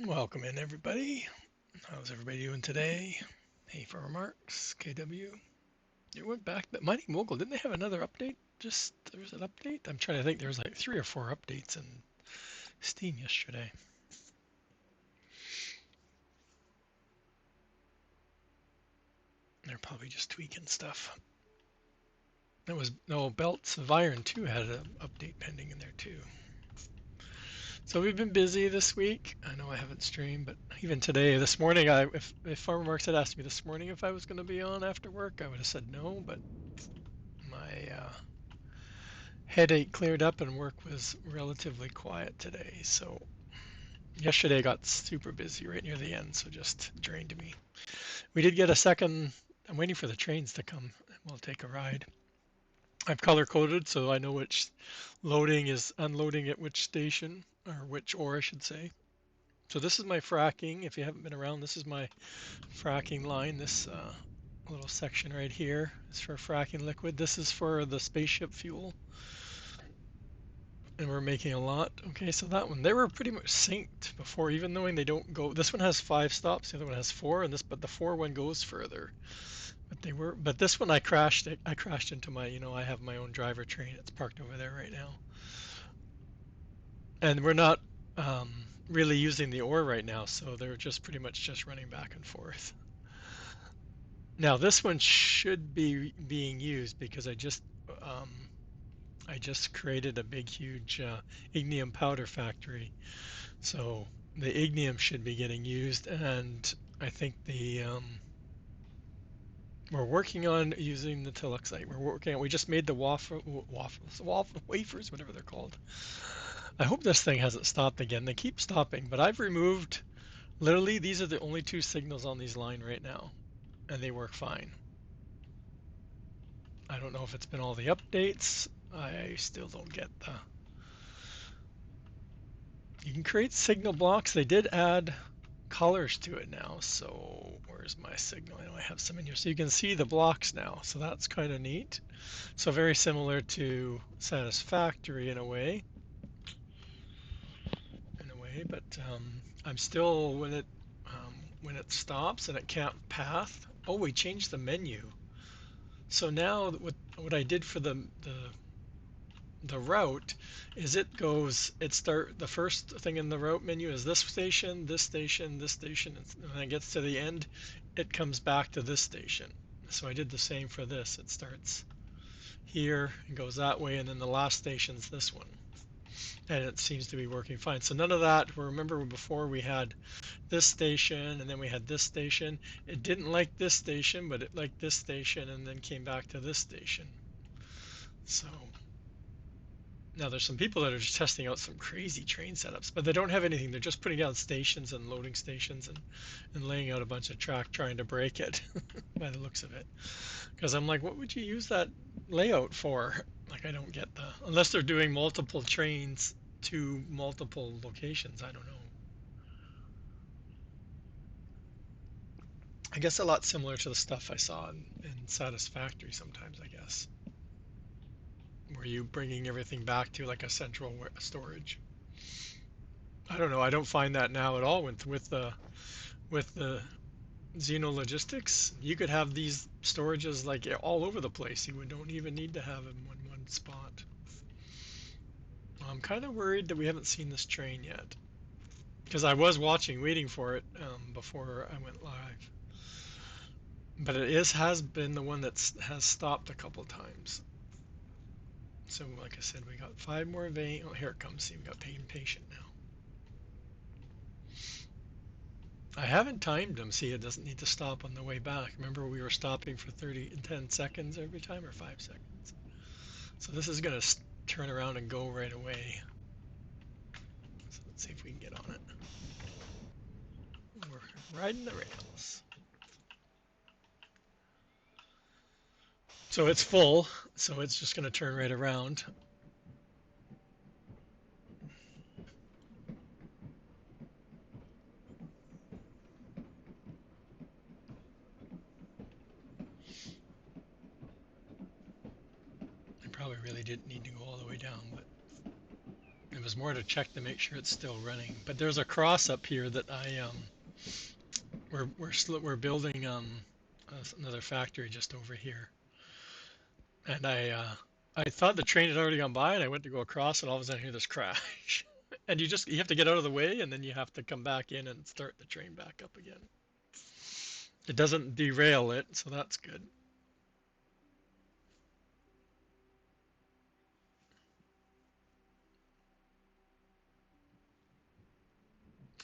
Welcome in, everybody. How's everybody doing today? Hey, for remarks, KW. It went back. That Mighty Mogul, didn't they have another update? Just there was an update. I'm trying to think. There was like 3 or 4 updates in Steam yesterday. They're probably just tweaking stuff. That was no Belts of Iron 2 had an update pending in there too. So we've been busy this week. I know I haven't streamed, but even today, this morning, if Farmer Marks had asked me this morning if I was going to be on after work, I would have said no. But my headache cleared up and work was relatively quiet today. So yesterday got super busy right near the end, so just drained me. We did get a second. I'm waiting for the trains to come. We'll take a ride. I've color coded so I know which loading is unloading at which station, or which ore I should say. So this is my fracking. If you haven't been around, this is my fracking line. This little section right here is for fracking liquid. This is for the spaceship fuel, and we're making a lot. Okay, so that one, they were pretty much synced before, even knowing they don't go. This one has 5 stops, the other one has 4, and but the 4 one goes further. But this one I crashed it. I crashed into my, I have my own driver train. It's parked over there right now, and we're not really using the ore right now, so they're just pretty much just running back and forth. Now this one should be being used because um, I just created a big, huge ignium powder factory. So the ignium should be getting used, and I think we're working on using the tellexite. We just made the waffle wafers, whatever they're called. I hope this thing hasn't stopped again. They keep stopping, but I've removed, literally, these are the only 2 signals on these line right now, and they work fine. I don't know if it's been all the updates. I still don't get the. You can create signal blocks. They did add colors to it now. So where's my signal? I know I have some in here. So you can see the blocks now. So that's kind of neat. So very similar to Satisfactory in a way. But I'm still when it stops and it can't path. Oh, we changed the menu. So now what I did for the route is the first thing in the route menu is this station, this station, this station, and when it gets to the end, it comes back to this station. So I did the same for this. It starts here and goes that way, and then the last station's this one. And it seems to be working fine. So none of that, remember before we had this station and then we had this station. It didn't like this station, but it liked this station and then came back to this station. So now there's some people that are just testing out some crazy train setups, but they don't have anything. They're just putting down stations and loading stations and laying out a bunch of track trying to break it by the looks of it. Because I'm like, what would you use that layout for? Like, I don't get unless they're doing multiple trains to multiple locations. I don't know. I guess a lot similar to the stuff I saw in Satisfactory sometimes, I guess, where you bringing everything back to like a central storage. I don't know. I don't find that now at all with the Xeno Logistics. You could have these storages like all over the place. You don't even need to have them in one spot. I'm kind of worried that we haven't seen this train yet because I was waiting for it before I went live. But has been the one has stopped a couple times. So like I said, we got 5 more vein. Oh, here it comes. See, we got patient now. I haven't timed them. See, it doesn't need to stop on the way back. Remember, we were stopping for 10 seconds every time, or 5 seconds. So this is going to turn around and go right away. So let's see if we can get on it. We're riding the rails. So it's full, so it's just going to turn right around. I probably really didn't need to go all the way down, but It was more to check to make sure it's still running. But there's a cross up here that we're building another factory just over here, and I thought the train had already gone by, and I went to go across, and all of a sudden I hear this crash, and you have to get out of the way, and then you have to come back in and start the train back up again. It doesn't derail it, so that's good.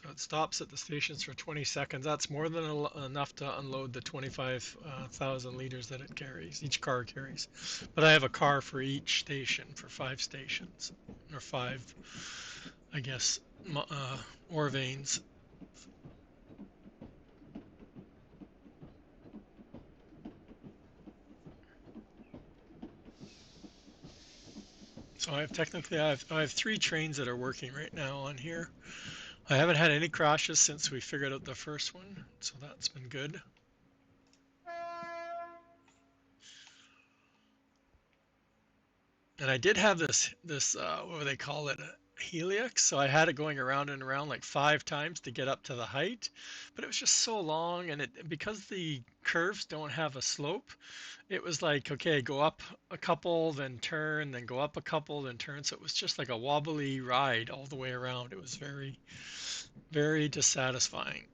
So it stops at the stations for 20 seconds. That's more than enough to unload the 25,000 liters that it carries, each car carries. But I have a car for each station, for 5 stations, or five, I guess, ore veins. So I have 3 trains that are working right now on here. I haven't had any crashes since we figured out the first one, so that's been good. And I did have this what do they call it, a helix. So I had it going around and around like 5 times to get up to the height, but it was just so long, and it because the curves don't have a slope, it was like, okay, go up a couple, then turn, then go up a couple, then turn. So it was just like a wobbly ride all the way around. It was very, very dissatisfying.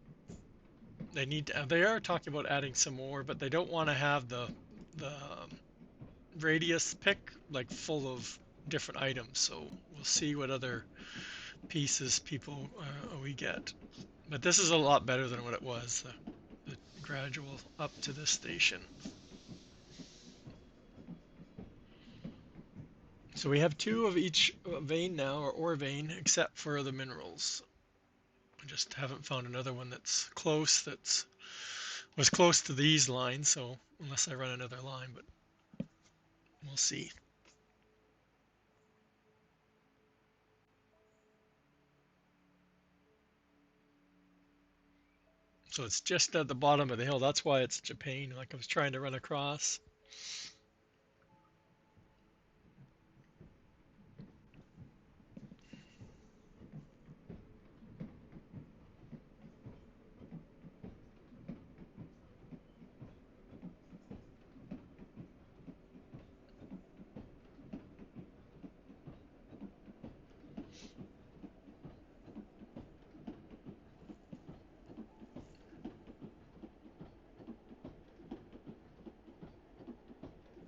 They are talking about adding some more, but they don't want to have the radius pick like full of different items. So we'll see what other pieces we get. But this is a lot better than what it was, the gradual up to this station. So we have 2 of each vein now, or ore vein, except for the minerals. I just haven't found another one that's close, was close to these lines, so unless I run another line, but we'll see. So it's just at the bottom of the hill. That's why it's such a pain. Like I was trying to run across.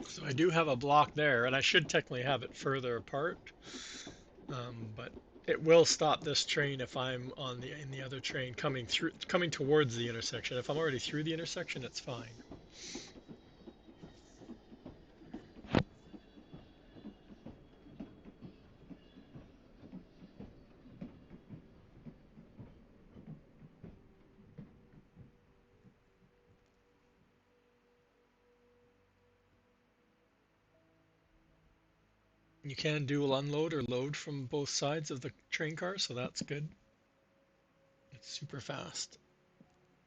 So I do have a block there, and I should technically have it further apart, but it will stop this train if I'm in the other train coming towards the intersection. If I'm already through the intersection, it's fine. You can dual unload or load from both sides of the train car, so that's good. It's super fast.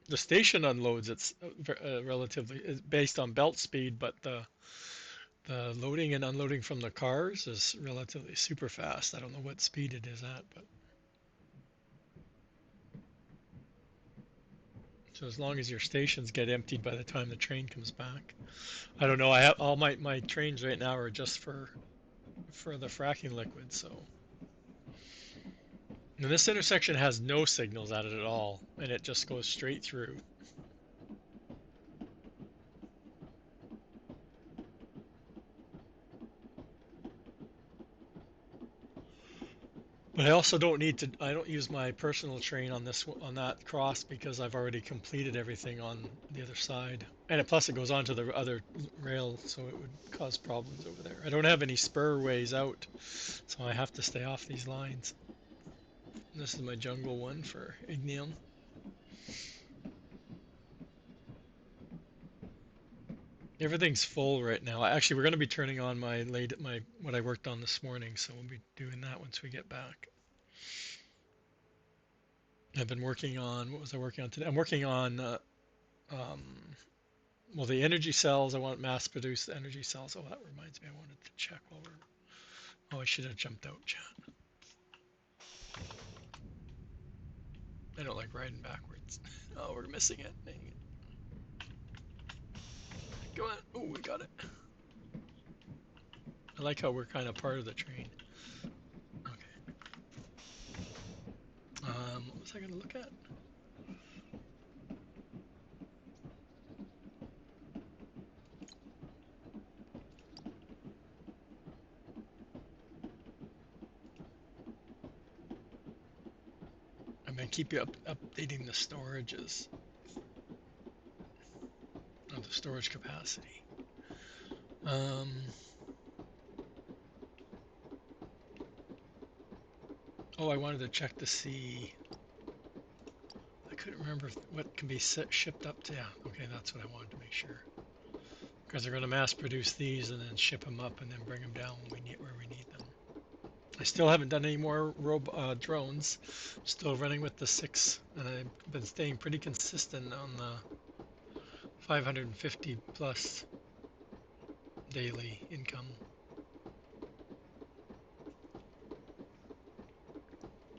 The station unloads, it's relatively is based on belt speed, but the loading and unloading from the cars is relatively super fast. I don't know what speed it is at, but so as long as your stations get emptied by the time the train comes back. I don't know. I have all my trains right now are just for the fracking liquid, so. And this intersection has no signals at it at all, and it just goes straight through. But I also I don't use my personal train on that cross because I've already completed everything on the other side. And plus it goes onto the other rail, so it would cause problems over there. I don't have any spur ways out, so I have to stay off these lines. This is my jungle one for Ignium. Everything's full right now. Actually, we're going to be turning on my what I worked on this morning, so we'll be doing that once we get back. I've been working on, what was I working on today? I'm working on um, well, the energy cells. I want mass produced energy cells. Oh, that reminds me, I wanted to check while we're. Oh, I should have jumped out, chat. I don't like riding backwards. Oh, we're missing it. Dang it. Go on. Oh, we got it. I like how we're kind of part of the train. Okay. What was I going to look at? I'm going to keep you updating the storages. Oh, the storage capacity. Um, oh, I wanted to check to see. I couldn't remember what can be shipped up to. Yeah, okay, that's what I wanted to make sure. Because they're going to mass produce these and then ship them up and then bring them down when we need where we need them. I still haven't done any more drones. Still running with the 6, and I've been staying pretty consistent on the 550 plus daily income.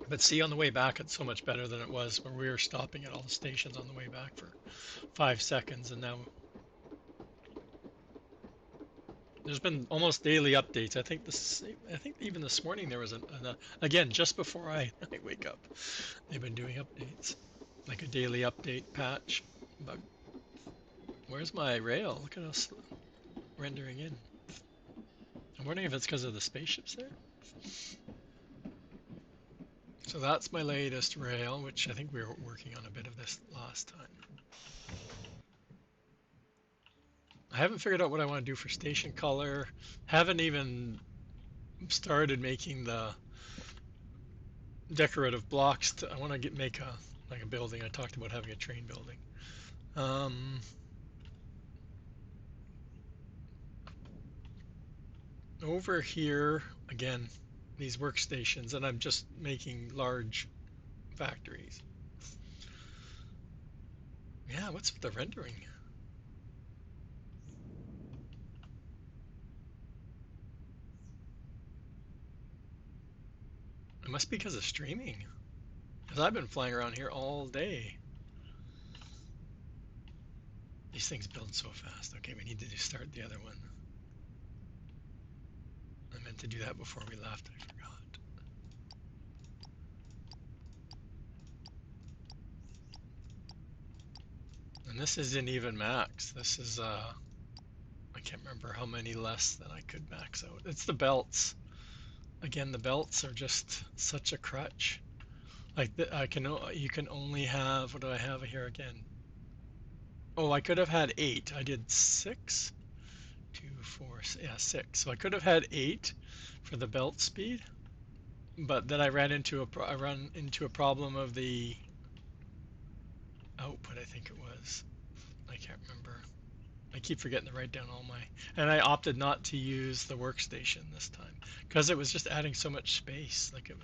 But see, on the way back, it's so much better than it was where we were stopping at all the stations on the way back for 5 seconds, and now there's been almost daily updates. I think even this morning there was again just before I wake up, they've been doing updates, like a daily update patch. But where's my rail? Look at us rendering in. I'm wondering if it's because of the spaceships there. So that's my latest rail, which I think we were working on a bit of this last time. I haven't figured out what I want to do for station color. Haven't even started making the decorative blocks. I want to make a building. I talked about having a train building. Over here, again, these workstations, and I'm just making large factories. Yeah, what's with the rendering? It must be because of streaming. Because I've been flying around here all day. These things build so fast. Okay, we need to start the other one. I meant to do that before we left. I forgot. And this isn't even max. This is, I can't remember how many less that I could max out. It's the belts. Again, the belts are just such a crutch. Like you can only have, what do I have here again? Oh, I could have had 8. I did 6, 2, 4, yeah, 6. So I could have had 8 for the belt speed, but then I ran into a problem of the output, I think it was. I can't remember. I keep forgetting to write down all my, and I opted not to use the workstation this time because it was just adding so much space. Like it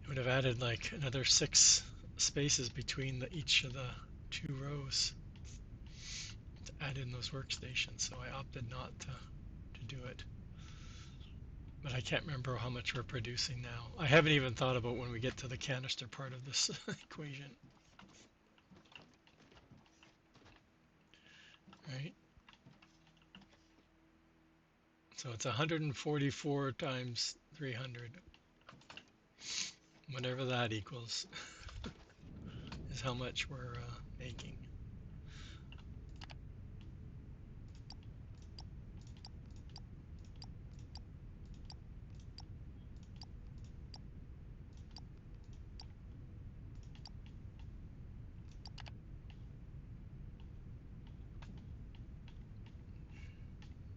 would have added like another 6 spaces between each of the 2 rows to add in those workstations. So I opted not to do it. But I can't remember how much we're producing now. I haven't even thought about when we get to the canister part of this equation. Right? So it's 144 times 300. Whatever that equals is how much we're making.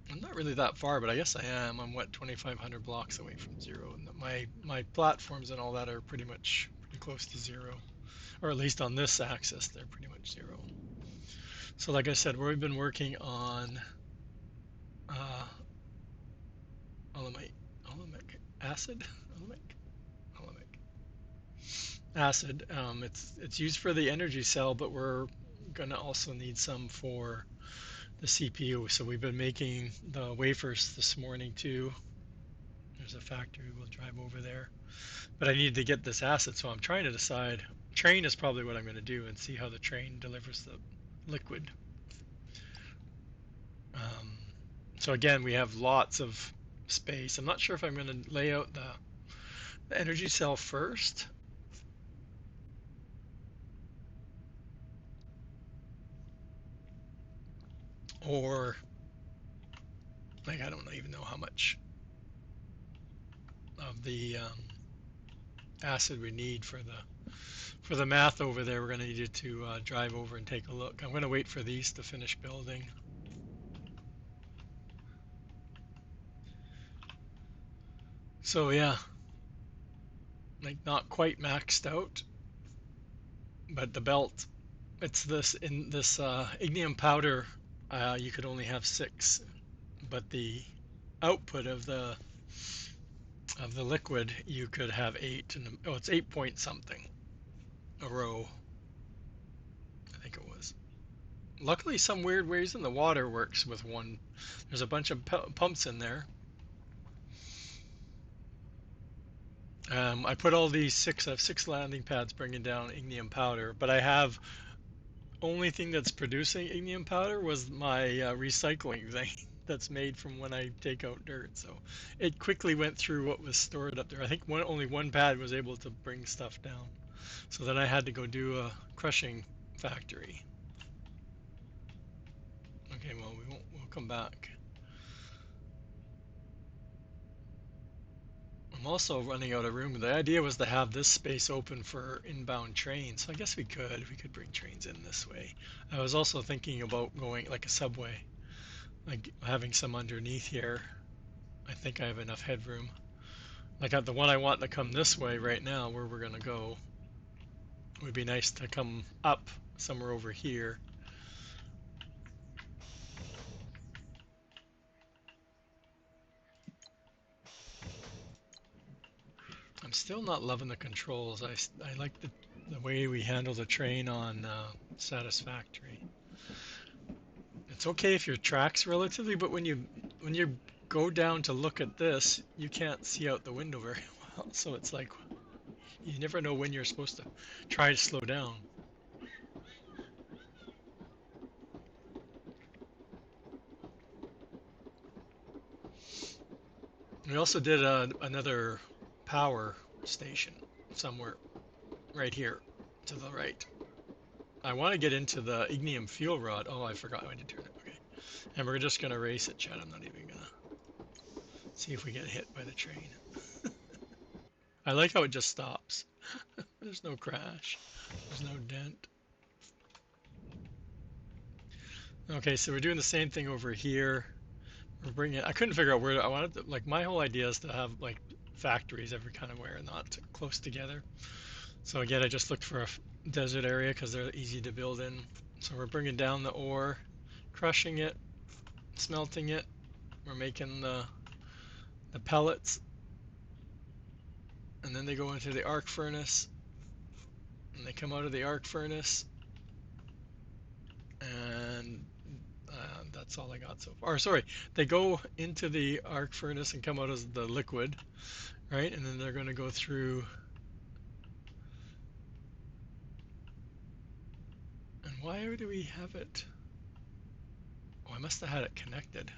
I'm not really that far, but I guess I am. I'm what, 2,500 blocks away from zero, and my platforms and all that are pretty close to zero, or at least on this axis, they're pretty much zero. So like I said, we've been working on uh, alamic acid, alamic acid. It's used for the energy cell, but we're gonna also need some for the CPU. So we've been making the wafers this morning too. there's a factory. We'll drive over there. But I need to get this acid, so I'm trying to decide. Train is probably what I'm going to do and see how the train delivers the liquid. Um, so again, we have lots of space. I'm not sure if I'm going to lay out the energy cell first, or like I don't even know how much of the acid we need for the math over there. We're going to need to drive over and take a look. I'm going to wait for these to finish building. So yeah, like not quite maxed out, but the belt, it's this in this ignium powder. You could only have 6, but the output of the liquid you could have 8, and oh, it's 8 point something a row. I think it was. Luckily, some weird ways in the water works with one. There's a bunch of pumps in there. I put all these 6. I have 6 landing pads bringing down ignium powder, but I have only thing that's producing ignium powder was my recycling thing that's made from when I take out dirt. So it quickly went through what was stored up there. I think only one pad was able to bring stuff down. So then I had to go do a crushing factory. Okay, well we'll come back. I'm also running out of room. The idea was to have this space open for inbound trains. So I guess we could bring trains in this way. I was also thinking about going like a subway, like having some underneath here. I think I have enough headroom. Like the one I want to come this way right now, where we're gonna go, it would be nice to come up somewhere over here. I'm still not loving the controls. I like the way we handle the train on Satisfactory. It's okay if your track's relatively, but when you go down to look at this, you can't see out the window very well. So it's like you never know when you're supposed to try to slow down. We also did another power station somewhere right here to the right. I want to get into the ignium fuel rod. Oh, I forgot I need to turn it. Okay. And we're just going to race it, Chad. I'm not even going to see if we get hit by the train. I like how it just stops. There's no crash. There's no dent. Okay, so we're doing the same thing over here. We're bringing. I couldn't figure out where I wanted to. Like my whole idea is to have like factories every kind of where, not close together. So again, I just looked for a desert area because they're easy to build in. So we're bringing down the ore, crushing it, smelting it. We're making the pellets, and then they go into the arc furnace, and they come out of the arc furnace, and that's all I got so far. Or, sorry, they go into the arc furnace and come out as the liquid, right? And then they're going to go through. And why do we have it? Oh, I must have had it connected.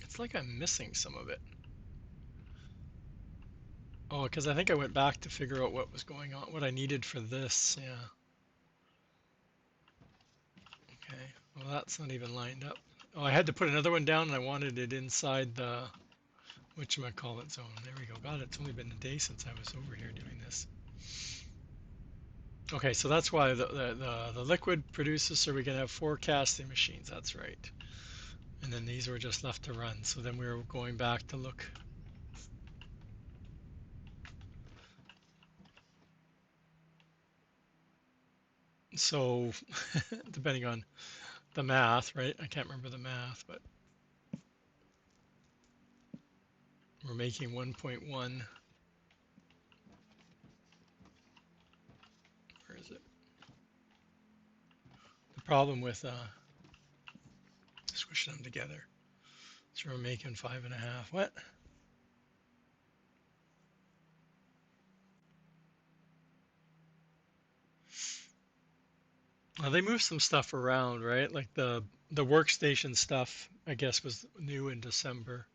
It's like I'm missing some of it. Oh, because I think I went back to figure out what was going on, what I needed for this. Yeah. Okay. Well, that's not even lined up. Oh, I had to put another one down, and I wanted it inside the whatchamacallit zone. There we go. God, it's only been a day since I was over here doing this. Okay, so that's why the liquid produces, so we can have 4 casting machines. That's right. And then these were just left to run. So then we were going back to look. So depending on the math, right? I can't remember the math, but we're making 1.1. Where is it? The problem with mash them together. So we're making 5.5. What? Well, they moved some stuff around, right? Like the workstation stuff, I guess, was new in December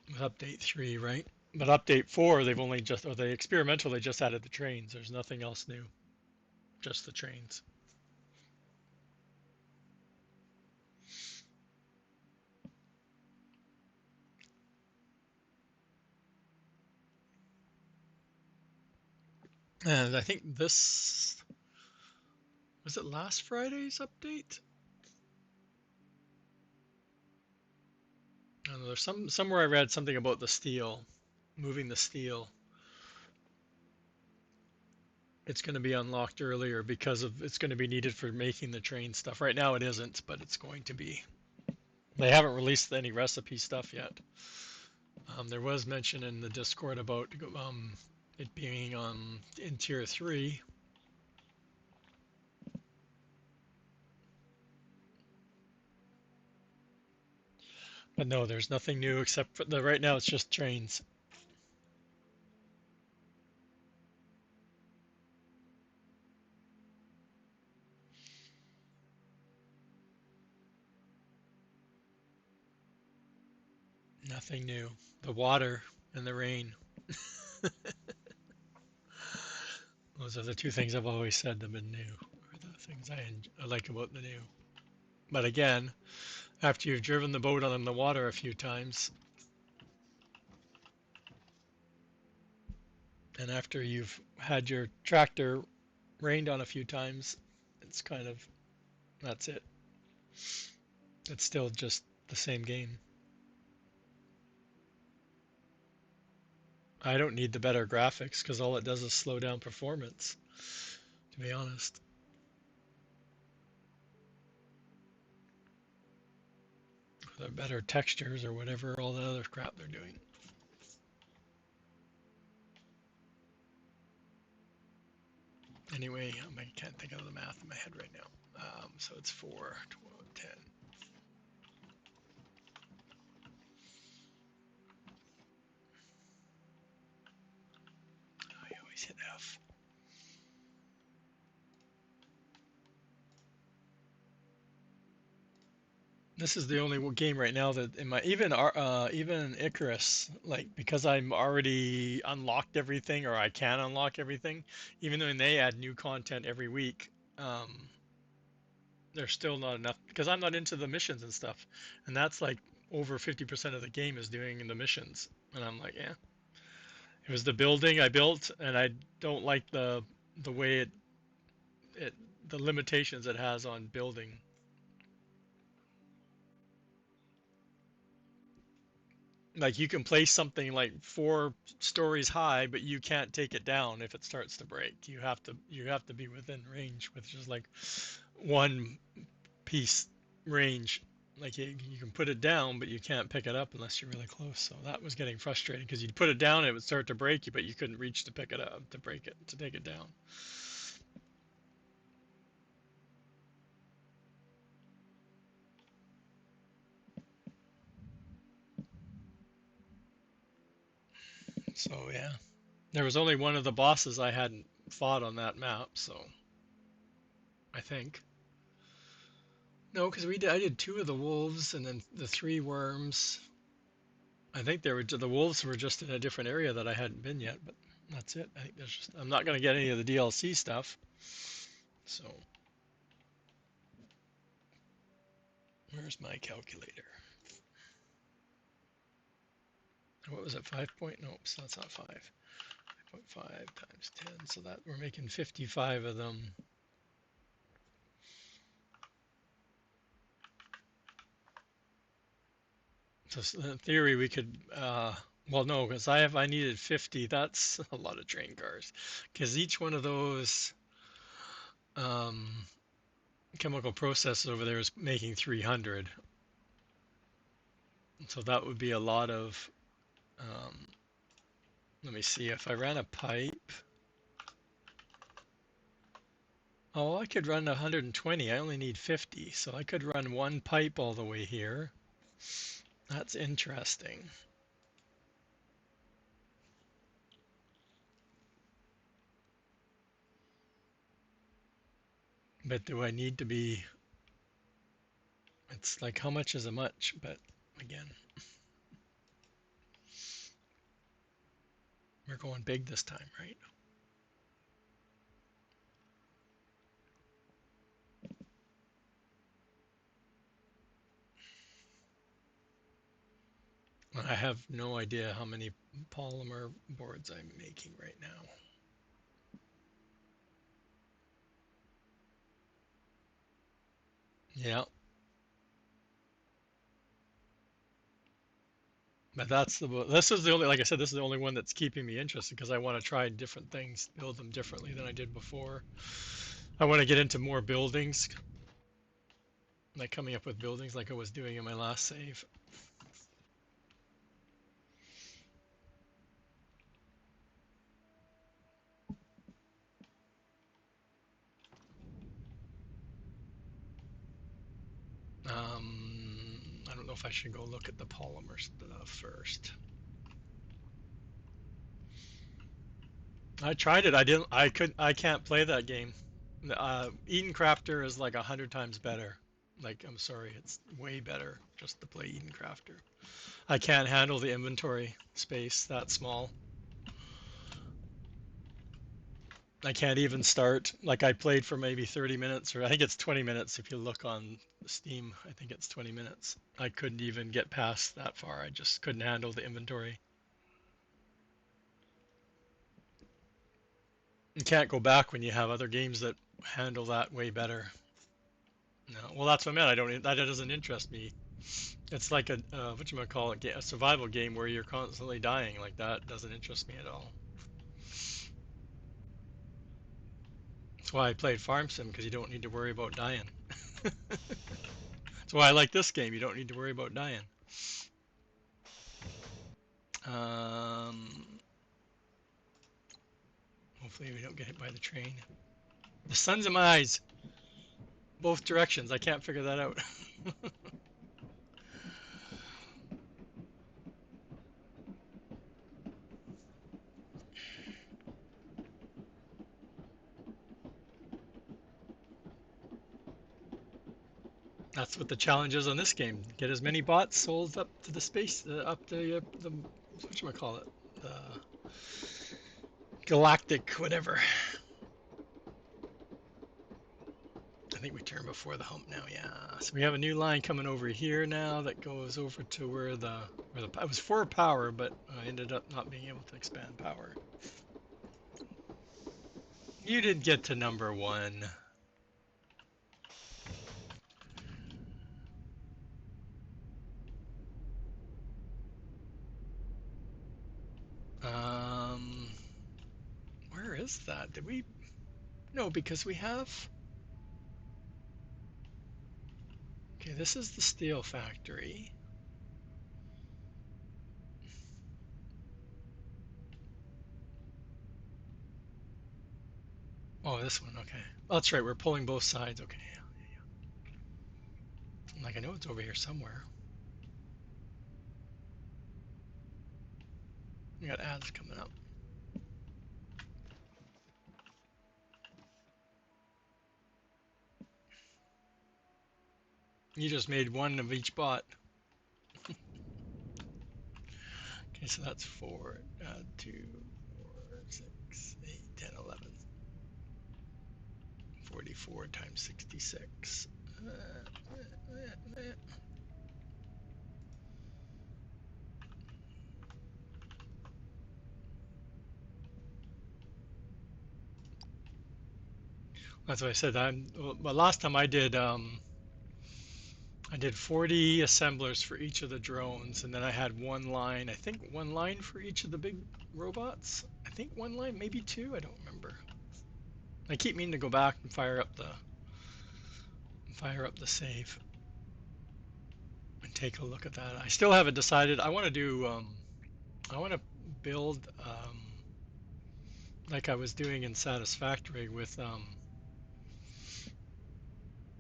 with update 3, right? But update 4, they've only just, or the experimental, they just added the trains. There's nothing else new, just the trains. And I think this, was it last Friday's update? I don't know, there's somewhere I read something about the steel, moving the steel. It's going to be unlocked earlier because of it's going to be needed for making the train stuff. Right now it isn't, but it's going to be. They haven't released any recipe stuff yet. There was mention in the Discord about it being on in tier 3. But no, there's nothing new except for right now it's just trains. Nothing new. The water and the rain. Those are the two things I've always said have been new, or the things I like about the new. But again, after you've driven the boat on the water a few times, and after you've had your tractor rained on a few times, it's kind of, that's it. It's still just the same game. I don't need the better graphics because all it does is slow down performance, to be honest. The better textures or whatever, all the other crap they're doing. Anyway, I can't think of the math in my head right now. So it's 4, 12, 10. I always hit F. This is the only game right now that in my even Icarus, like because I'm already unlocked everything or I can unlock everything, even though they add new content every week, there's still not enough because I'm not into the missions and stuff, and that's like over 50% of the game is doing the missions, and I'm like, yeah, it was the building I built, and I don't like the way it the limitations it has on building. Like you can place something like 4 stories high, but you can't take it down if it starts to break. You have to be within range, which is like one piece range. Like you can put it down, but you can't pick it up unless you're really close. So that was getting frustrating because you'd put it down, and it would start to break you, but you couldn't reach to pick it up to break it to take it down. So yeah, there was only one of the bosses I hadn't fought on that map. So I think. No, because I did 2 of the wolves and then the 3 worms. I think the wolves were just in a different area that I hadn't been yet, but that's it. I think I'm not gonna get any of the DLC stuff. So where's my calculator? What was it? 5 point? Nope, so that's not 5. 5.5 times 10. So that we're making 55 of them. So in theory, we could. Well, no, because I needed 50. That's a lot of train cars. Because each one of those um, chemical processes over there is making 300. So that would be a lot of. Um, Let me see if I ran a pipe. Oh, I could run 120. I only need 50, so I could run one pipe all the way here. That's interesting. But do I need to be, it's like how much is a much, but again, we're going big this time, right? I have no idea how many polymer boards I'm making right now. Yeah, but this is the only, like I said, this is the only one that's keeping me interested because I want to try different things, build them differently than I did before. I want to get into more buildings, like coming up with buildings like I was doing in my last save. I don't know if I should go look at the polymer stuff first. I tried it. I didn't. I could. I can't play that game. Eden Crafter is like 100 times better. Like, I'm sorry, it's way better just to play Eden Crafter. I can't handle the inventory space that small. I can't even start. Like, I played for maybe 30 minutes, or I think it's 20 minutes if you look on Steam. I think it's 20 minutes. I couldn't even get past that far. I just couldn't handle the inventory. You can't go back when you have other games that handle that way better. No, well, that's what I meant. I don't. That doesn't interest me. It's like a what you might call it, a survival game where you're constantly dying. Like that doesn't interest me at all. That's why I played Farm Sim because you don't need to worry about dying. That's why I like this game. You don't need to worry about dying. Um, hopefully we don't get hit by the train. The sun's in my eyes, both directions. I can't figure that out. That's what the challenge is on this game. Get as many bots sold up to the space, up the what you call it, the galactic whatever. I think we turn before the hump now. Yeah. So we have a new line coming over here now that goes over to where the it was for power, but I ended up not being able to expand power. You did get to number one. Um, where is that? Did we? No, because we have. Okay, this is the steel factory. Oh, this one. Okay. Oh, that's right. We're pulling both sides. Okay. Yeah, yeah. Like I know it's over here somewhere. We got ads coming up. You just made one of each bot. Okay, so that's 4, 2, 4, 6, 8, 10, 11. 44 times 66. That's what I said. Well, last time I did 40 assemblers for each of the drones, and then I had one line. I think one line for each of the big robots. I think one line, maybe two. I don't remember. I keep meaning to go back and fire up the save and take a look at that. I still haven't decided. I want to do. I want to build like I was doing in Satisfactory with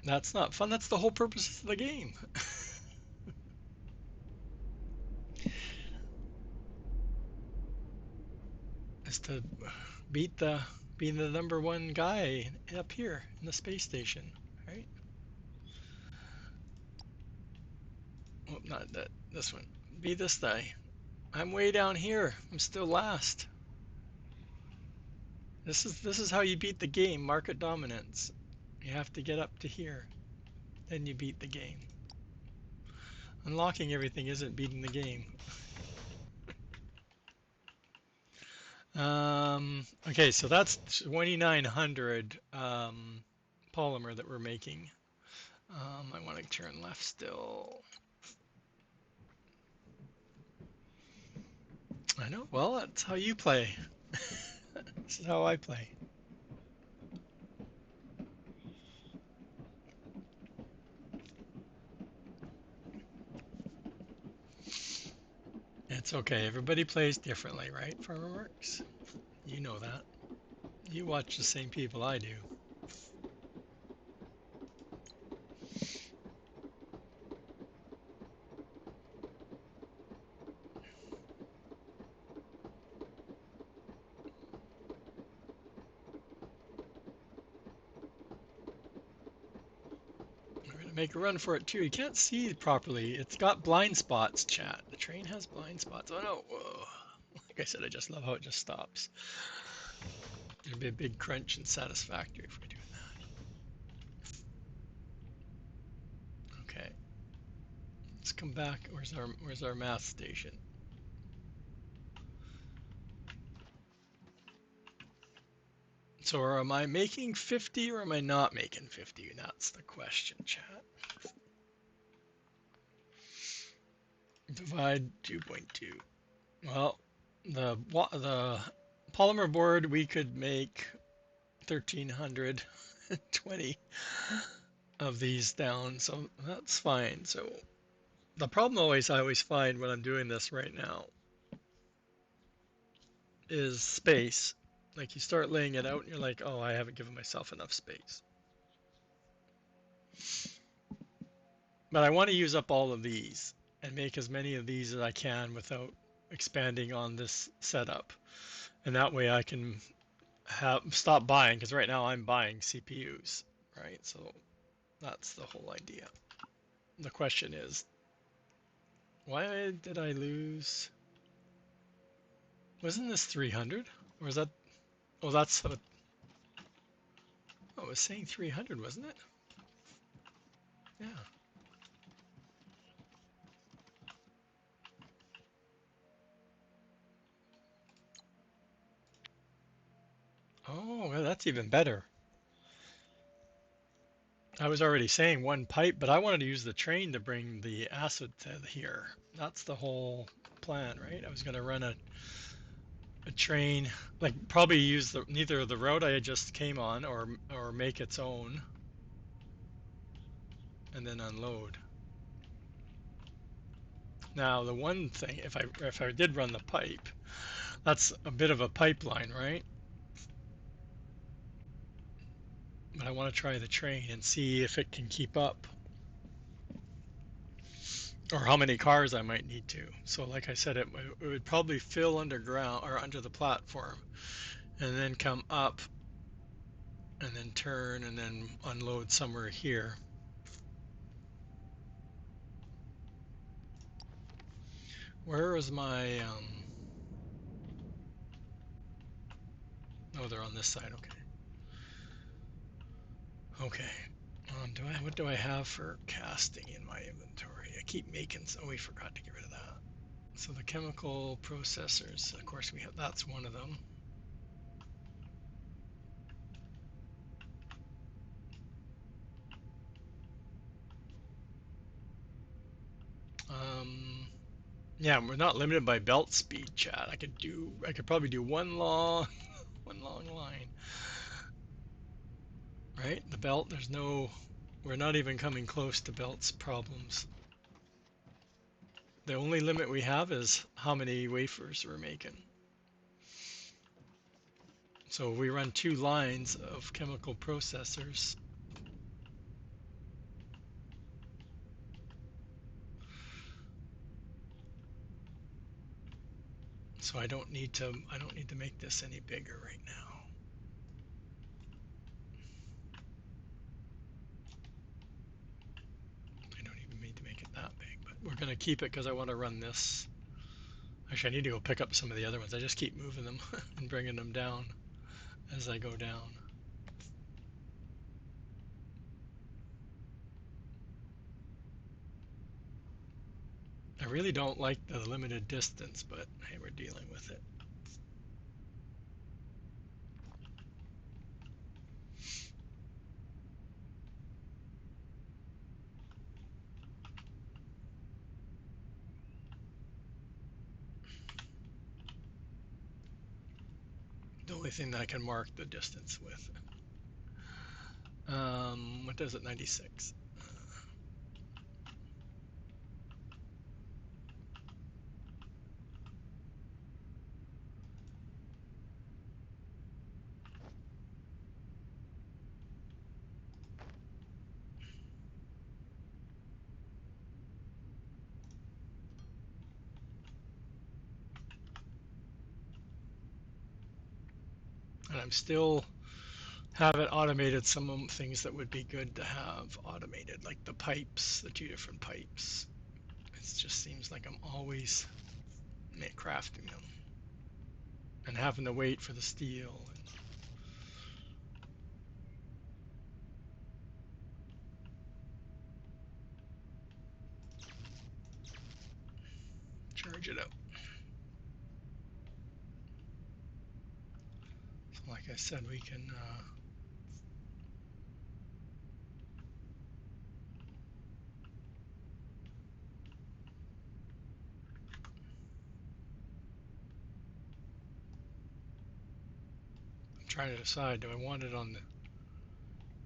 That's not fun. That's the whole purpose of the game. Is to beat the be the number one guy up here in the space station, right? Oh, not that this one. Be this guy. I'm way down here. I'm still last. This is how you beat the game, market dominance. You have to get up to here. Then you beat the game. Unlocking everything isn't beating the game. Okay, so that's 2900 polymer that we're making. I want to turn left still. I know. Well, that's how you play. This is how I play. It's okay. Everybody plays differently, right, Farmerworks? You know that. You watch the same people I do. We're gonna make a run for it too. You can't see properly. It's got blind spots, chat. The train has blind spots. Oh no! Whoa. Like I said, I just love how it just stops. It'd be a big crunch and satisfactory if we do that. Okay, let's come back. Where's our math station? So am I making 50 or am I not making 50? That's the question, chat. Divide 2.2. Well, the polymer board we could make 1,320 of these down, so that's fine. So the problem I always find when I'm doing this right now is space. Like you start laying it out and you're like, oh, I haven't given myself enough space. But I want to use up all of these and make as many of these as I can without expanding on this setup. And that way I can stop buying, because right now I'm buying CPUs, right? So that's the whole idea. The question is, why did I lose? Wasn't this 300? Or is that, oh, that's, oh, it was saying 300, wasn't it? Yeah. Oh, well, that's even better. I was already saying one pipe, but I wanted to use the train to bring the acid to here. That's the whole plan, right? I was going to run a train, like probably use neither the route I just came on or make its own and then unload. Now the one thing, if I did run the pipe, that's a bit of a pipeline, right? But I want to try the train and see if it can keep up, or how many cars I might need to. So like I said, it would probably fill underground or under the platform and then come up and then turn and then unload somewhere here. Where is my oh, they're on this side. Okay. Okay. What do I have for casting in my inventory? I keep making, oh, we forgot to get rid of that. So the chemical processors, of course we have, that's one of them. Yeah, we're not limited by belt speed, chat. I could probably do one long, one long line, right? The belt, we're not even coming close to belt's problems. The only limit we have is how many wafers we're making. So we run 2 lines of chemical processors. So I don't need to make this any bigger right now. I don't even need to make it that big, but we're going to keep it because I want to run this. Actually, I need to go pick up some of the other ones. I just keep moving them and bringing them down as I go down. I really don't like the limited distance, but hey, we're dealing with it. The only thing that I can mark the distance with. What does it? 96. And I'm still have it automated. Some things that would be good to have automated, like the pipes, the two different pipes. It just seems like I'm always crafting them and having to wait for the steel and charge it up. So like I said, we can I'm trying to decide, do I want it on the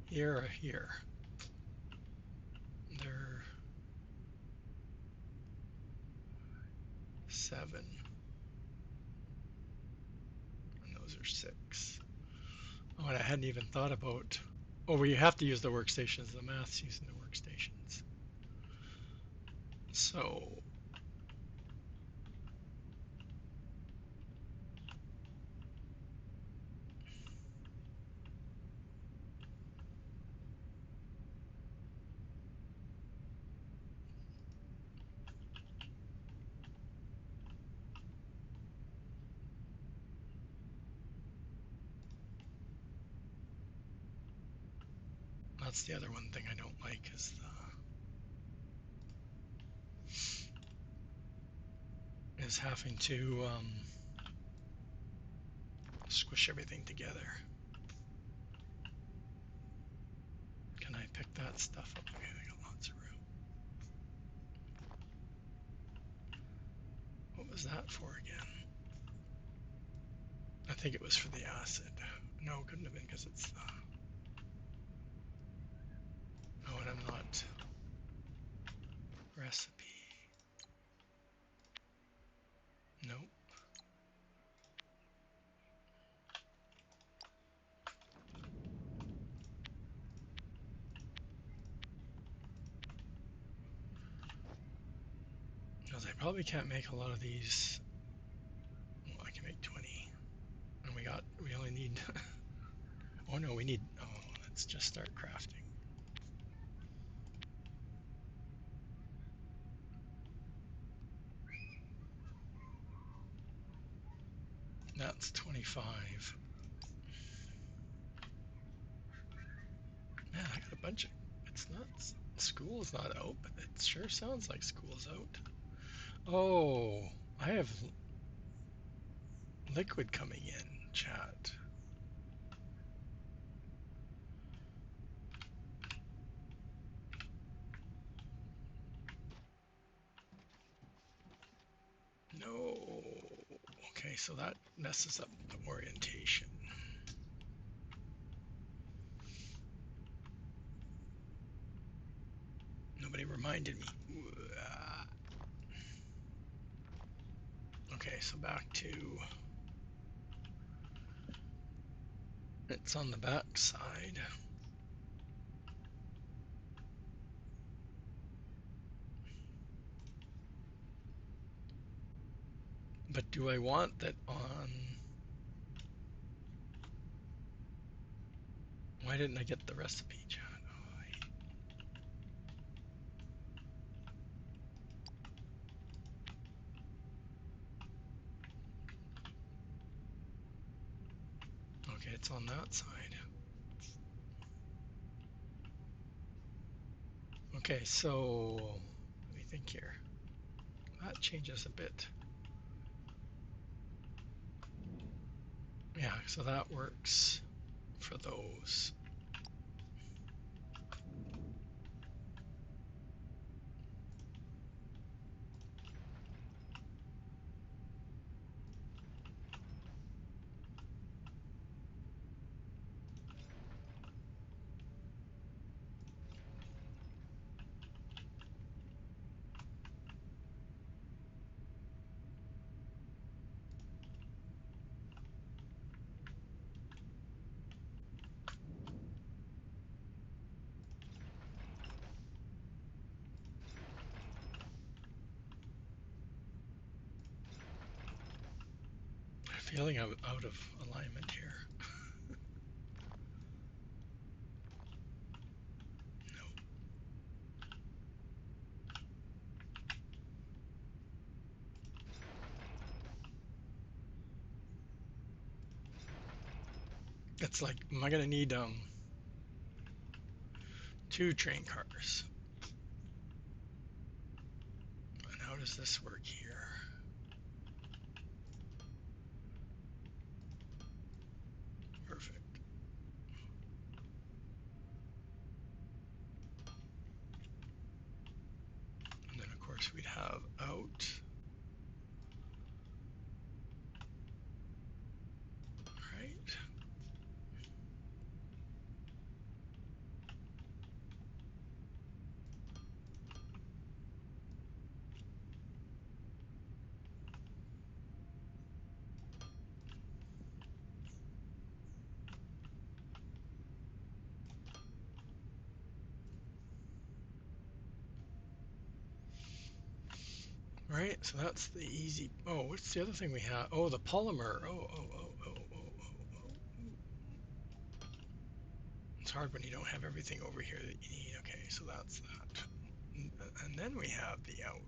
here or here? They're 7 and those are 6. Oh, and I hadn't even thought about, oh, well, you have to use the workstations. The math's using the workstations. So that's the other one thing I don't like is having to squish everything together. Can I pick that stuff up? Okay, I got lots of room. What was that for again? I think it was for the acid. No, it couldn't have been because it's oh, and I'm not recipe. Nope. Because I probably can't make a lot of these. Well, I can make 20. And we only need, oh no, we need, oh, let's just start crafting. That's 25. Man, I got a bunch of, it's not, school's not out, but it sure sounds like school's out. Oh, I have liquid coming in, chat. No. Okay, so that messes up the orientation. Nobody reminded me. Okay, so back to, it's on the back side. But do I want that on? Why didn't I get the recipe, John? Okay, it's on that side. Okay, so let me think here. That changes a bit. Yeah, so that works for those. I'm feeling I'm out of alignment here. No. It's like, am I gonna need 2 train cars? And how does this work here? Perfect. And then of course we'd have out. Right. Right, so that's the easy. Oh, what's the other thing we have? Oh, the polymer. Oh. It's hard when you don't have everything over here that you need. Okay, so that's that. And then we have the out.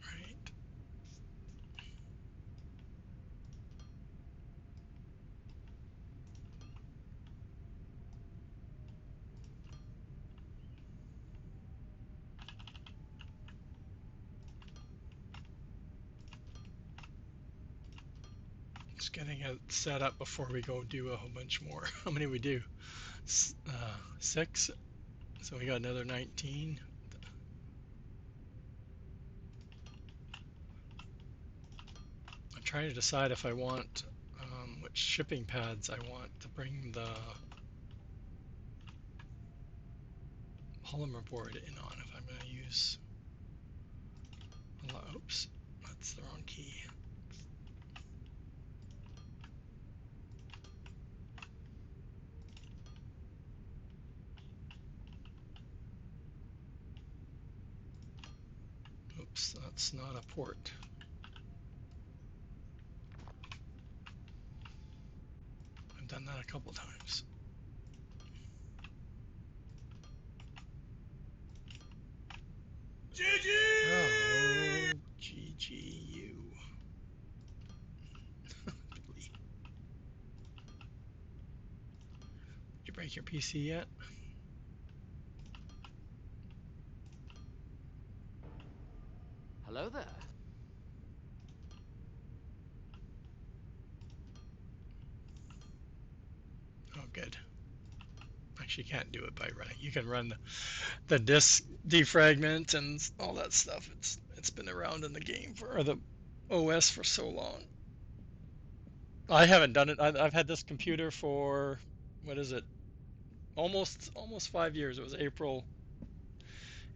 Right. Just getting it set up before we go do a whole bunch more. How many we do? 6. So we got another 19. I'm trying to decide if I want which shipping pads I want to bring the polymer board in on. If I'm going to use, oops, that's the wrong key. Oops, that's not a port. I've done that a couple times. GG! Oh, GGU. Did you break your PC yet? Hello there. Oh, good. Actually, you can't do it by running. You can run the disk defragment and all that stuff. It's been around in the game or the OS for so long. I haven't done it. I've had this computer for what is it? Almost 5 years. It was April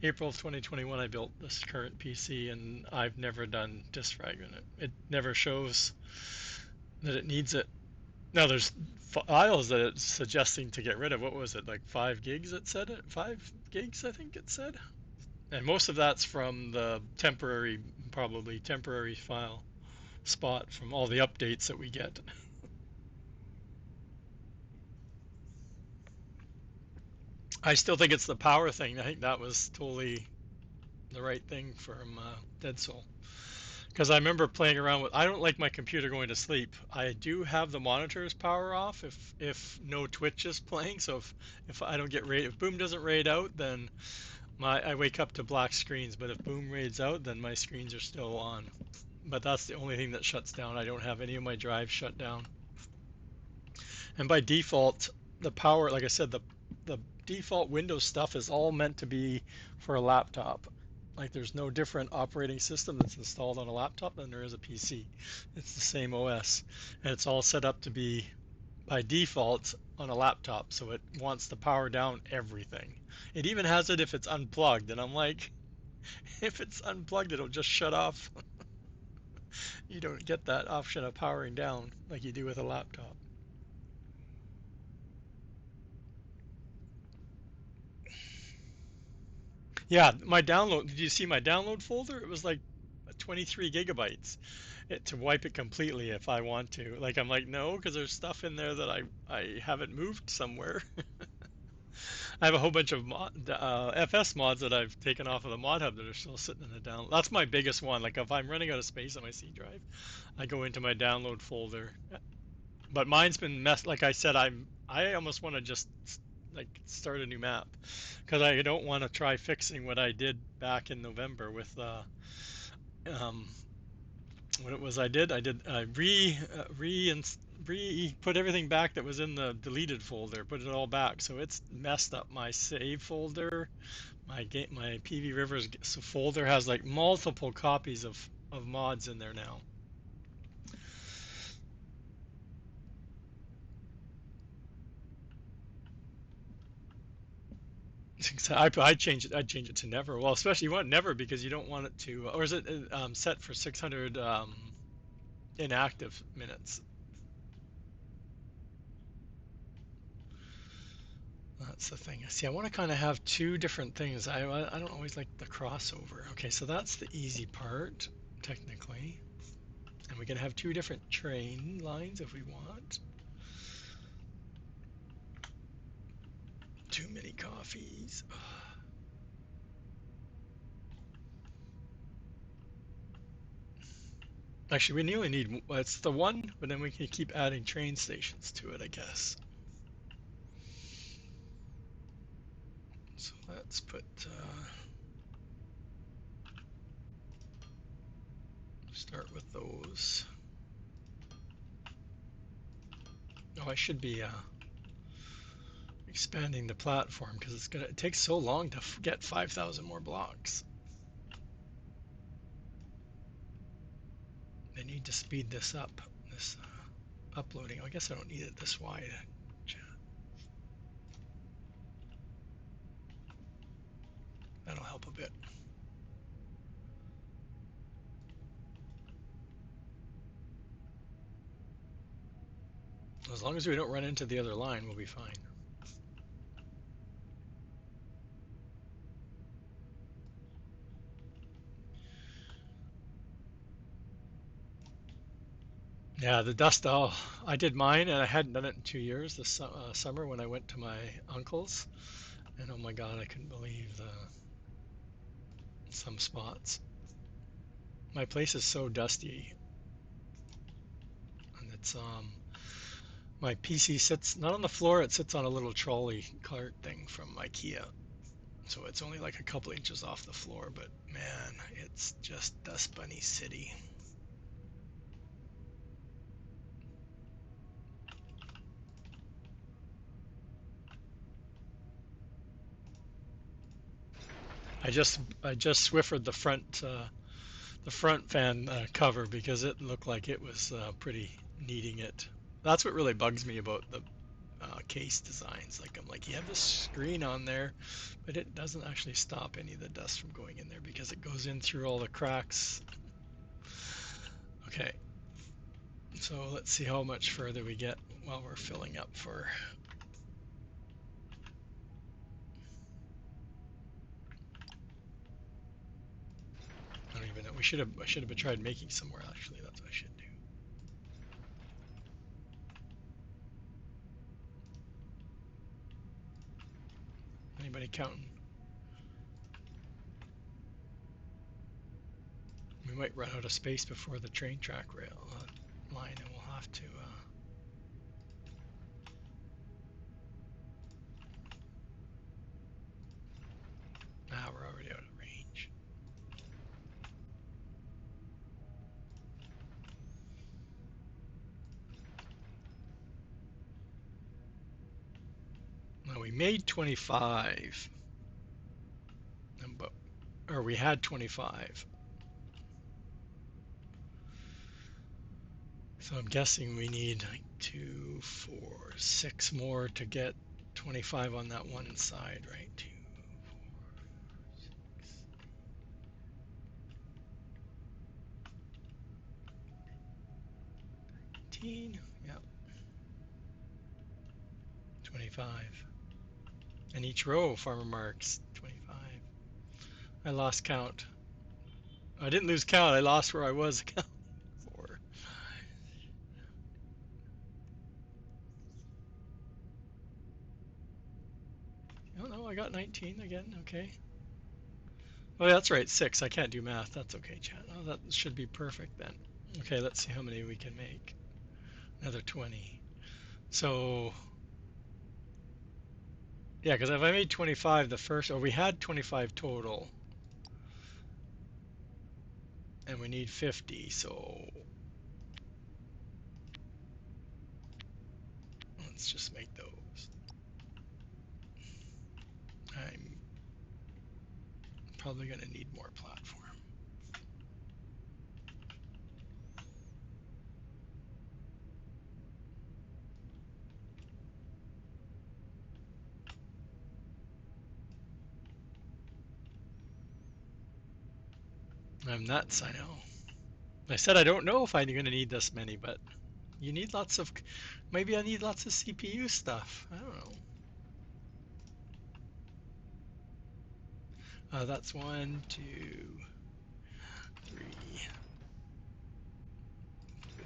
of 2021. I built this current PC, and I've never done disk fragment. It never shows that it needs it. Now there's files that it's suggesting to get rid of. What was it, like 5 gigs? It said it 5 gigs, I think it said, and most of that's from the temporary, probably temporary file spot from all the updates that we get. I still think it's the power thing. I think that was totally the right thing from Dead Soul. Because I remember playing around with. I don't like my computer going to sleep. I do have the monitors power off if no Twitch is playing. So if I don't get raid, if Boom doesn't raid out, then I wake up to black screens. But if Boom raids out, then my screens are still on. But that's the only thing that shuts down. I don't have any of my drives shut down. And by default, the power, like I said, the default Windows stuff is all meant to be for a laptop. Like there's no different operating system that's installed on a laptop than there is a PC. It's the same OS, and it's all set up to be by default on a laptop, so it wants to power down everything. It even has it if it's unplugged, and I'm like, if it's unplugged, it'll just shut off. You don't get that option of powering down like you do with a laptop. Yeah, my download. Did you see my download folder? It was like 23 gigabytes to wipe it completely if I want to. Like I'm like no, because there's stuff in there that I haven't moved somewhere. I have a whole bunch of FS mods that I've taken off of the mod hub that are still sitting in the download. That's my biggest one. Like if I'm running out of space on my C drive, I go into my download folder. But mine's been messed. Like I said, I almost want to just like start a new map because I don't want to try fixing what I did back in November with um, what it was I re put everything back that was in the deleted folder, put it all back. So it's messed up my save folder, my PV Rivers folder has like multiple copies of mods in there now. I change it. I change it to never. Well, especially you want never because you don't want it to. Or is it set for 600 inactive minutes? That's the thing. See, I want to kind of have two different things. I don't always like the crossover. Okay, so that's the easy part, technically. And we can have two different train lines if we want. Too many coffees. Actually, we only need, well, it's the one, but then we can keep adding train stations to it, I guess. So let's start with those. Oh, I should be expanding the platform because it takes so long to get 5,000 more blocks. They need to speed this up, this uploading. I guess I don't need it this wide. That'll help a bit. As long as we don't run into the other line, we'll be fine. Yeah, the dust. Oh, I did mine, and I hadn't done it in 2 years. This summer when I went to my uncle's, and oh my God, I couldn't believe some spots. My place is so dusty, and it's my PC sits not on the floor. It sits on a little trolley cart thing from IKEA, so it's only like a couple inches off the floor. But man, it's just dust bunny city. I just Swiffered the front fan cover because it looked like it was pretty needing it. That's what really bugs me about the case designs. Like I'm like, you have this screen on there, but it doesn't actually stop any of the dust from going in there because it goes in through all the cracks. Okay, So let's see how much further we get while we're filling up for. I don't even know. I should have tried making some more actually. That's what I should do. Anybody counting? We might run out of space before the train track rail line, and we'll have to. We're already out of range. Now we made 25, but or we had 25. So I'm guessing we need like 2, 4, 6 more to get 25 on that one side, right? 2, 18, yep, 25. And each row, farmer marks 25. I lost count. I didn't lose count. I lost where I was counting for. Oh no, I got 19 again. Okay. Oh, yeah, that's right. 6. I can't do math. That's okay, chat. Oh, that should be perfect then. Okay, let's see how many we can make. Another 20. So, yeah, because if I made 25 the first, or we had 25 total, and we need 50, so let's just make those. I'm probably going to need more platform. I'm nuts, I know. I said I don't know if I'm going to need this many, but you need lots of, maybe I need lots of CPU stuff. I don't know. That's 1, 2, 3, 4,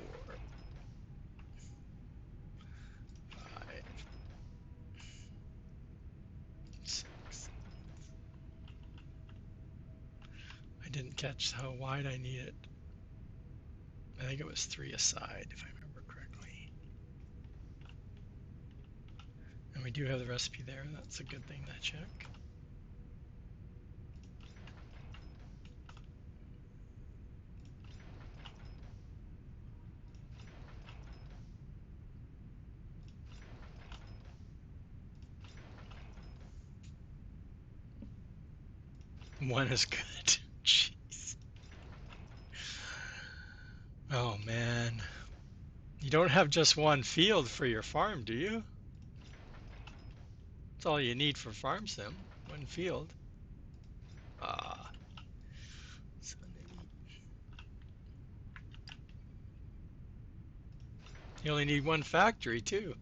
5, 6. I didn't catch how wide I need it. I think it was 3 aside, if I remember correctly. And we do have the recipe there. That's a good thing to check. One is good. Jeez. Oh man. You don't have just one field for your farm, do you? That's all you need for farm sim. One field. Ah. So you only need one factory too.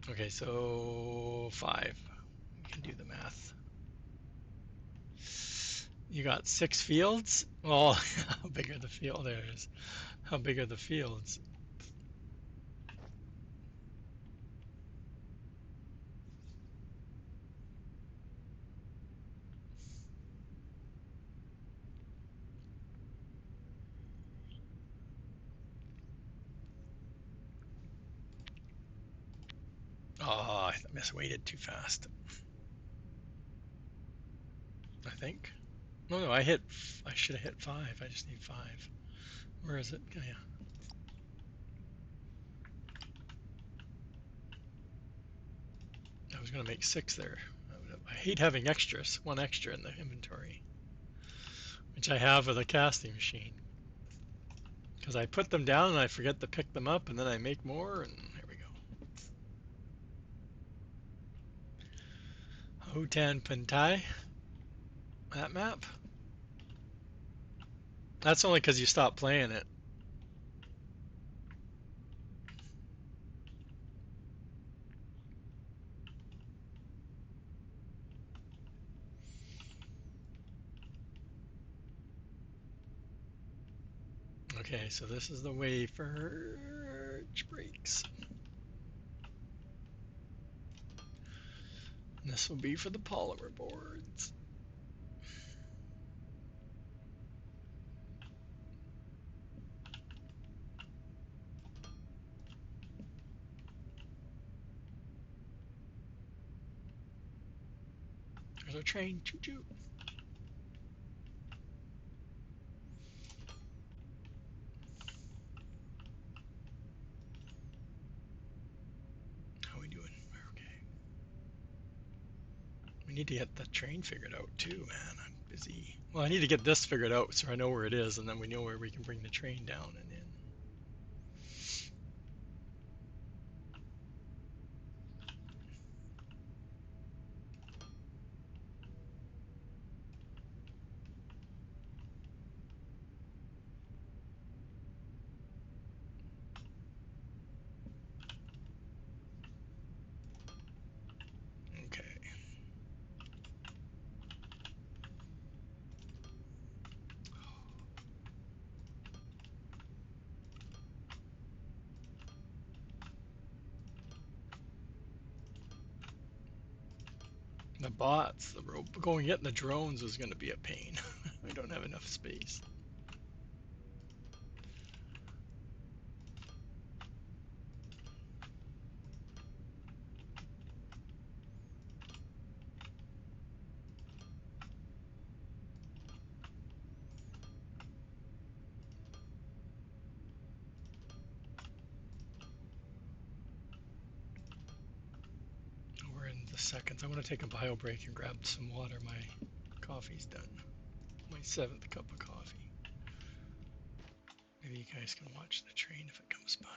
Okay, so 5. We can do the math. You got 6 fields? Well, how big are the field areas? How big are the fields? Oh, I misweighted too fast. I think. No, no, I should have hit 5. I just need 5. Where is it? Oh, yeah. I was going to make 6 there. I hate having extras, 1 extra in the inventory, which I have with a casting machine. Because I put them down and I forget to pick them up, and then I make more, and here we go. Hotan Pentai, that map. That's only because you stopped playing it. Okay, so this is the way for brakes. And this will be for the polymer boards. There's our train. Choo choo. How we doing? We're okay. We need to get the train figured out too, man. I'm busy. Well, I need to get this figured out so I know where it is, and then we know where we can bring the train down and in. Okay. The bots, going getting the drones is going to be a pain. We don't have enough space. We're in the seconds. I want to take a bio break and grab some water. My coffee's done. My 7th cup of coffee. Maybe you guys can watch the train if it comes by.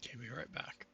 Okay, be right back.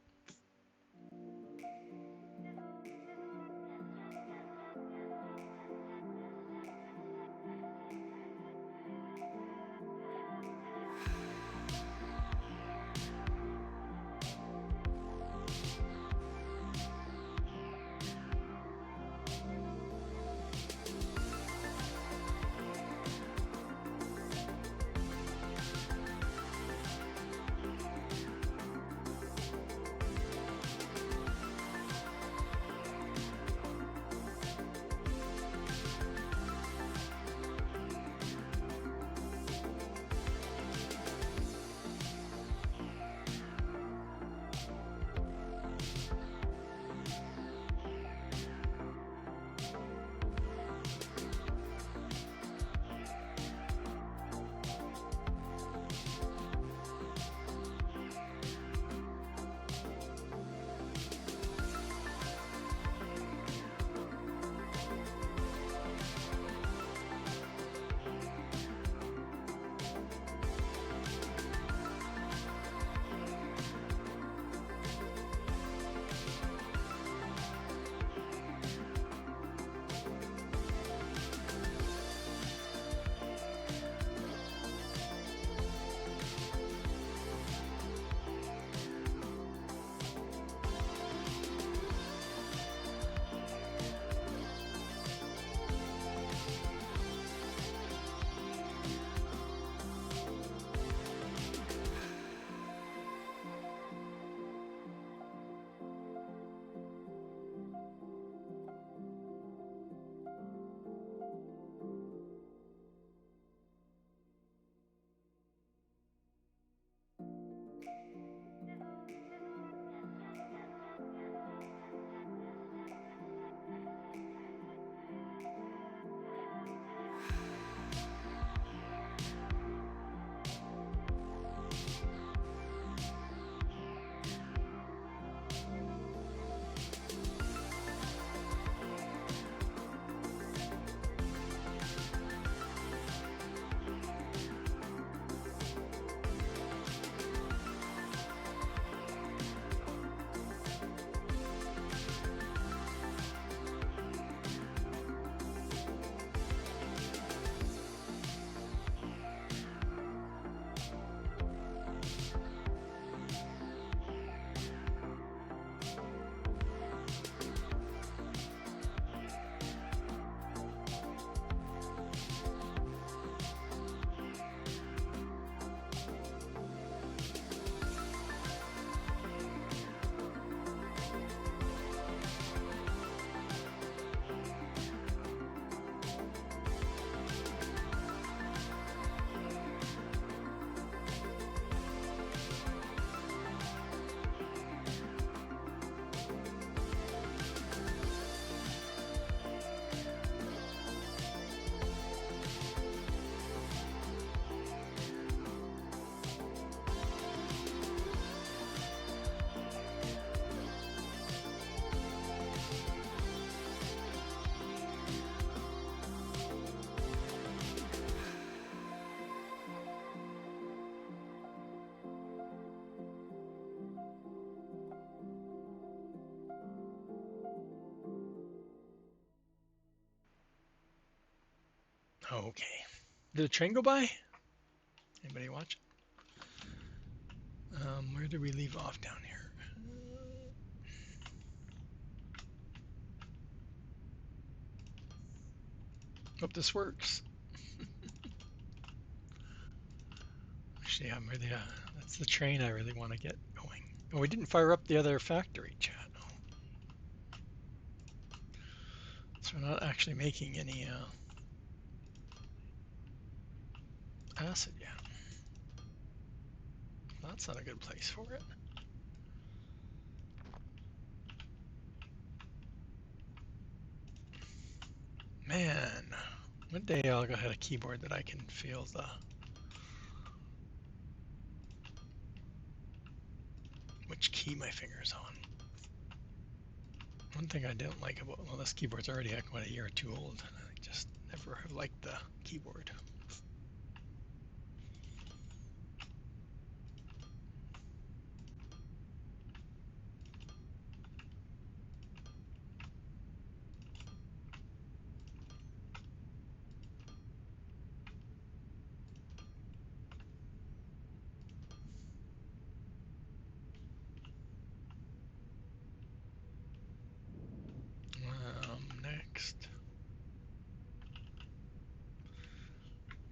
Okay. Did the train go by? Anybody watch? Where did we leave off down here? Hope this works. Actually, I'm really, that's the train I really want to get going. Oh, we didn't fire up the other factory, chat. Oh. So we're not actually making any acid yet. That's not a good place for it. Man, one day I'll go have a keyboard that I can feel which key my finger's on. One thing I don't like about, well, this keyboard's already quite a year or two old. I just never have liked the keyboard. Next.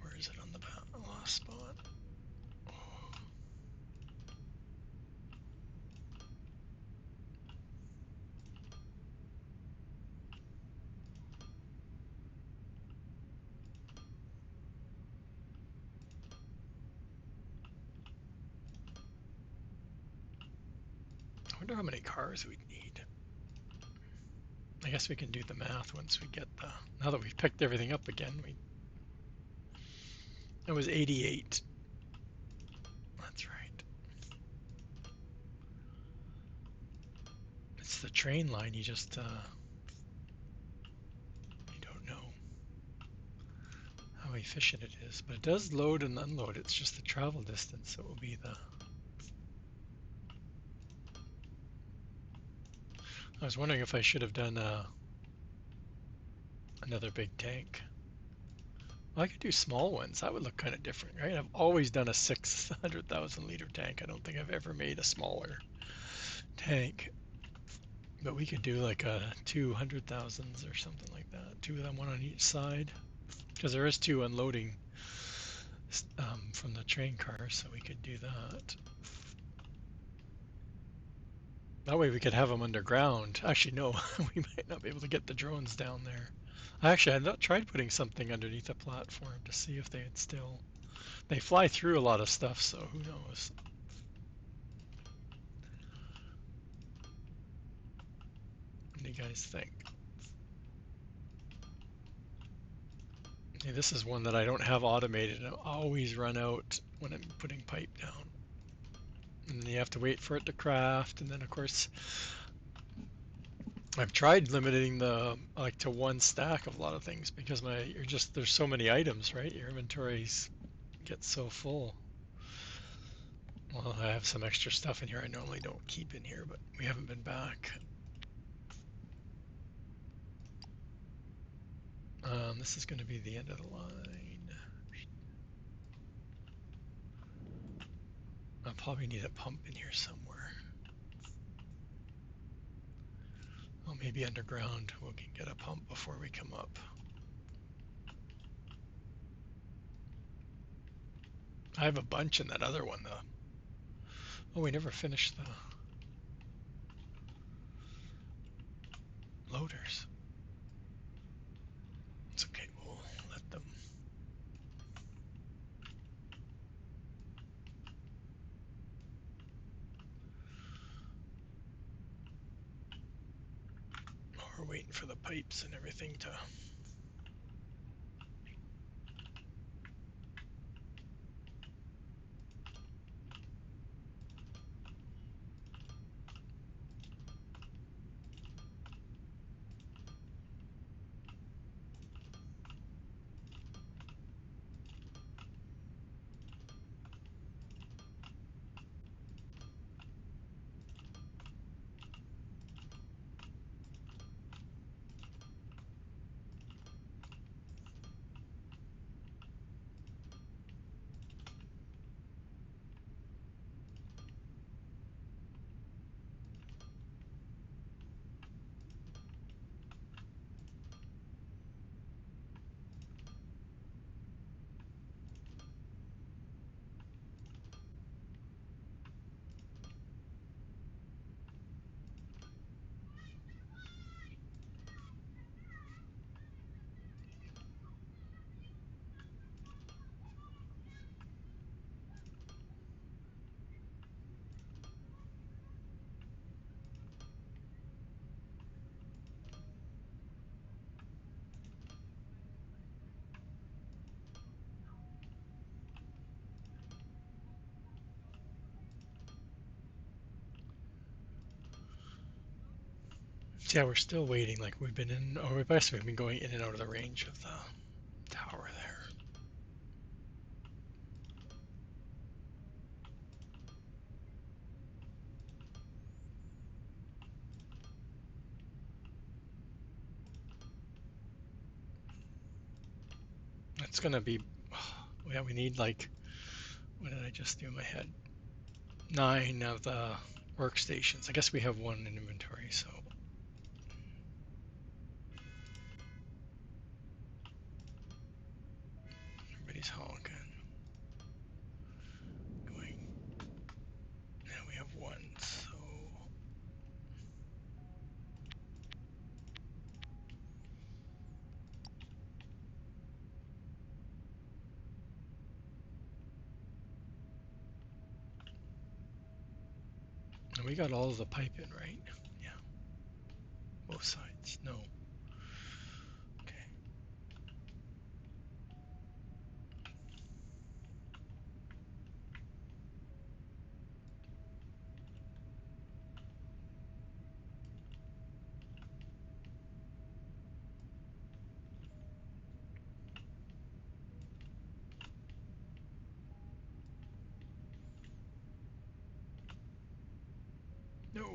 Where is it on the last spot? Oh. I wonder how many cars we'd need. I guess we can do the math once we get now that we've picked everything up again. It was 88. That's right. It's the train line. You just, you don't know how efficient it is. But it does load and unload. It's just the travel distance that will be the... I was wondering if I should have done another big tank. Well, I could do small ones. That would look kind of different, right? I've always done a 600,000 liter tank. I don't think I've ever made a smaller tank. But we could do like a 200,000s or something like that. Two of them, one on each side. Because there is two unloading from the train car, so we could do that. That way we could have them underground. Actually, no, we might not be able to get the drones down there. Actually, I tried putting something underneath a platform to see if they'd still... They fly through a lot of stuff, so who knows. What do you guys think? Okay, this is one that I don't have automated. I always run out when I'm putting pipe down. And you have to wait for it to craft, and then of course I've tried limiting the like to one stack of a lot of things because there's so many items, right? Your inventories get so full. Well, I have some extra stuff in here I normally don't keep in here, but we haven't been back. This is going to be the end of the line. I'll probably need a pump in here somewhere. Oh, maybe underground we can get a pump before we come up. I have a bunch in that other one though. Oh, we never finished the loaders. It's okay, we'll let them. We're waiting for the pipes and everything to... Yeah, we're still waiting. Like we've been in, or we've been going in and out of the range of the tower there. It's gonna be, yeah, we need like, what did I just do in my head? 9 of the workstations. I guess we have one in inventory, so everybody's honking. Going, now we have one, so and we got all of the pipe in, right? Yeah, both sides. No. Okay. No.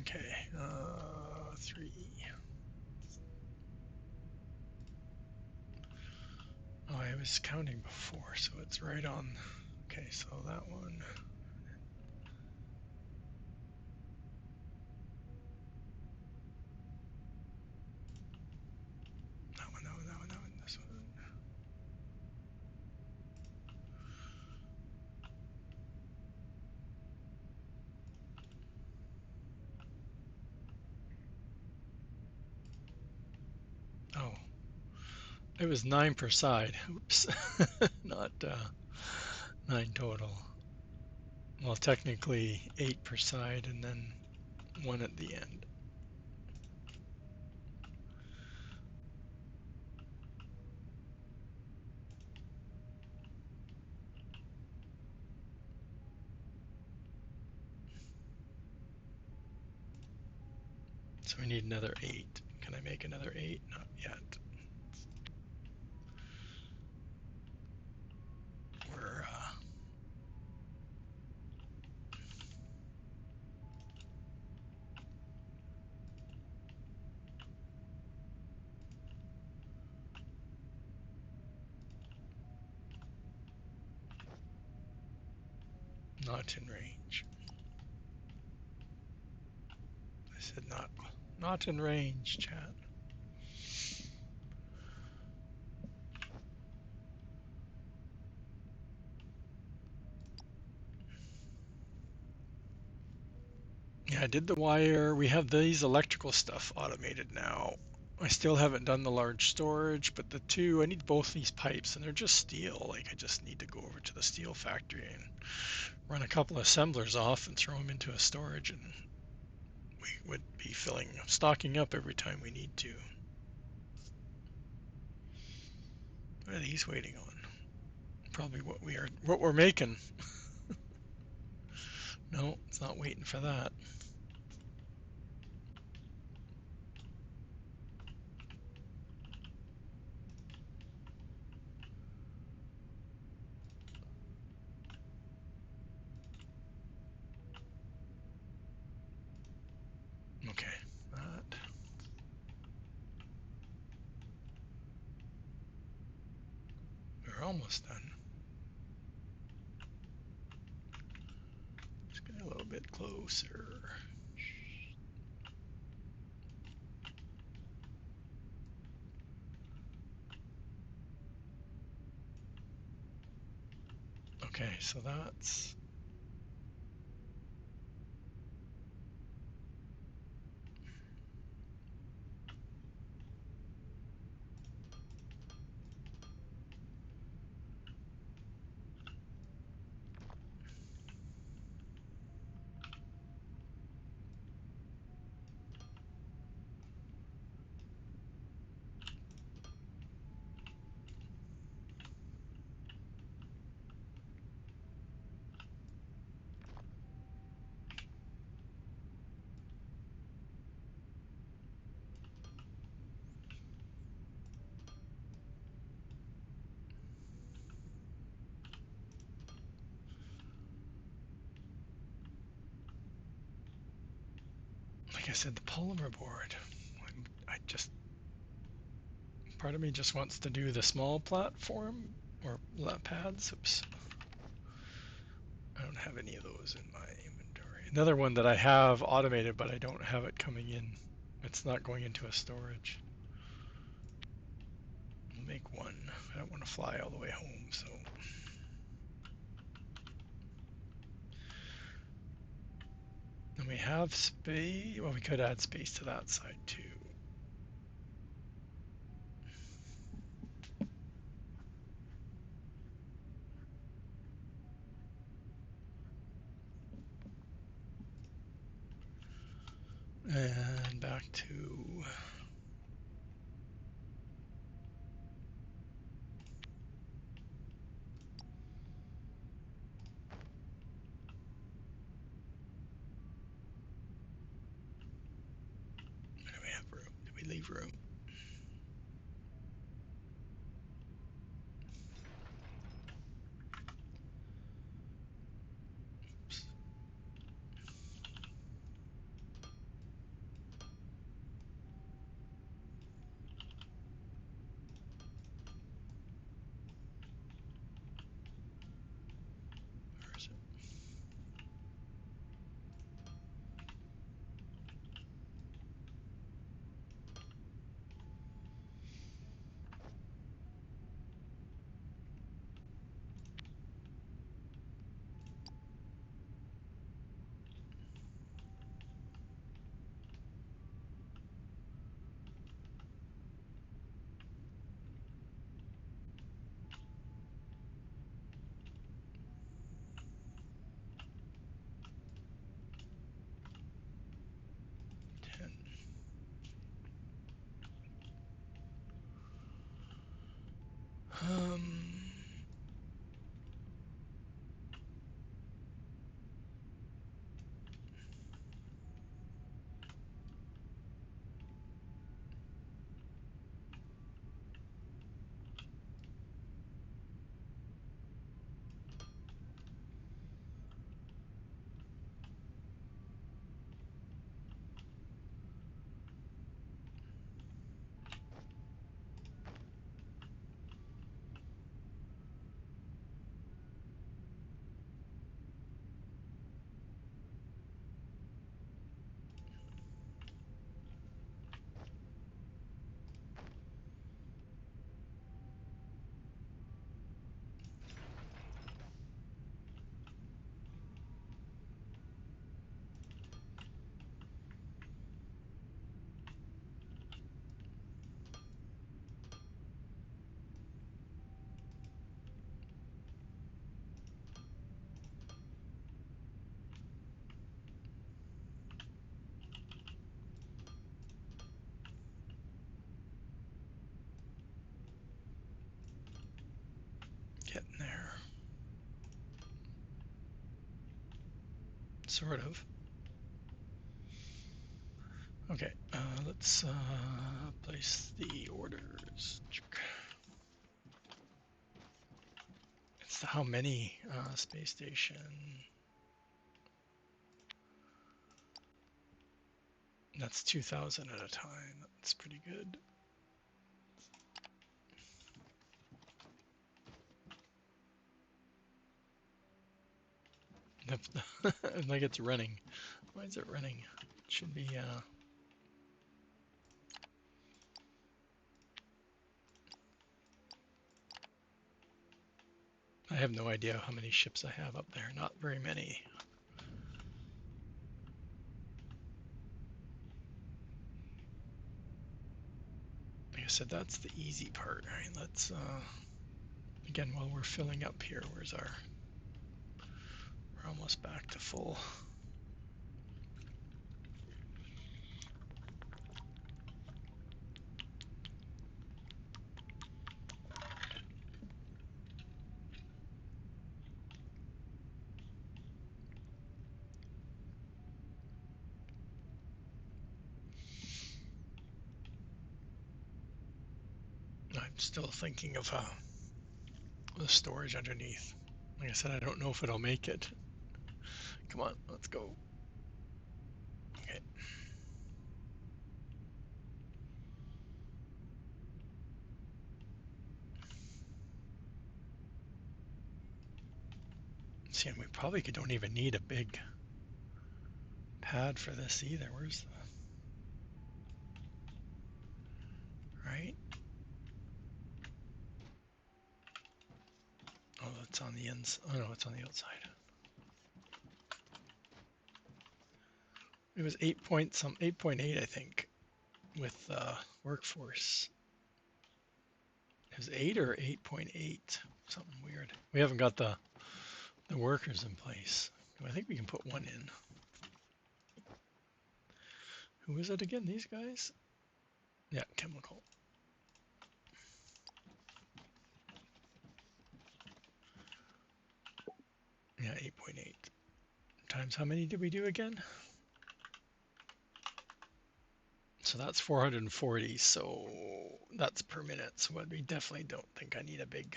Okay. 3. Oh, I was counting before, so it's right on. Okay, so that one. That one, that one, that one, that one, this one. Oh, it was 9 per side. Oops. Not 9 total. Well, technically 8 per side and then 1 at the end. So we need another 8. Can I make another 8? Not yet. We're not in range. I said not in range, chat. Yeah, I did the wire. We have these electrical stuff automated now. I still haven't done the large storage, but the two, I need both these pipes, and they're just steel. Like, I just need to go over to the steel factory and run a couple of assemblers off and throw them into a storage, and we would be stocking up every time we need to. What are these waiting on? Probably what we're making. No, it's not waiting for that. Okay, that. We're almost done. Just get a little bit closer. Okay, so that's like I said, the polymer board. Part of me just wants to do the small platform or pads. Oops. I don't have any of those in my inventory. Another one that I have automated, but I don't have it coming in. It's not going into a storage. I'll make one. I don't want to fly all the way home, so. And we have space. Well, we could add space to that side too. And back to do we have room? Do we leave room? Oops. Where is it? Um, 'Getting there. Sort of. Okay, let's place the orders. It's the how many space station. That's 2,000 at a time. That's pretty good. Like it's running. Why is it running? It should be. I have no idea how many ships I have up there. Not very many. Like I said, that's the easy part. All right, let's again while we're filling up here. Where's our? We're almost back to full. I'm still thinking of the storage underneath. Like I said, I don't know if it'll make it. Come on, let's go. Okay. See, and we probably don't even need a big pad for this either. Where's the, right? Oh, it's on the ends. Oh no, it's on the outside. It was 8.8, I think, with workforce. It was 8 or 8.8, something weird. We haven't got the workers in place. I think we can put one in. Who is it again? These guys? Yeah, chemical. Yeah, 8.8 times how many did we do again? So that's 440. So that's per minute. So we definitely don't think I need a big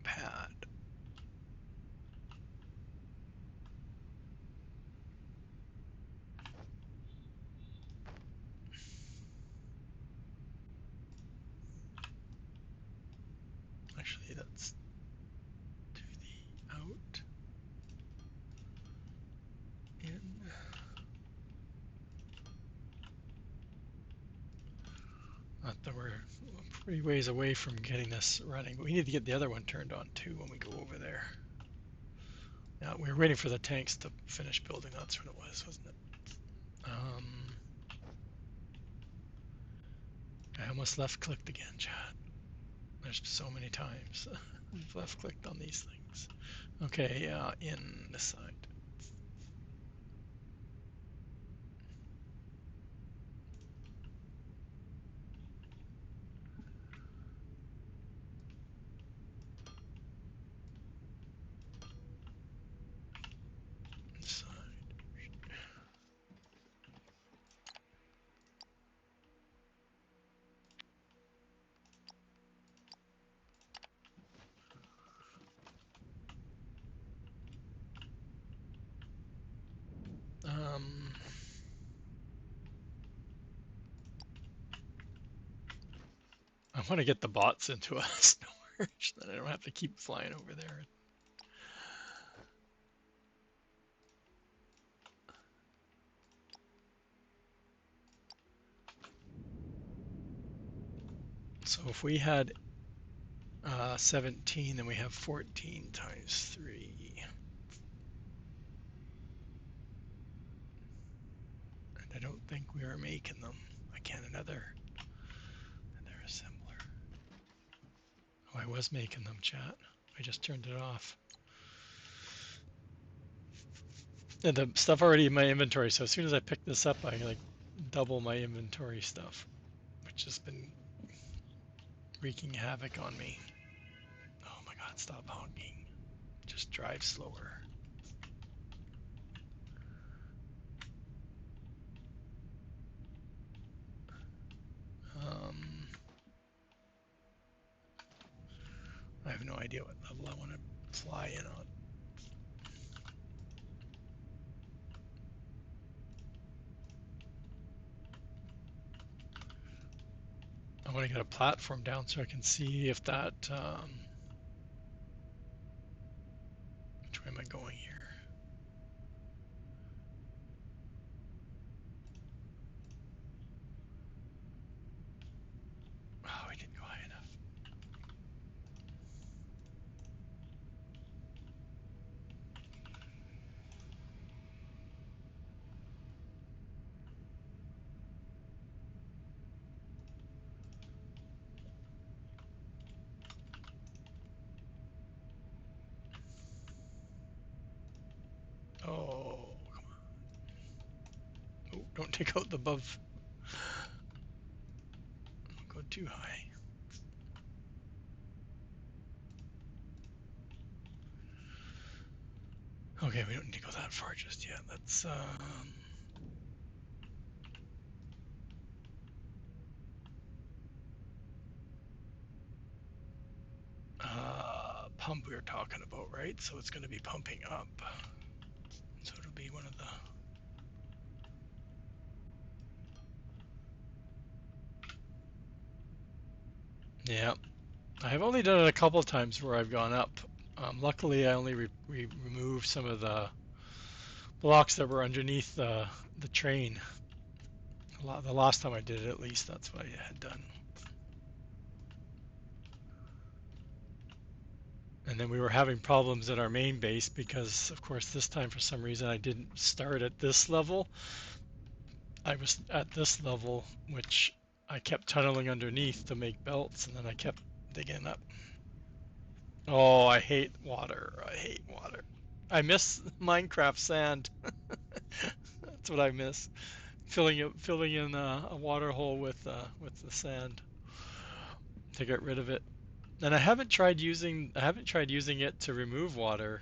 pad. Actually, let's do the out, in. Not that we're pretty ways away from getting this running, but we need to get the other one turned on too when we go over there. Now, we were waiting for the tanks to finish building. That's what it was, wasn't it? I almost left clicked again, chat. There's so many times I've left clicked on these things. Okay, in this side. This side. I want to get the bots into a storage, then I don't have to keep flying over there. So if we had 17, then we have 14 times 3. And I don't think we were making them. Again, another assembler. Oh, I was making them, chat. I just turned it off. And the stuff already in my inventory, so as soon as I pick this up, I like double my inventory stuff, which has been wreaking havoc on me. Oh my god, stop honking. Just drive slower. I have no idea what level I want to fly in on. I want to get a platform down so I can see if that, which way am I going here? Oh, we didn't go high enough. Oh, come on. Oh, don't take out the above. Don't go too high. Okay, we don't need to go that far just yet. Let's pump we were talking about, right? So it's going to be pumping up. So it'll be one of the. Yeah. I have only done it a couple of times where I've gone up. Luckily, I only removed some of the blocks that were underneath the train. The last time I did it, at least, that's what I had done. And then we were having problems at our main base because, of course, this time for some reason I didn't start at this level. I was at this level, which I kept tunneling underneath to make belts, and then I kept digging up. Oh, I hate water. I hate water. I miss Minecraft sand. That's what I miss. Filling in a water hole with the sand to get rid of it. And I haven't tried using it to remove water,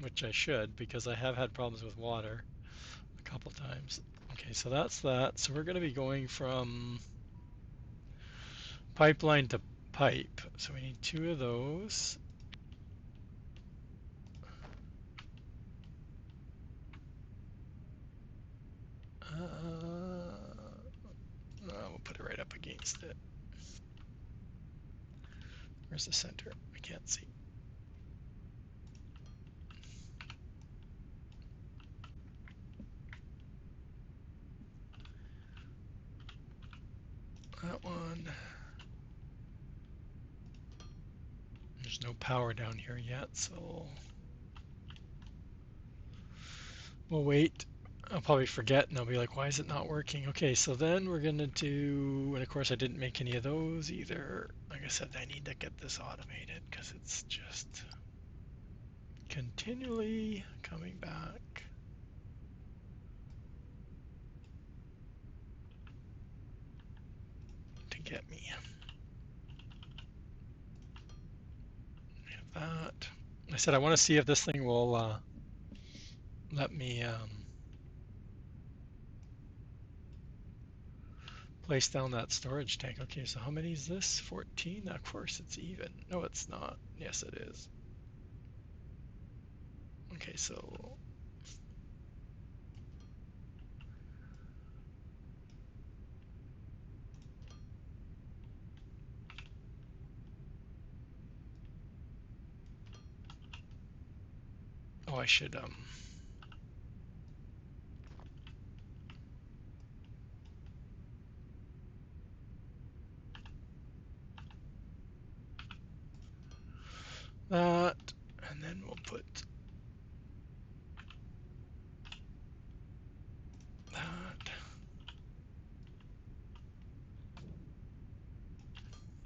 which I should because I have had problems with water a couple times. Okay, so that's that. So we're going to be going from pipeline to pipe. So we need two of those. We'll put it right up against it. Where's the center? I can't see. That one. There's no power down here yet, so we'll wait. I'll probably forget and I'll be like, why is it not working? Okay, so then we're gonna do, and of course I didn't make any of those either. Like I said, I need to get this automated because it's just continually coming back to get me. That. I said I want to see if this thing will let me place down that storage tank. Okay, so how many is this? 14? Of course it's even. No, it's not. Yes, it is. Okay, so oh, I should that, and then we'll put that.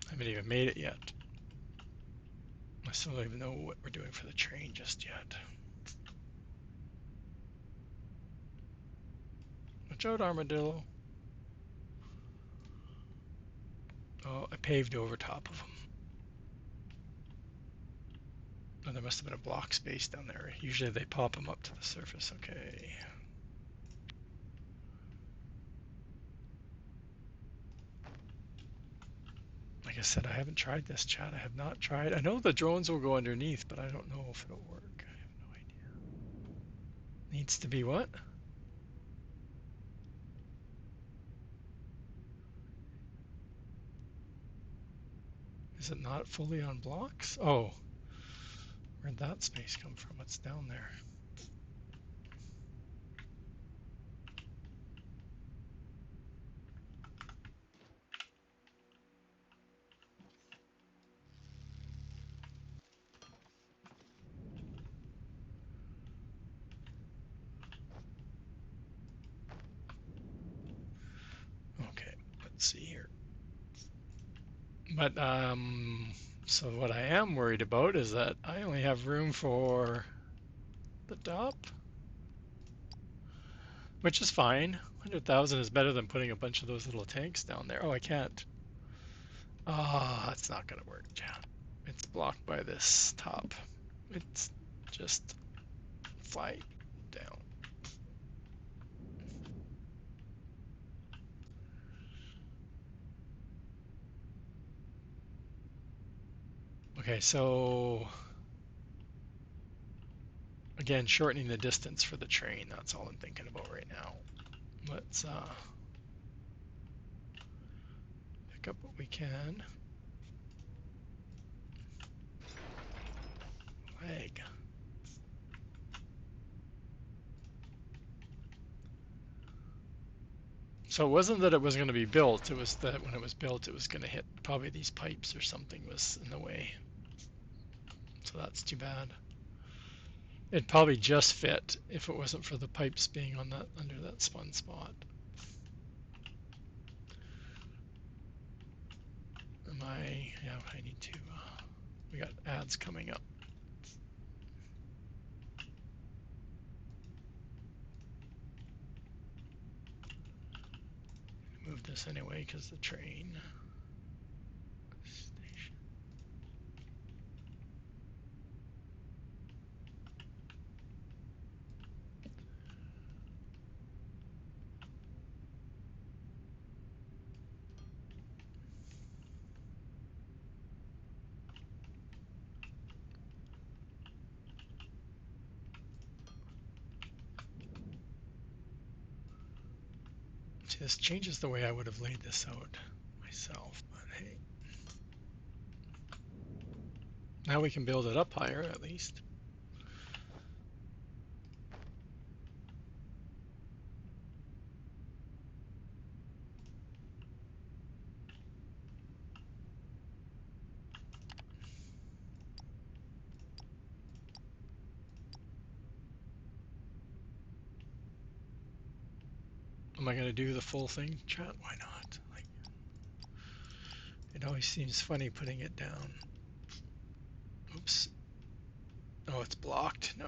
I haven't even made it yet. I still don't even know what we're doing for the train just yet. Watch out, armadillo. Oh, I paved over top of them. Oh, there must have been a block space down there. Usually they pop them up to the surface. Okay. Like I said, I haven't tried this, chat. I have not tried. I know the drones will go underneath, but I don't know if it'll work. I have no idea. Needs to be what? Is it not fully on blocks? Oh, where'd that space come from? It's down there. Okay, let's see here. But so what I am worried about is that I only have room for the top, which is fine. 100,000 is better than putting a bunch of those little tanks down there. Oh, I can't. Ah, that's not gonna work, chat. It's blocked by this top. It's just fly down. Okay, so again, shortening the distance for the train. That's all I'm thinking about right now. Let's pick up what we can. So it wasn't that it was going to be built, it was that when it was built, it was going to hit probably these pipes or something was in the way. So that's too bad. It'd probably just fit if it wasn't for the pipes being on that under that spun spot. Yeah, I need to, we got ads coming up. Move this anyway because the train station. See, this changes the way I would have laid this out myself, but hey. Now we can build it up higher at least. Am I going to do the full thing, chat? Why not? Like, it always seems funny putting it down. Oops. Oh, it's blocked. No.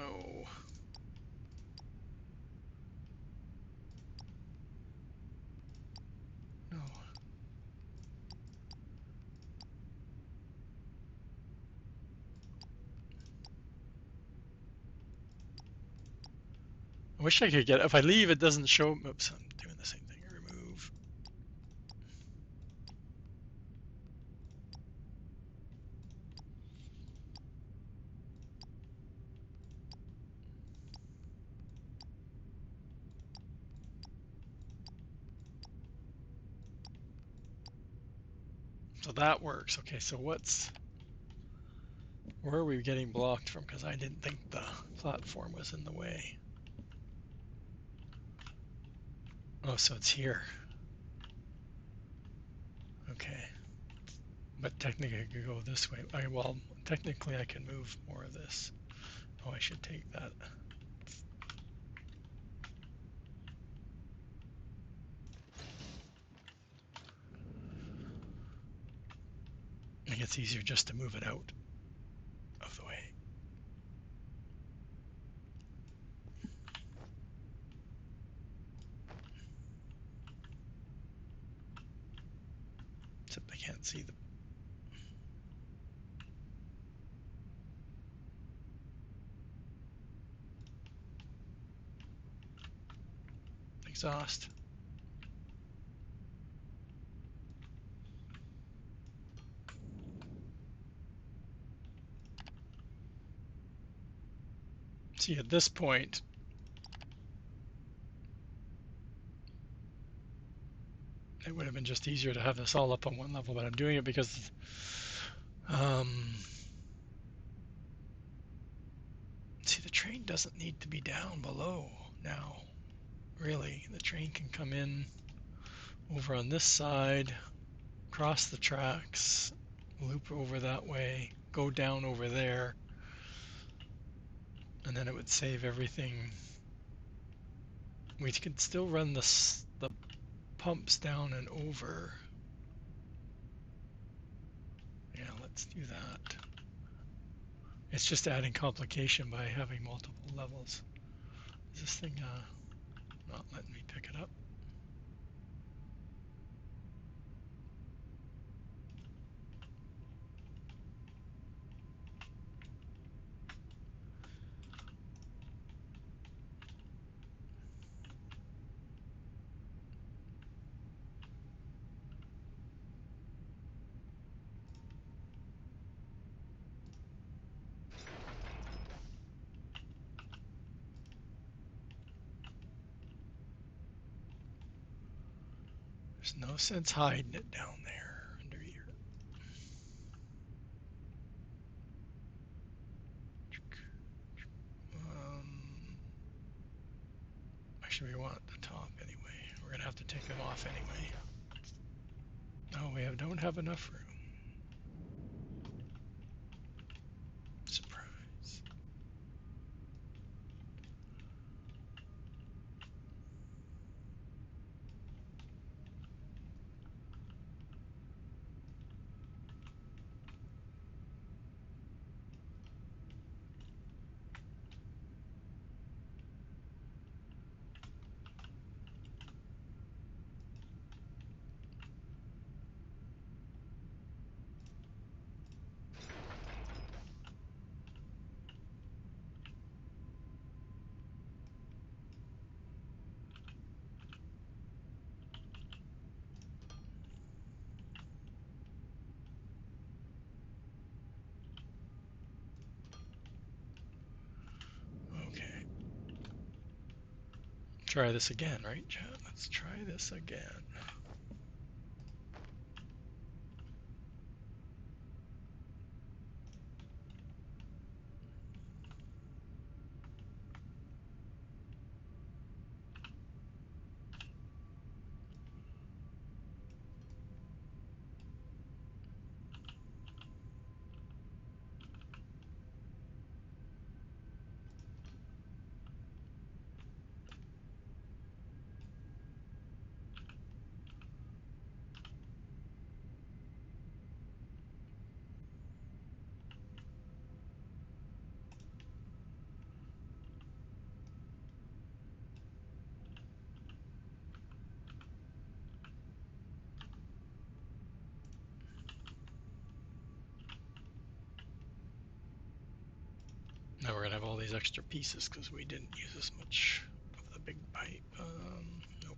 No. I wish I could get, if I leave, it doesn't show. Oops, I'm doing the same thing. Remove. So that works. Okay, so where are we getting blocked from? Because I didn't think the platform was in the way. Oh, so it's here. Okay. But technically I could go this way. Well, technically I can move more of this. Oh, I should take that. I think it's easier just to move it out of the way. Except I can't see the exhaust. See, at this point, it would have been just easier to have this all up on one level, but I'm doing it because see, the train doesn't need to be down below now. Really, the train can come in over on this side, cross the tracks, loop over that way, go down over there, and then it would save everything. We could still run the pumps down and over. Yeah, let's do that. It's just adding complication by having multiple levels. Is this thing not letting me pick it up? There's no sense hiding it down there under here. Um, Actually, we want the top anyway. We're gonna have to take them off anyway. Oh, don't have enough room. Surprise. Okay. Try this again, right, chat? Let's try this again. Now we're gonna have all these extra pieces because we didn't use as much of the big pipe. Nope.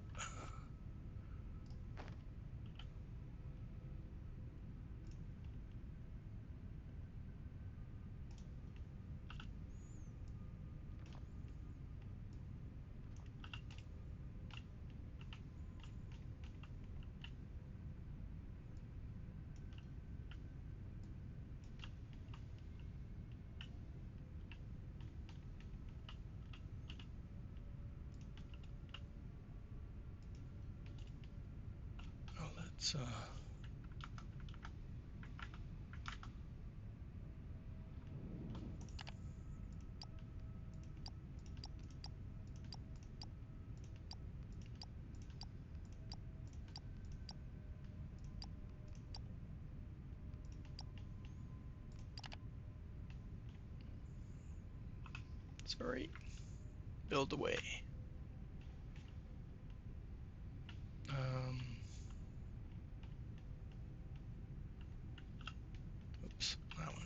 Oh, let's sorry. Build away. Um, oops, that one.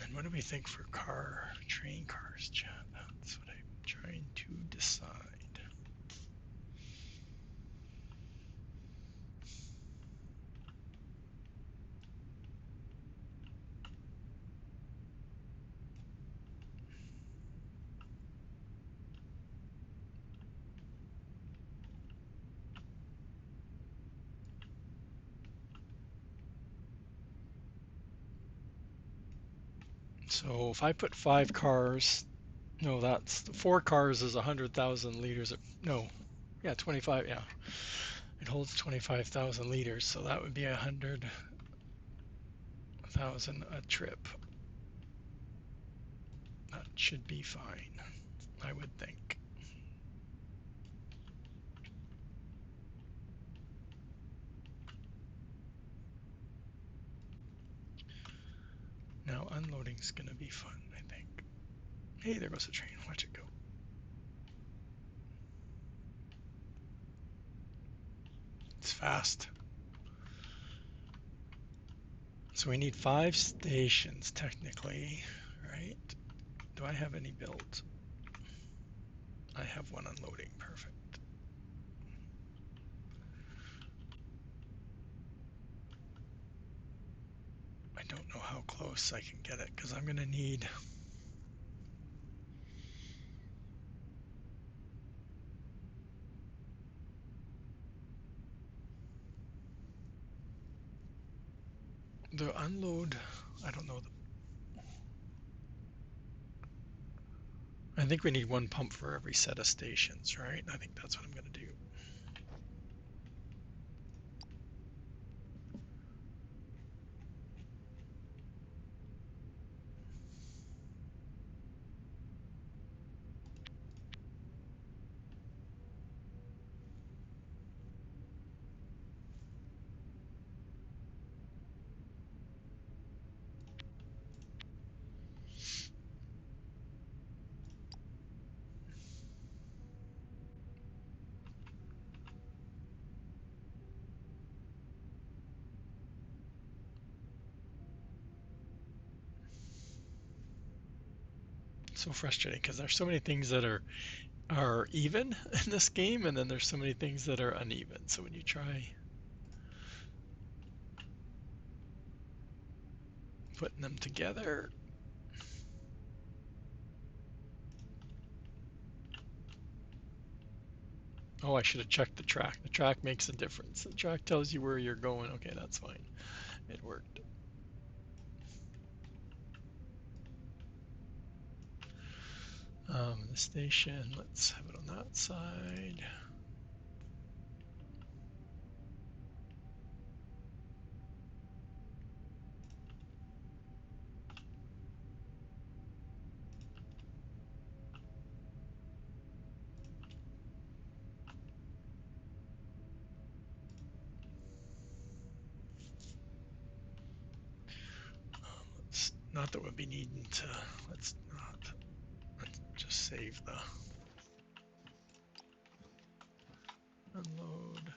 And what do we think for train cars, chat? That's what I'm trying to decide. So if I put 5 cars, no, that's 4 cars is 100,000 liters. No, yeah, 25. Yeah, It holds 25,000 liters, so that would be 100,000 a trip. That should be fine, I would think. Now unloading's gonna be fun, I think. Hey, there goes the train. Watch it go. It's fast. So we need 5 stations technically, right? Do I have any built? I have one unloading. Perfect. I don't know how close I can get it because I'm gonna need the unload. I don't know. I think we need one pump for every set of stations, right? I think that's what I'm gonna do. So frustrating because there's so many things that are even in this game, and then there's so many things that are uneven. So when you try putting them together, oh, I should have checked the track. The track makes a difference. The track tells you where you're going. Okay, that's fine. It worked. The station, let's have it on that side. Not that we'll be needing to, let's just save the unload.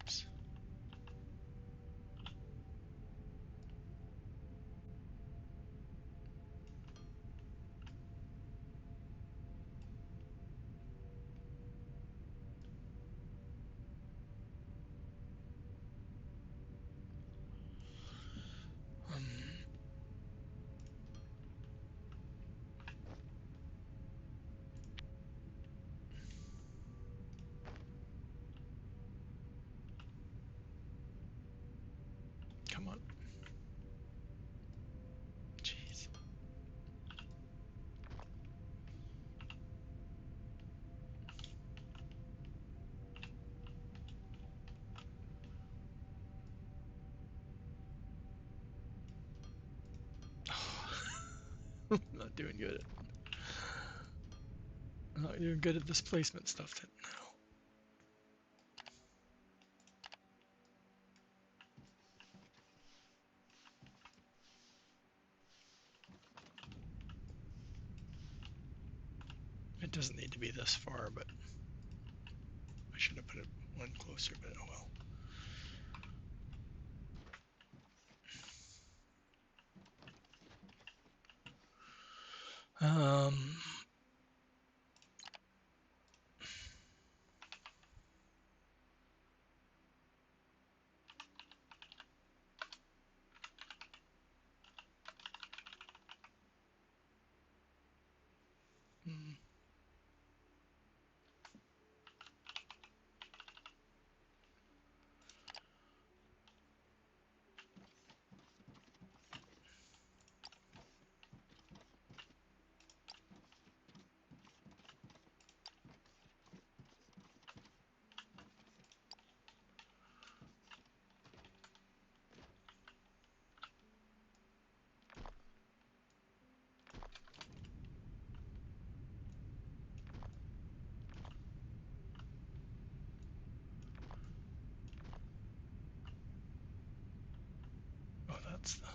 Oops. Um, Come on. Jeez. Not doing good. Not doing good at this placement stuff then. No. It doesn't need to be this far, but I should have put it one closer, but oh well. What's the...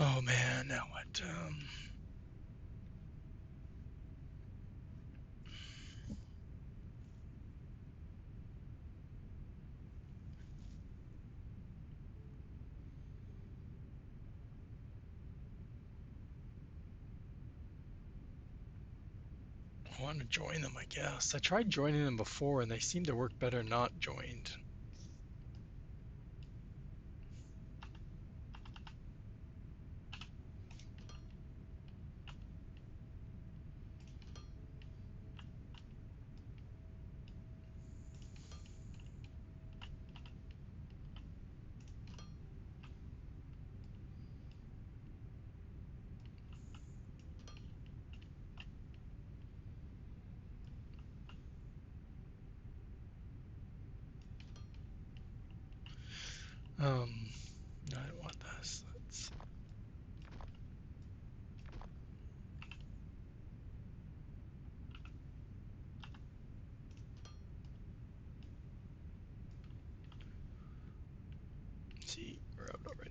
Oh man, now what? I want to join them, I guess. I tried joining them before and they seem to work better not joined. No, I don't want this. Let's see. We're out already.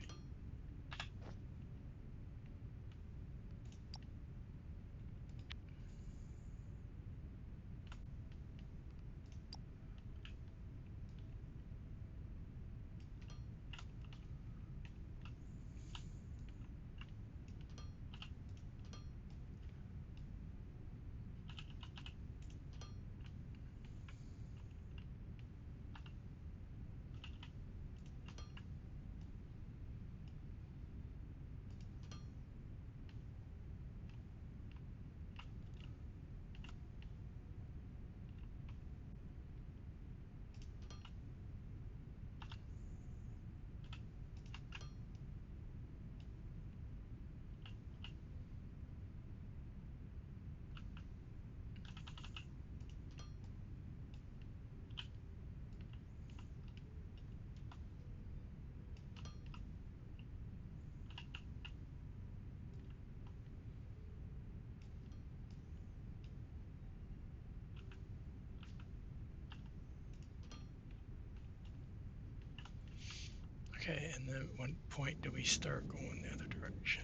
Okay, and then at what point do we start going the other direction?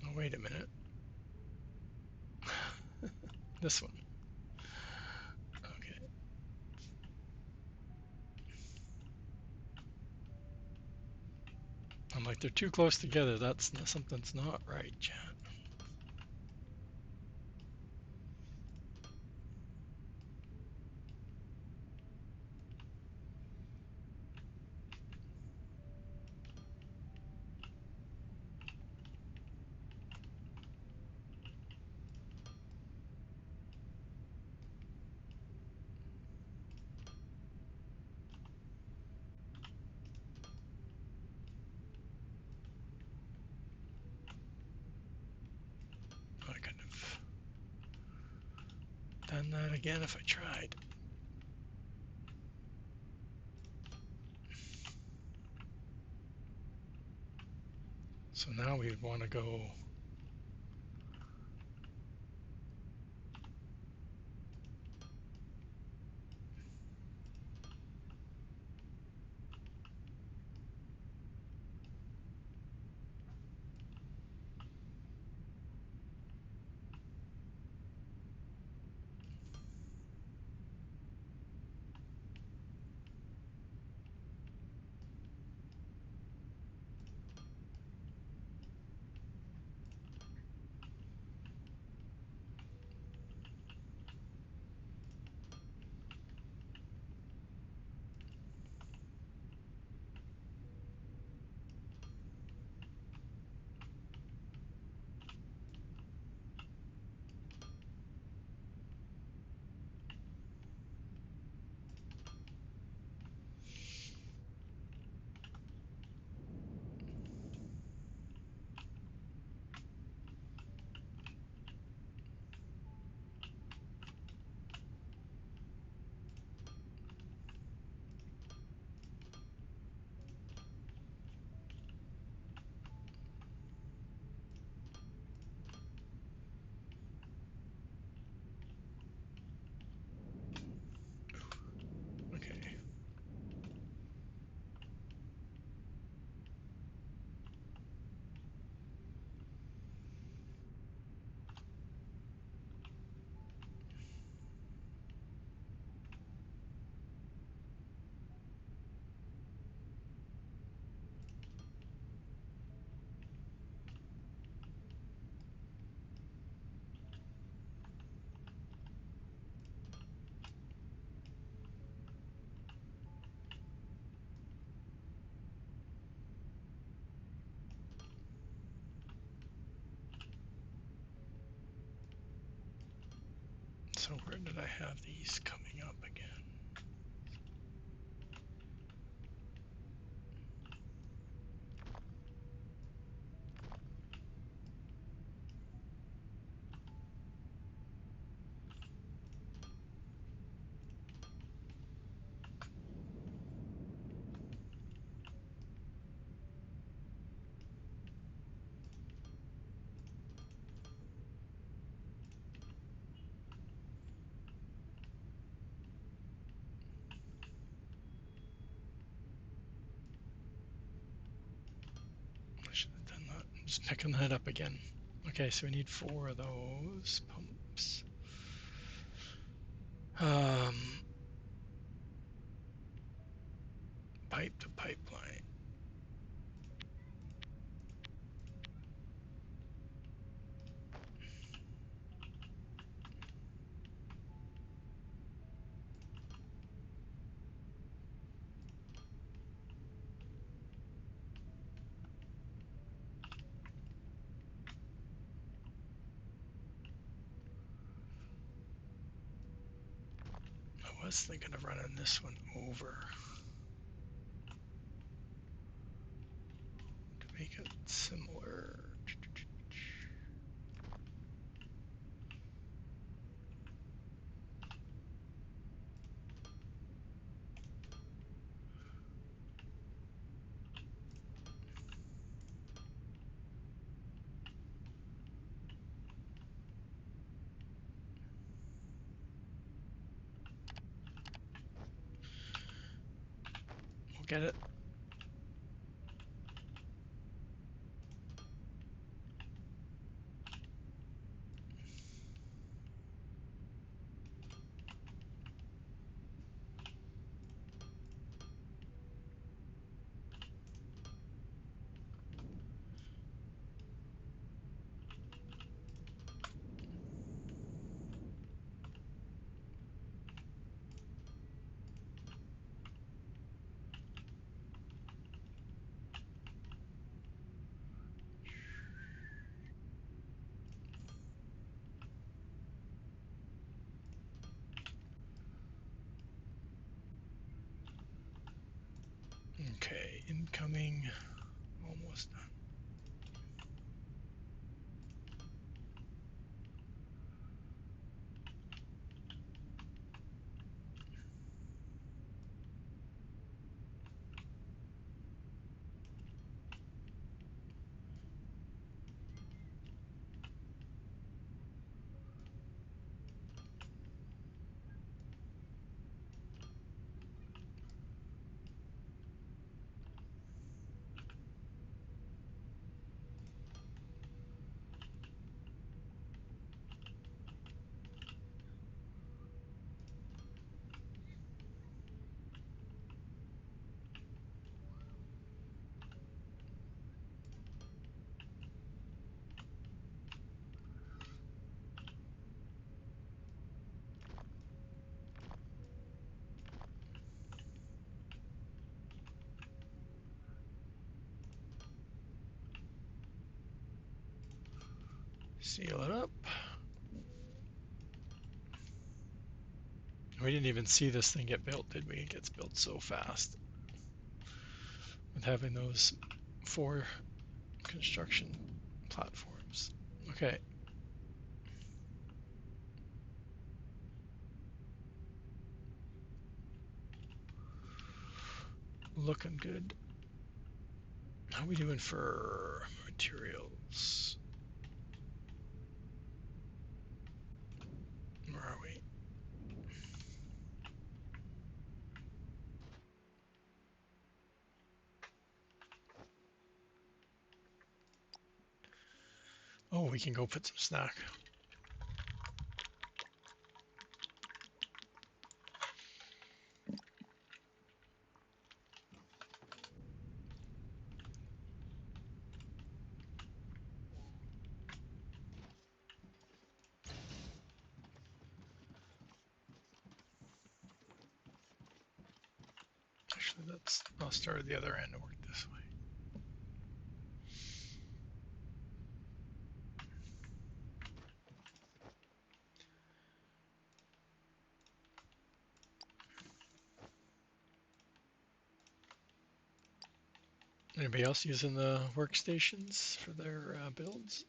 Oh, wait a minute. This one. Okay. I'm like, they're too close together. That's something's not right, chat. again if I tried. So now we'd want to go okay. So where did I have these coming up again? I should have done that. I'm just picking that up again. Okay, so we need 4 of those pumps. Pipe to pipeline. I was thinking of running this one over to make it similar. We'll get it. Okay, incoming, almost done. Seal it up. We didn't even see this thing get built, did we? It gets built so fast with having those 4 construction platforms. Okay. Looking good. How are we doing for materials? Where are we? Oh, we can go put some snack. Actually, I'll start at the other end and work this way. Anybody else using the workstations for their builds?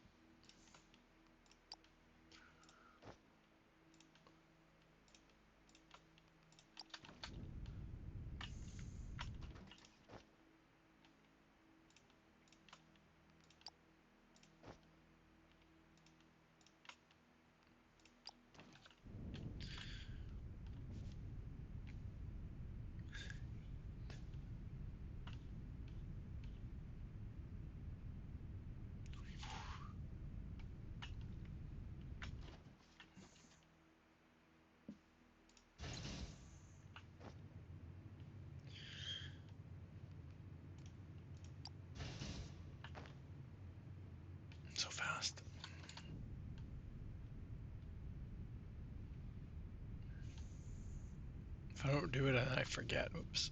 So fast. If I don't do it, I forget. Oops.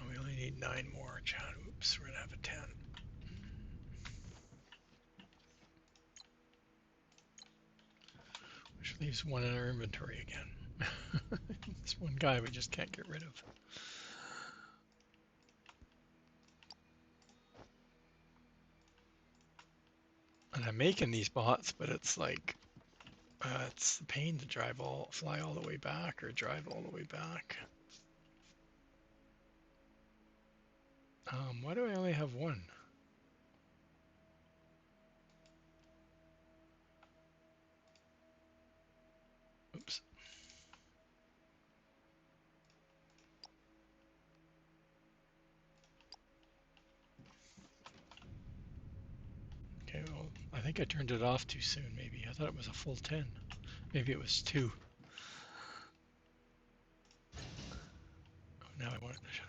Oh, we only need 9 more, Chad. Oops, we're gonna have a 10. Which leaves 1 in our inventory again. This one guy we just can't get rid of. And I'm making these bots, but it's like it's a pain to fly all the way back or drive all the way back. Why do I only have 1? Oops. Okay, well, I think I turned it off too soon, maybe. I thought it was a full 10. Maybe it was 2. Oh, now I want it to shut off.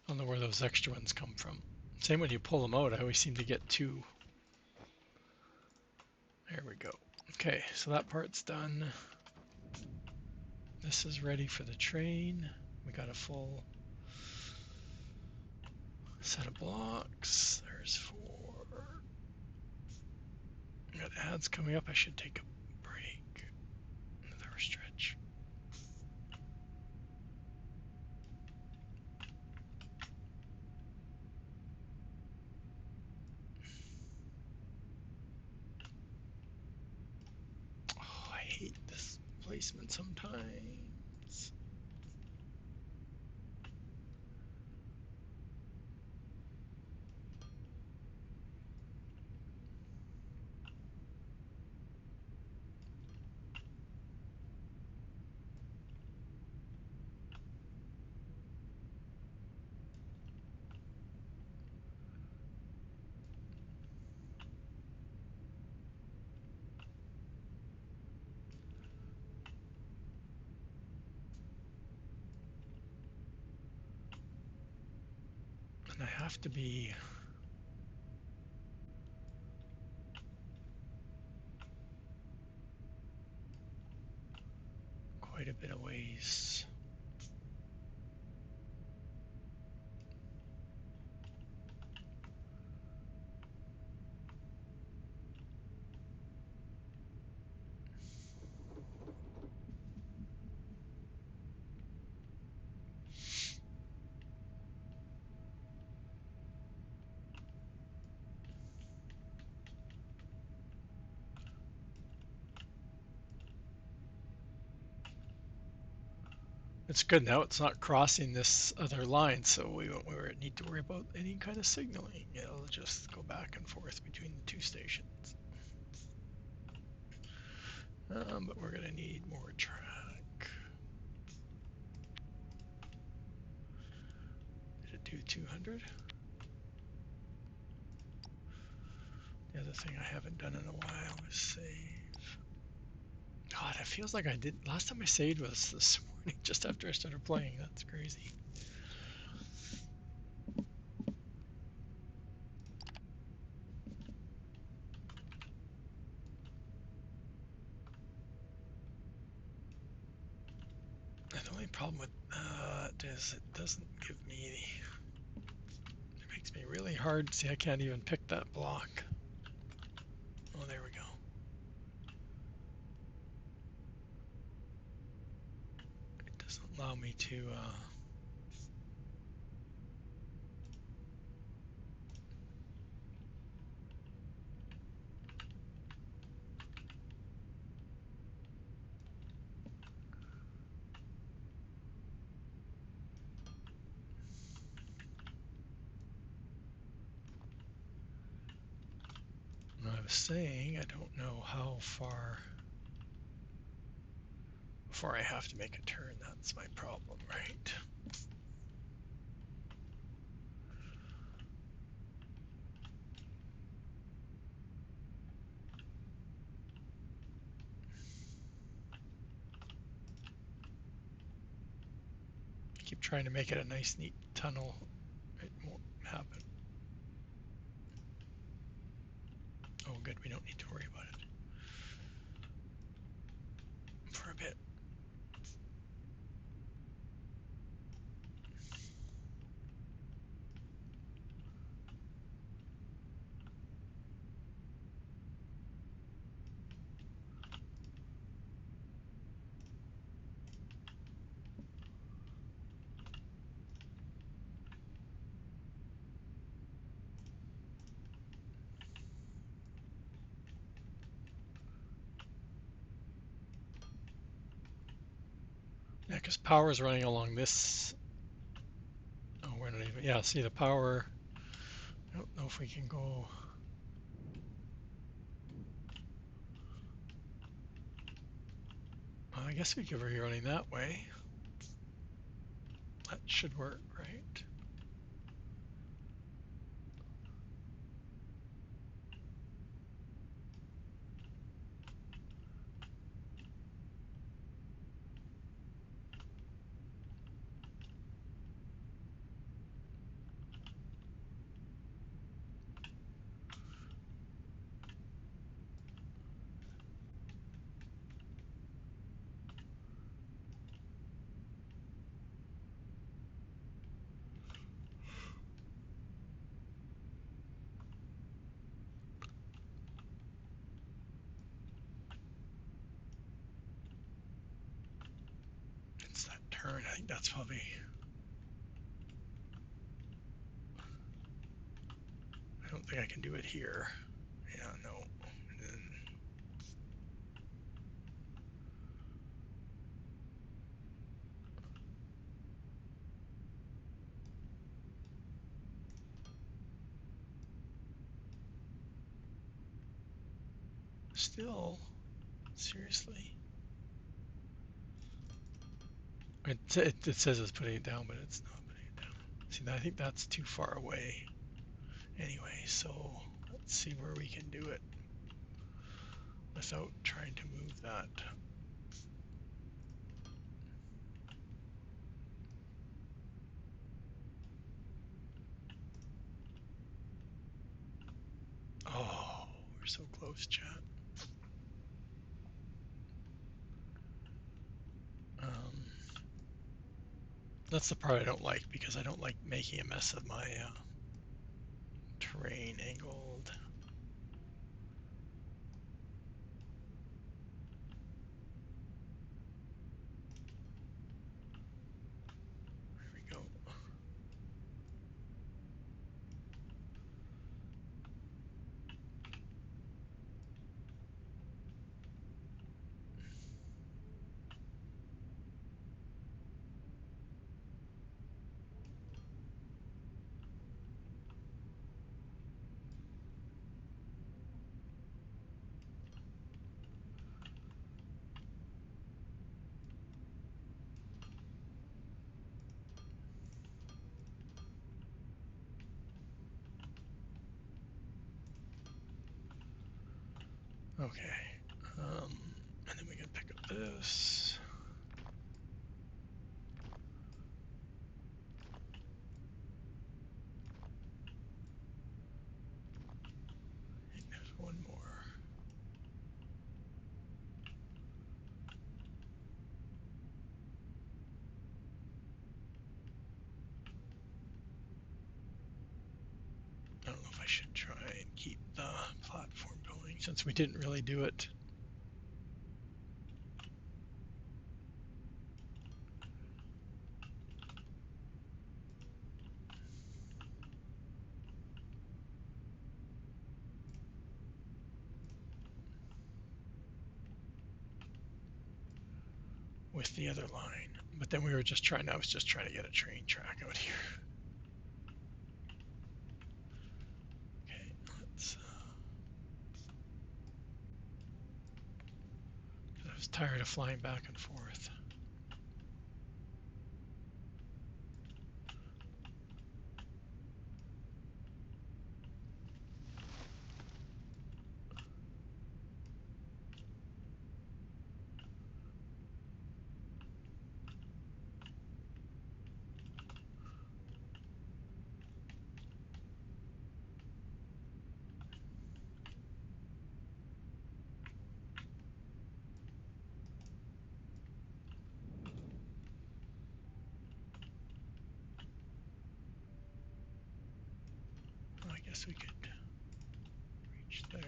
I don't know where those extra ones come from. Same when you pull them out, I always seem to get 2. There we go. Okay, so that part's done. This is ready for the train. We got a full set of blocks. There's 4. I got ads coming up. I should take a break. Another stretch. Oh, I hate this placement sometimes. And I have to be quite a bit of ways. It's good now it's not crossing this other line, so we won't need to worry about any kind of signaling. It'll just go back and forth between the two stations. But we're gonna need more track. Did it do 200? The other thing I haven't done in a while is save. God, it feels like I did. Last time I saved was this morning, just after I started playing. That's crazy. The only problem with that is it doesn't give me. It makes me really hard. See, I can't even pick that block. Oh, there we go. It doesn't allow me to. I was saying, I don't know how far before I have to make a turn. That's my problem, right? Keep trying to make it a nice, neat tunnel. It won't happen. Oh, good. We don't need to worry about it for a bit. Yeah, because power is running along this. Oh, we're not even. Yeah, see the power. I don't know if we can go. I guess we could be running that way. That should work, right? It's that turn. I think that's probably. I don't think I can do it here. Yeah, no. And then still, seriously. It says it's putting it down, but it's not putting it down. See, I think that's too far away. Anyway, so let's see where we can do it without trying to move that. We're so close, chat. Um, that's the part I don't like because I don't like making a mess of my terrain angled. There we go. Okay. And then we can pick up this. And there's one more. I don't know if I should try and keep the platform going since we didn't really do it. With the other line, but then I was just trying to get a train track out here. Okay, let's, 'cause I was tired of flying back and forth. Well, I guess we could reach there.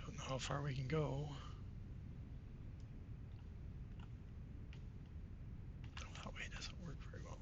Don't know how far we can go. Oh, that way doesn't work very well.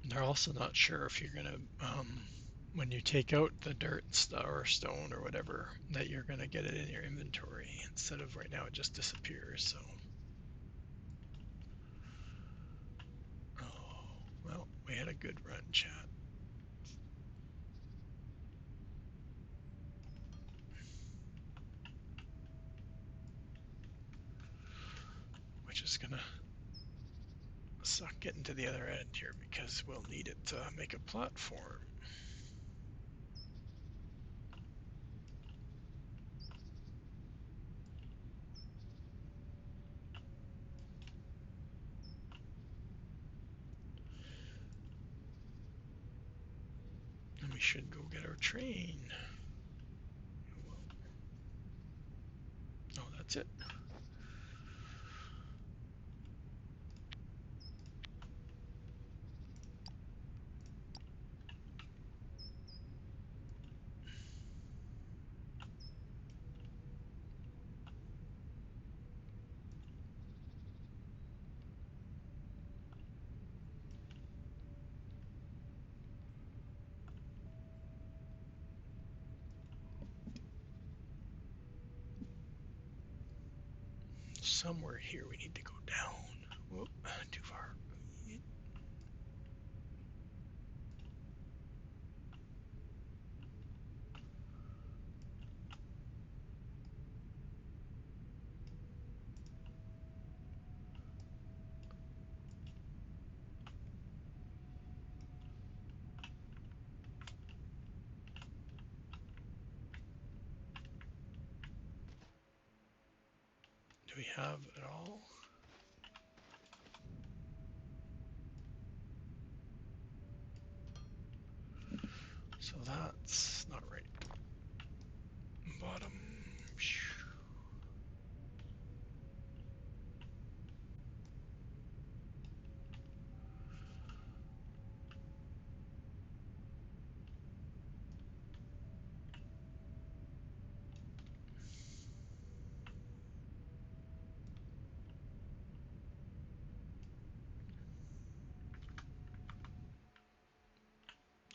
They're also not sure if you're gonna, when you take out the dirt or stone or whatever, that you're gonna get it in your inventory instead of right now it just disappears. So, oh, well, we had a good run, chat. Which is gonna suck getting to the other end here because we'll need it to make a platform. And we should go get our train. That's it. Somewhere here we need to go down. Whoop, too far. Do we have it all? So that's not right. Bottom.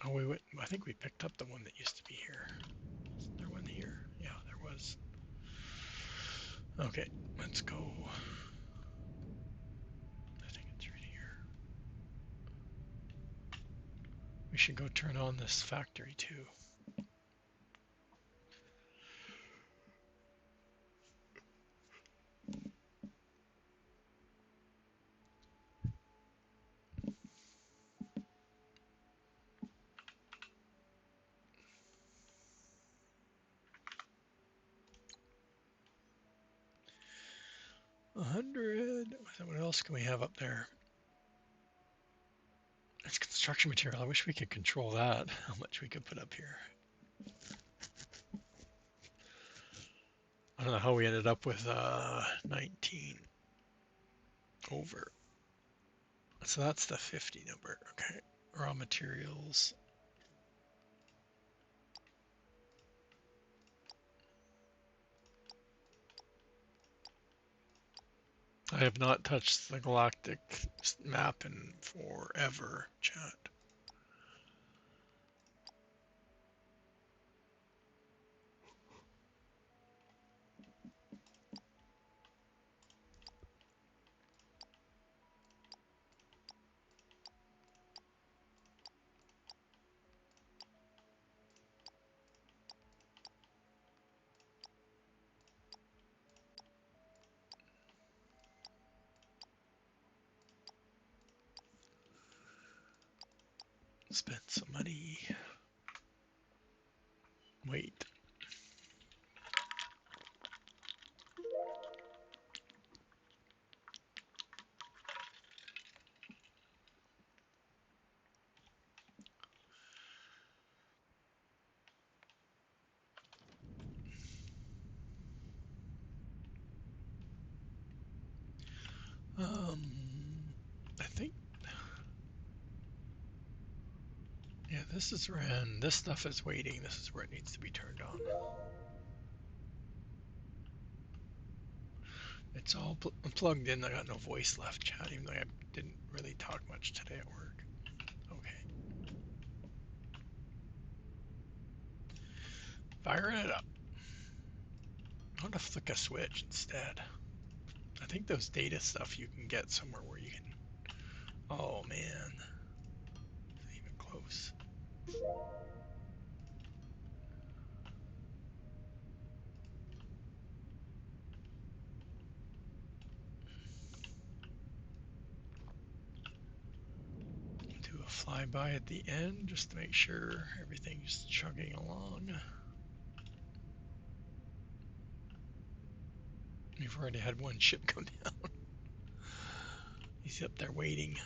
Oh, we went. I think we picked up the one that used to be here. Isn't there one here? Yeah, there was. Okay, let's go. I think it's right here. We should go turn on this factory too. A 100. What else can we have up there? It's construction material. I wish we could control that, how much we could put up here. I don't know how we ended up with 19 over. So that's the 50 number. Okay. Raw materials. I have not touched the galactic map in forever, chat. Spend some money. Wait. I think, yeah, this is ran. This stuff is waiting. This is where it needs to be turned on. It's all plugged in. I got no voice left, chat, even though I didn't really talk much today at work. Okay. Firing it up. I want to flick a switch instead. I think those data stuff you can get somewhere where you can. Oh man, not even close. Do a flyby at the end just to make sure everything's chugging along. We've already had one ship come down. He's up there waiting.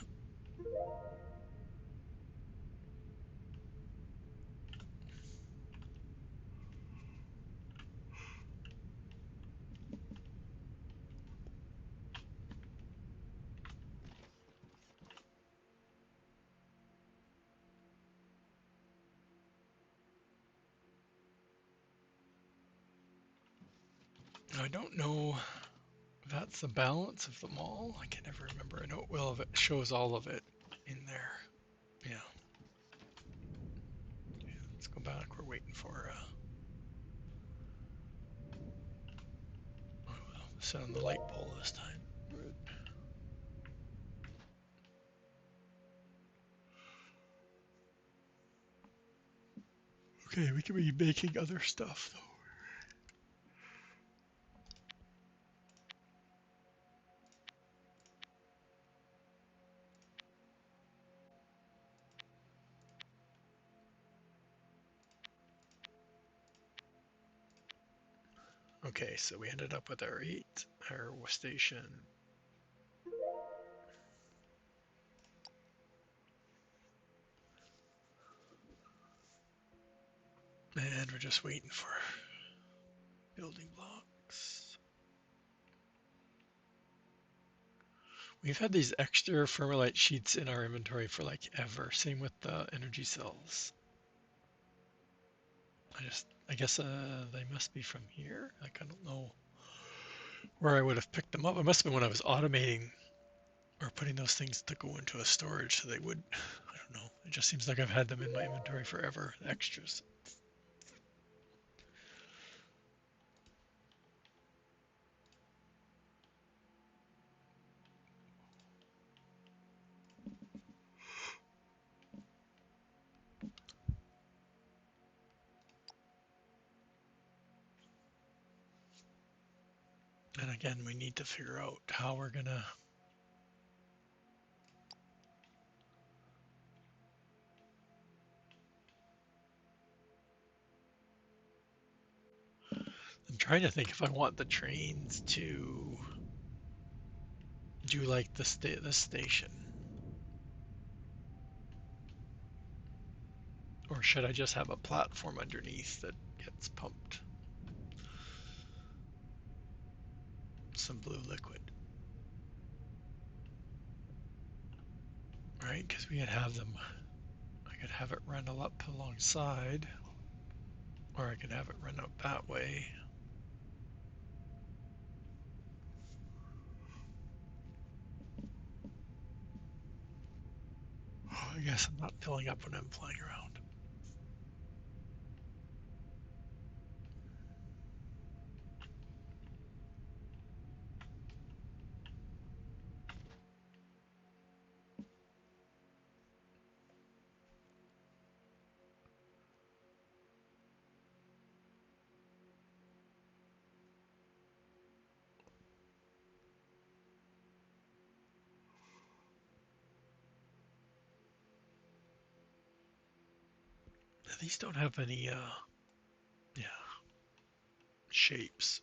I don't know if that's the balance of them all. I can never remember. I know well it shows all of it in there. Yeah. Let's go back. We're waiting for oh, well, set on the light pole this time. Okay, we can be making other stuff though. Okay, so we ended up with our station. And we're just waiting for building blocks. We've had these extra Fermilite sheets in our inventory for like ever. Same with the energy cells. I guess they must be from here. Like I don't know where I would have picked them up. It must have been when I was automating or putting those things to go into a storage so they would, I don't know. It just seems like I've had them in my inventory forever, the extras. And again, we need to figure out how we're gonna. I'm trying to think if I want the trains to do like this station, or should I just have a platform underneath that gets pumped some blue liquid, right? Because we could have them. I could have it run up alongside, or I could have it run out that way. Oh, I guess I'm not filling up when I'm flying around. These don't have any, yeah, shapes.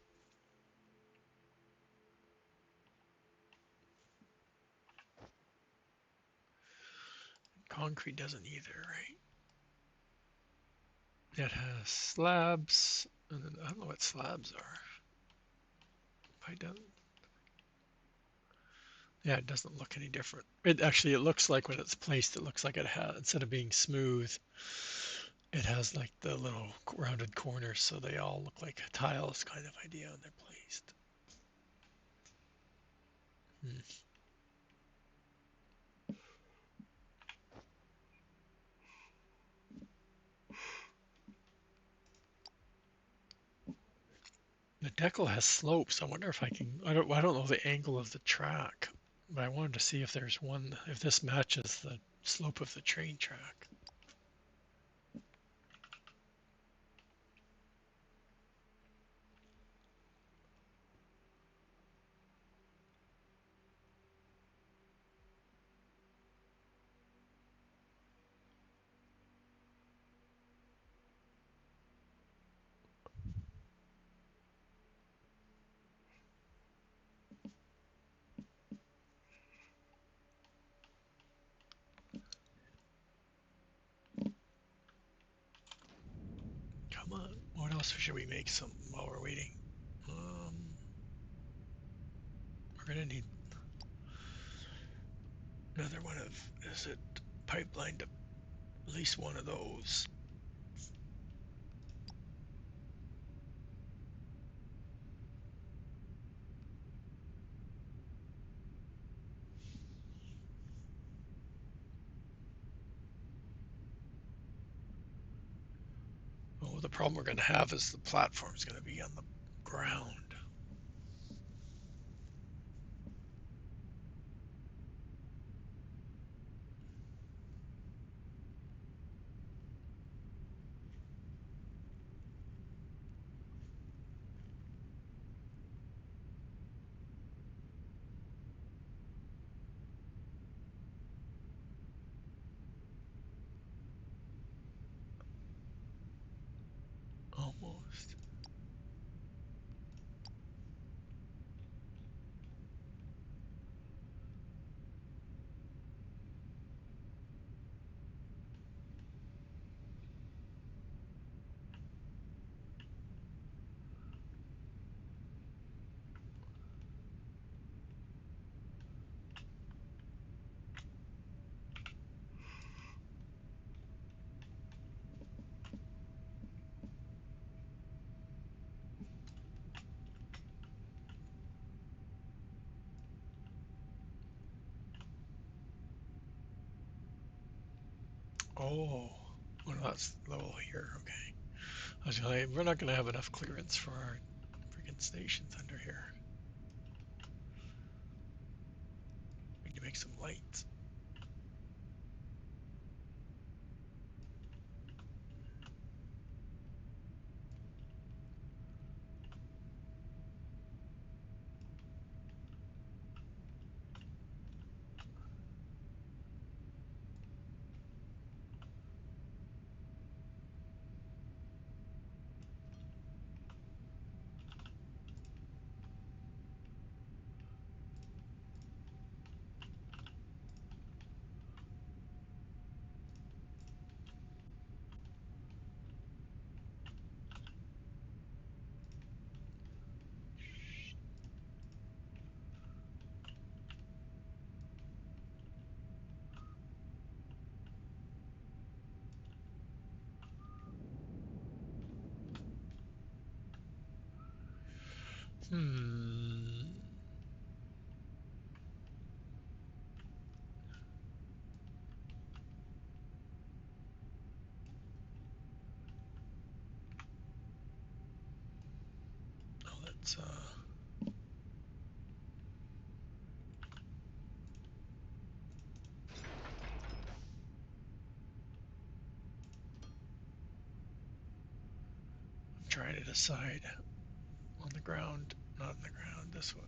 Concrete doesn't either, right? It has slabs, and then I don't know what slabs are. I don't. Yeah, it doesn't look any different. It looks like when it's placed, it looks like it has, instead of being smooth, it has like the little rounded corners, so they all look like tiles kind of idea when they're placed. Hmm. The decal has slopes. I wonder if I can. I don't know the angle of the track, but I wanted to see if there's one. If this matches the slope of the train track. Come on. What else should we make some while we're waiting? Um, we're gonna need another one of. Is it pipeline to at least one of those? the problem we're going to have is the platform's going to be on the ground. Almost. Oh, well, that's level here. Okay. I was like, we're not going to have enough clearance for our freaking stations under here. We need to make some lights. Hmm. Oh, let's I'm trying to decide on the ground, not on the ground. This one.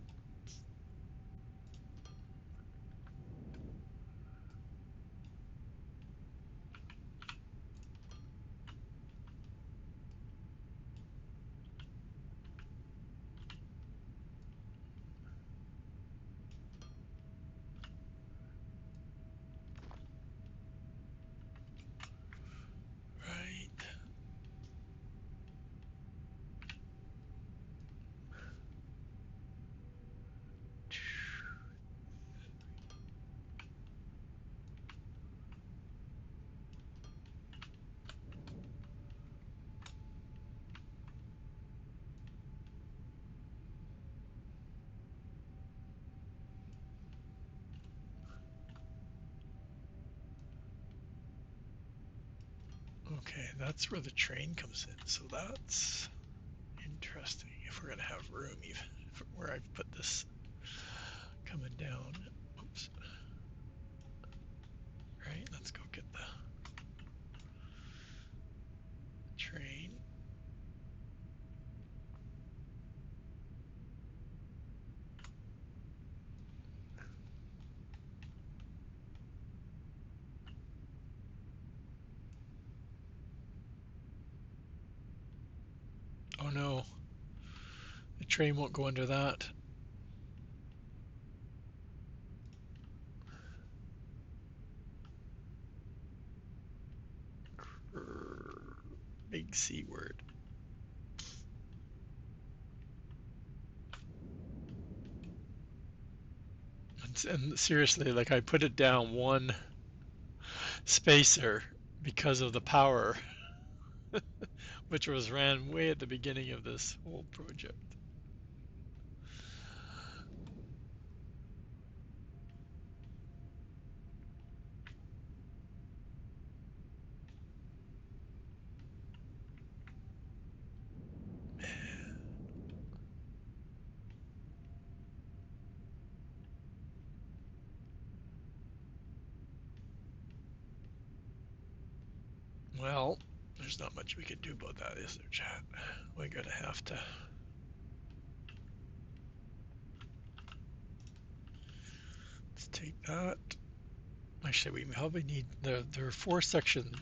Right. Okay, that's where the train comes in. So that's interesting. If we're gonna have room, even where I've put this coming down. Oops. Right. Let's go get the train. Oh no, the train won't go under that. Big C word. And seriously, like I put it down one spacer because of the power, which was ran way at the beginning of this whole project. Well, there's not much we can do about that, is there, chat? We're gonna have to. Let's take that. Actually, we probably need there are 4 section.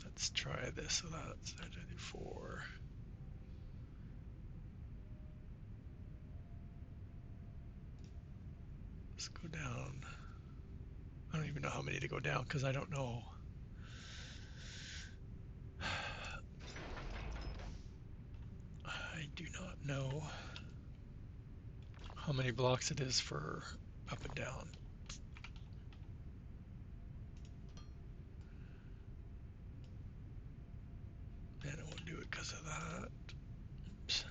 Let's try this. So that's 4. Let's go down. I don't even know how many to go down because I don't know. I do not know how many blocks it is for up and down. And it won't do it because of that. Oops.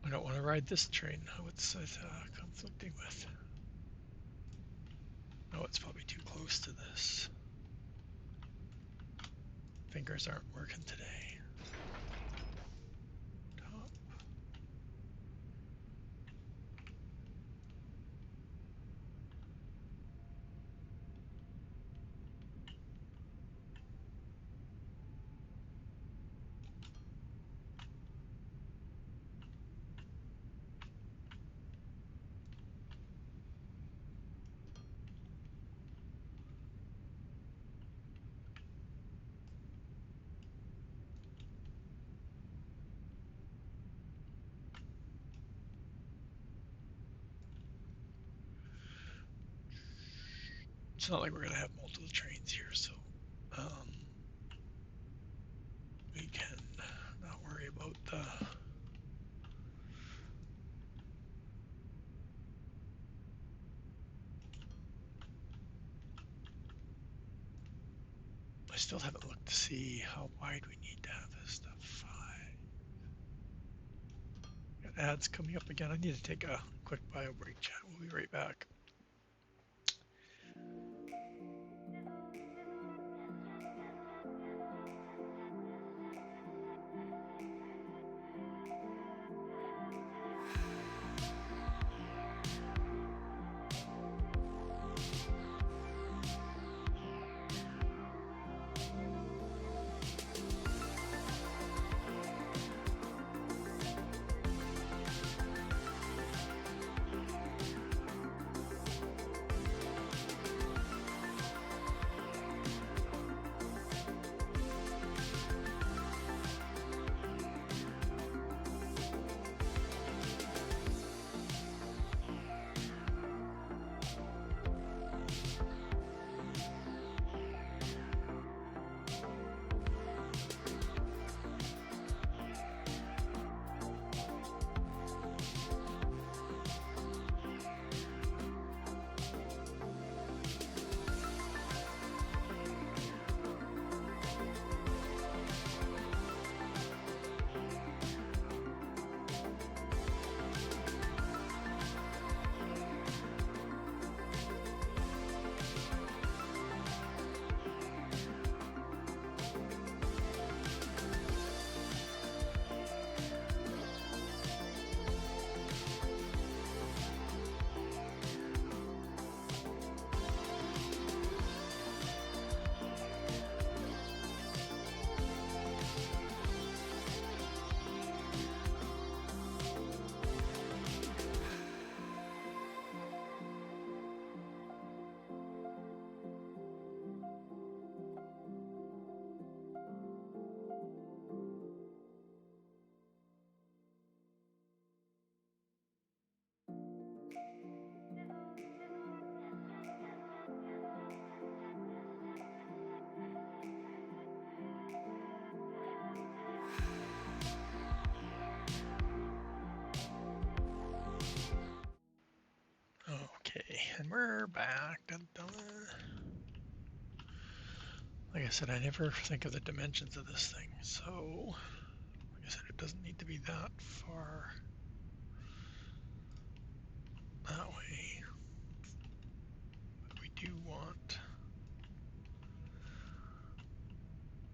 I don't want to ride this train. What's it conflicting with? Oh, it's probably too close to this. Fingers aren't working today. Top. It's not like we're gonna have multiple trains here, so we can not worry about the. I still haven't looked to see how wide we need to have this stuff. 5. Got ads coming up again. I need to take a quick bio break, chat. We'll be right back. Okay, and we're back. Dun, dun. Like I said, I never think of the dimensions of this thing, so like I said, it doesn't need to be that far that way. But we do want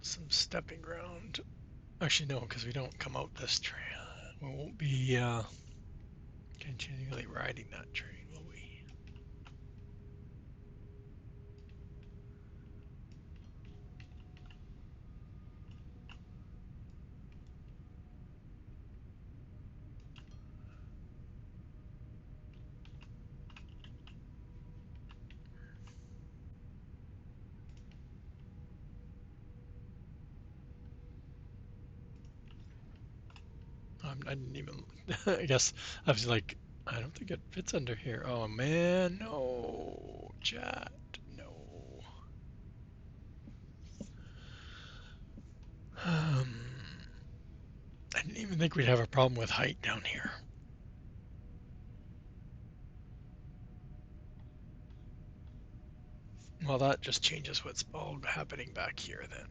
some stepping ground. Actually, no, because we don't come out this trail. We won't be continually riding that train, will we? I didn't even, I guess I was like, I don't think it fits under here. Oh man, no, chat, no. Um, I didn't even think we'd have a problem with height down here. Well, that just changes what's all happening back here then.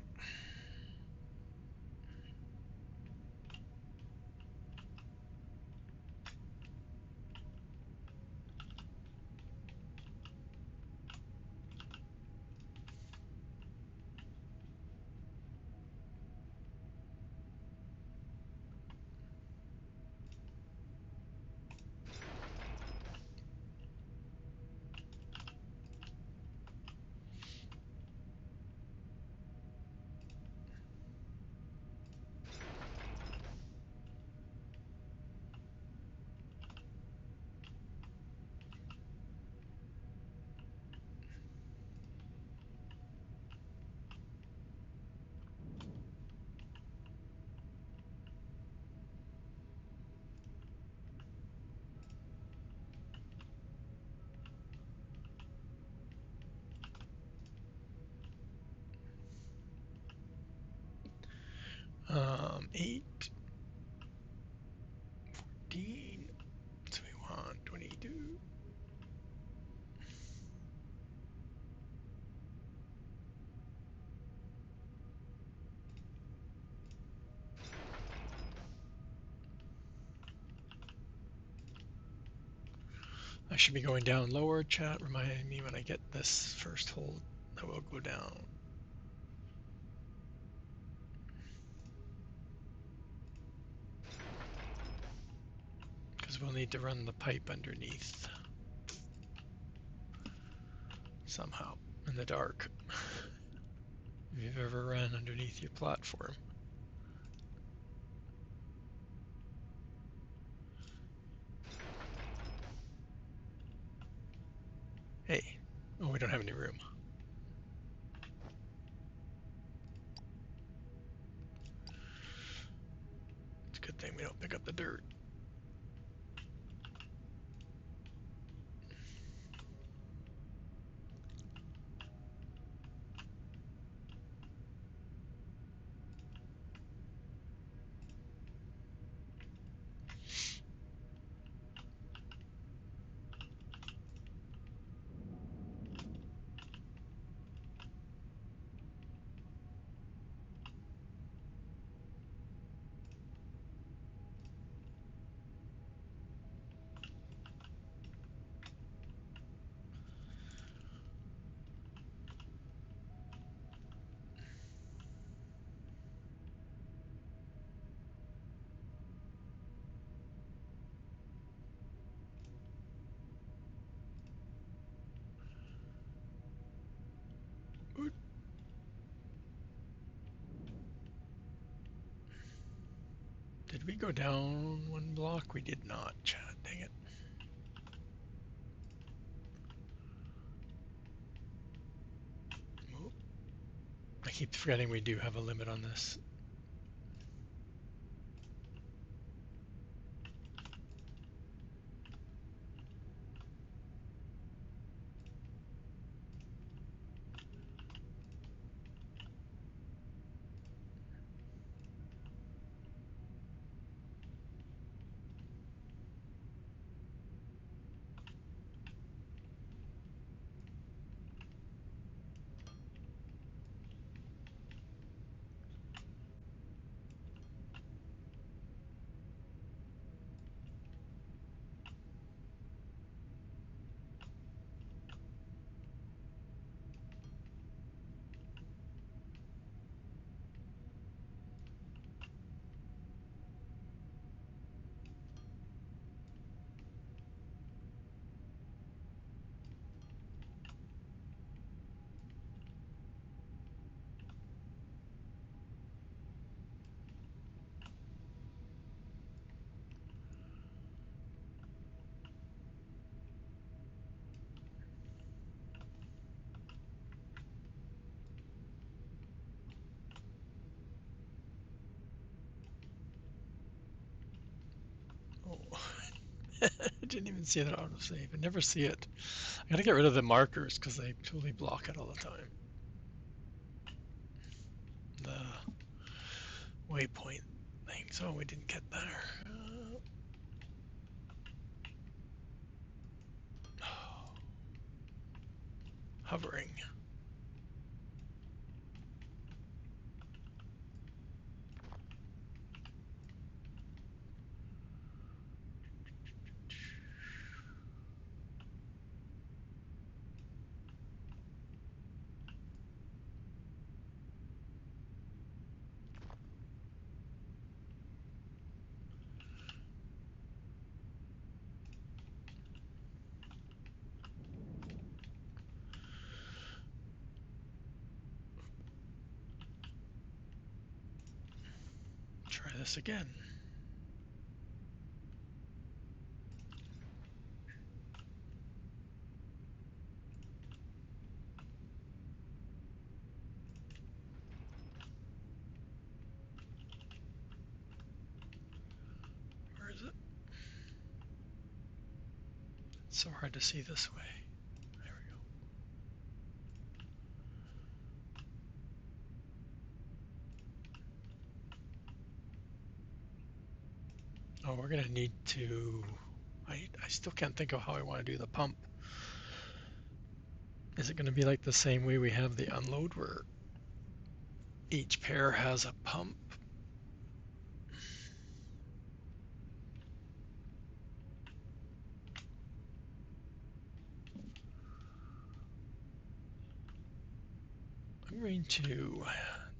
Eight, 14, so we want 22. I should be going down lower, chat, reminding me when I get this first hold that will go down. Because we'll need to run the pipe underneath somehow in the dark. If you've ever ran underneath your platform. Hey, oh, we don't have any room. It's a good thing we don't pick up the dirt. Ooh. Did we go down one block? We did not, chat, dang it. Oh, I keep forgetting we do have a limit on this. didn't even see that autosave. I never see it. I gotta get rid of the markers because they totally block it all the time. The waypoint things. Oh, we didn't get there. Hovering. Try this again. Where is it? It's so hard to see this way. There we go. Oh, we're gonna need to. I still can't think of how I want to do the pump. Is it going to be like the same way we have the unload where each pair has a pump? I'm going to, do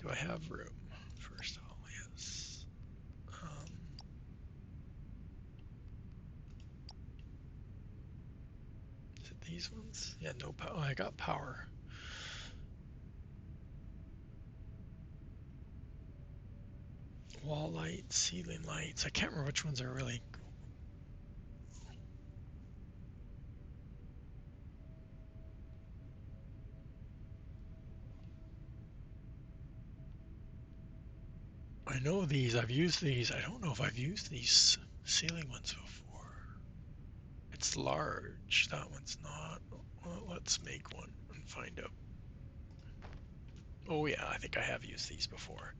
I have room? First of all, yes. Is it these ones? Yeah, no power. Oh, I got power. Wall lights, ceiling lights. I can't remember which ones are really. I know these. I've used these. I don't know if I've used these ceiling ones before. It's large. That one's not. Well, let's make one and find out. Oh yeah, I think I have used these before.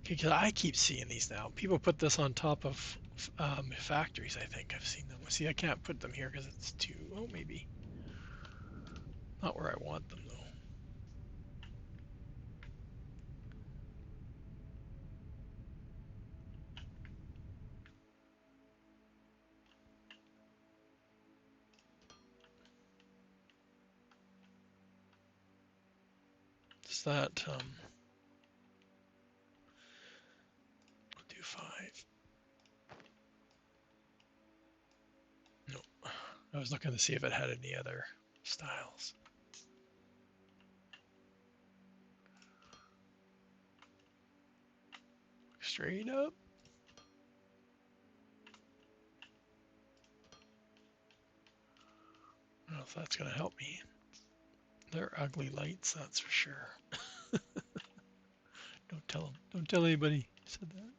Okay, because I keep seeing these now. People put this on top of factories. I think I've seen them. See, I can't put them here because it's too. Oh, maybe not where I want them though. Is that I'll do 5. No, I was looking to see if it had any other styles. Straight up. I don't know if that's gonna help me. They're ugly lights, that's for sure. Don't tell them. Don't tell anybody I said that.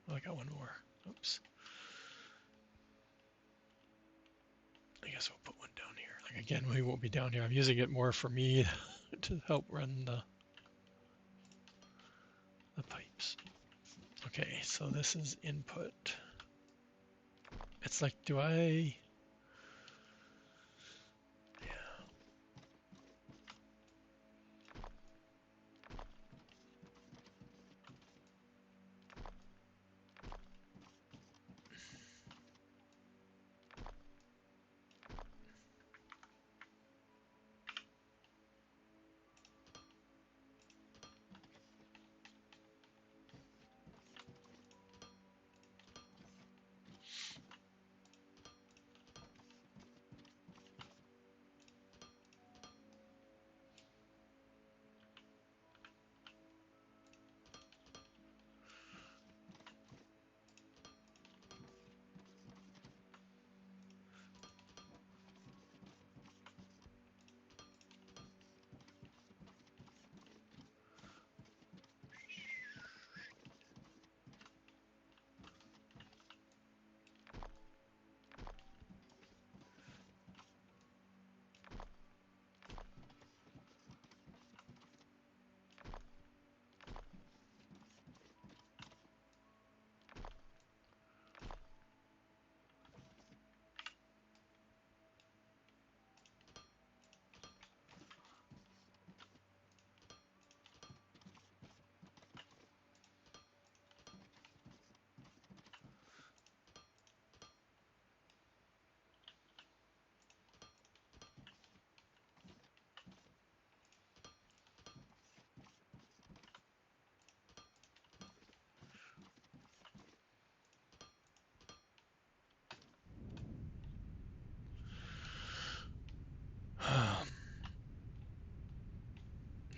Oh, I got one more. Oops. I guess we'll put one down here. Like again, we won't be down here. I'm using it more for me to help run the pipes. Okay, so this is input. It's like, do I? Yeah.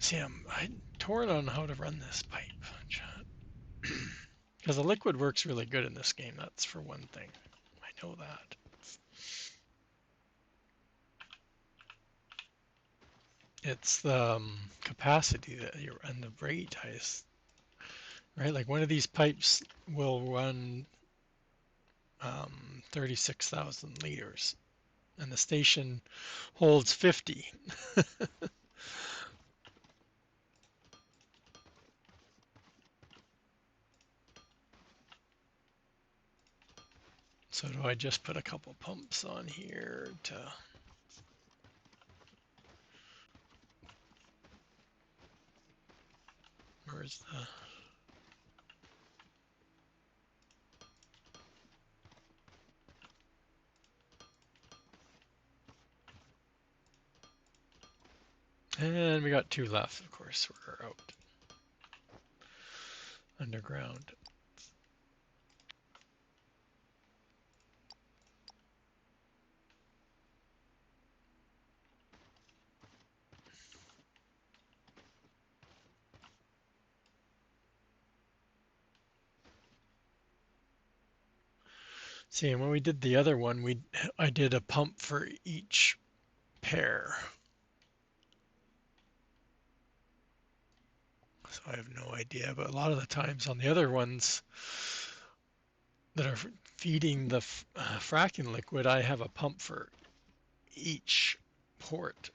See, I'm torn on how to run this pipe, chat. Because the liquid works really good in this game, that's for one thing. I know that. It's the capacity that you and the rate, right? Like one of these pipes will run 36,000 liters, and the station holds 50. So do I just put a couple pumps on here to... Where's the... And we got two left, of course. We're out underground. See, and when we did the other one, I did a pump for each pair. So I have no idea, but a lot of the times on the other ones that are feeding the fracking liquid, I have a pump for each port,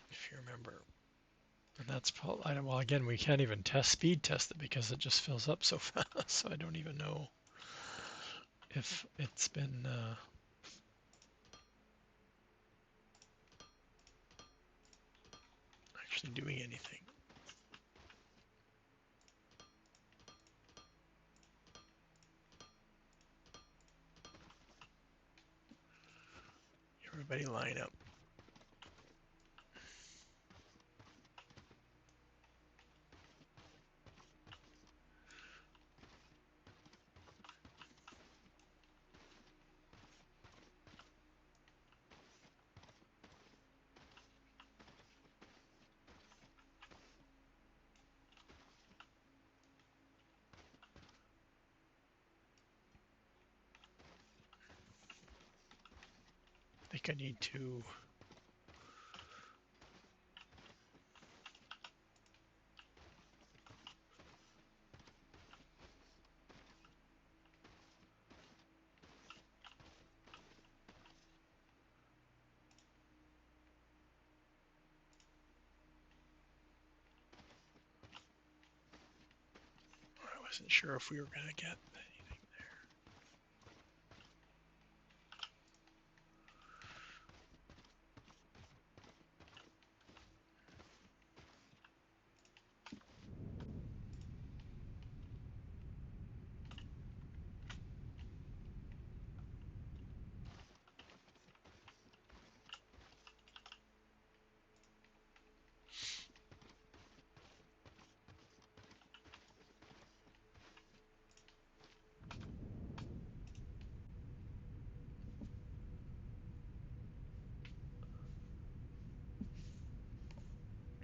if you remember. And that's probably, well, again, we can't even speed test it because it just fills up so fast. So I don't even know if it's been actually doing anything. Everybody line up. I think I need to... I wasn't sure if we were going to get anything there.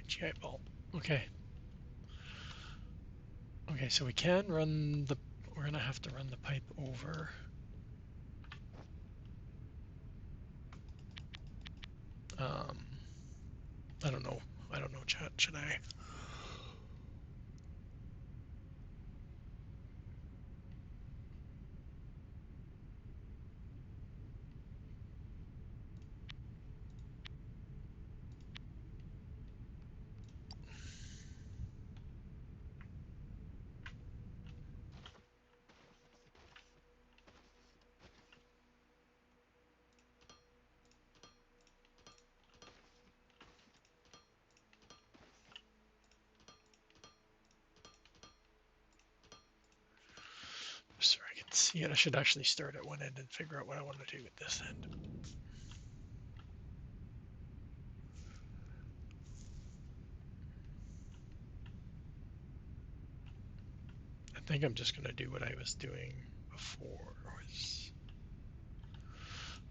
GI bulb. Okay. Okay, so we can run the... We're going to have to run the pipe over. Um, I don't know. I don't know, chat. Should I? So I can see it. I should actually start at one end and figure out what I want to do with this end. I think I'm just going to do what I was doing before,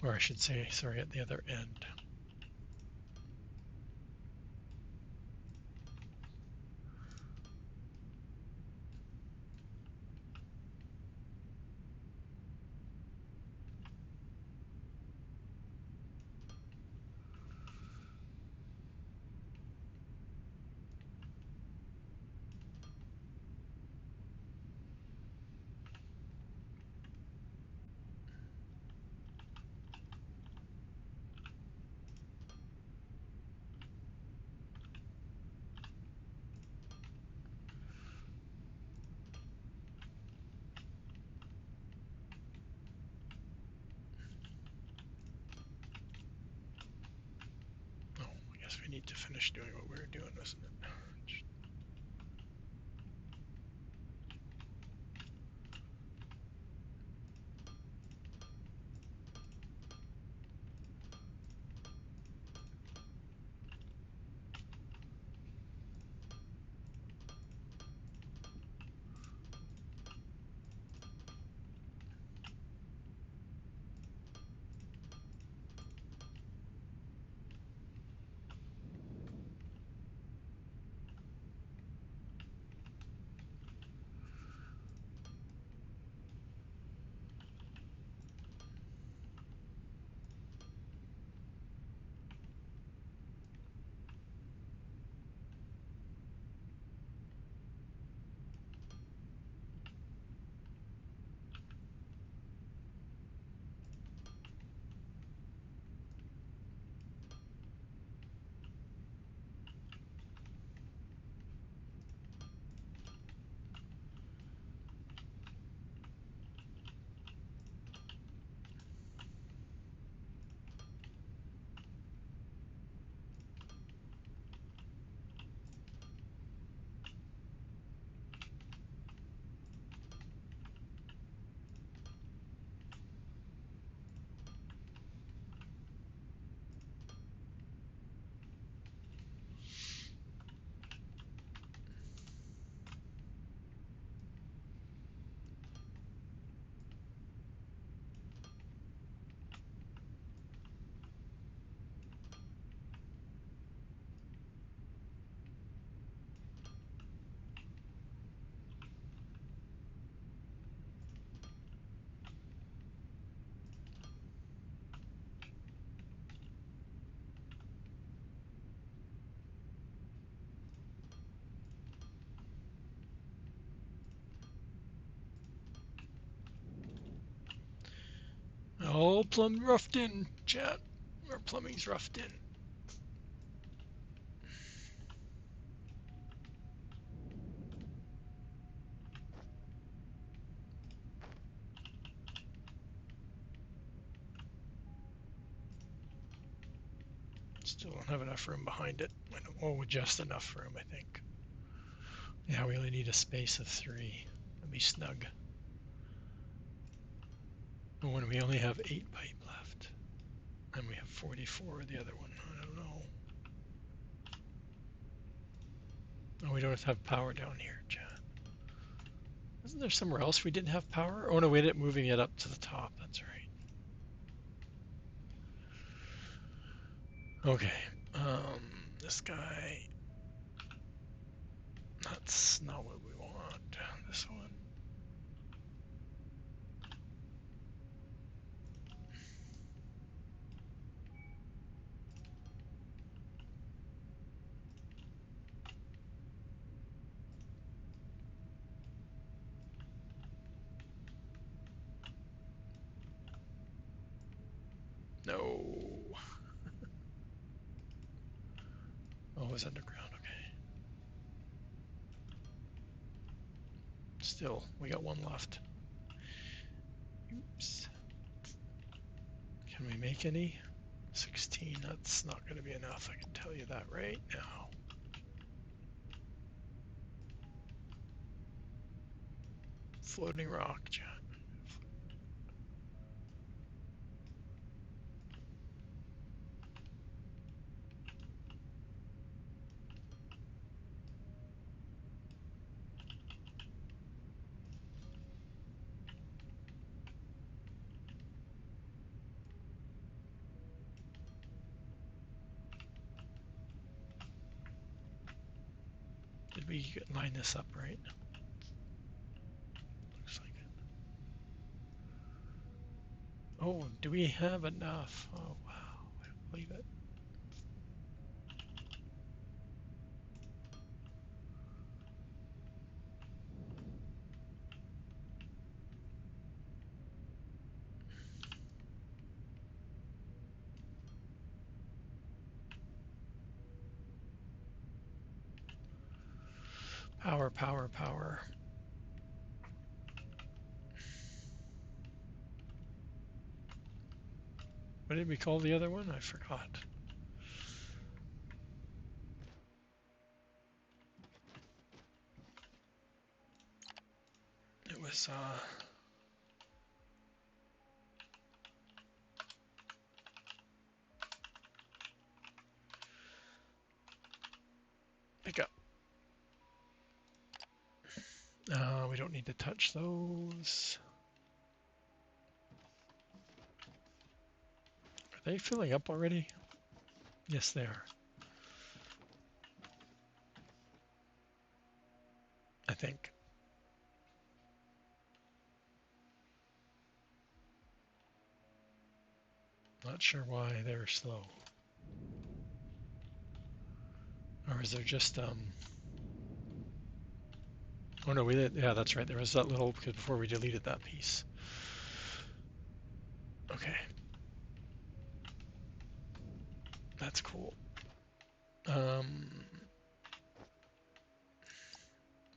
or I should say, sorry, at the other end. guess we need to finish doing what we were doing, isn't it? All plumb roughed in, chat. Our plumbing's roughed in. Still don't have enough room behind it. Oh, just enough room, I think. Yeah, we only need a space of 3. That'd be snug. Oh, and we only have 8 pipe left. And we have 44 of the other one. I don't know. Oh, we don't have power down here, chat. Isn't there somewhere else we didn't have power? Oh, no, we ended up moving it up to the top. That's right. Okay. This guy. That's not what we want. This one. No. Oh, it's underground. Okay. Still, we got one left. Oops. Can we make any? 16. That's not going to be enough. I can tell you that right now. Floating rock, chat. Did we line this up right? Looks like it. Oh, do we have enough? Oh, wow. I don't believe it. Power, power, power. What did we call the other one? I forgot. was pick up. We don't need to touch those. Are they filling up already? Yes, they are. I think. Not sure why they're slow. Or is there just oh no, we did, yeah, that's right. There was that little, because before we deleted that piece. Okay. That's cool. Um,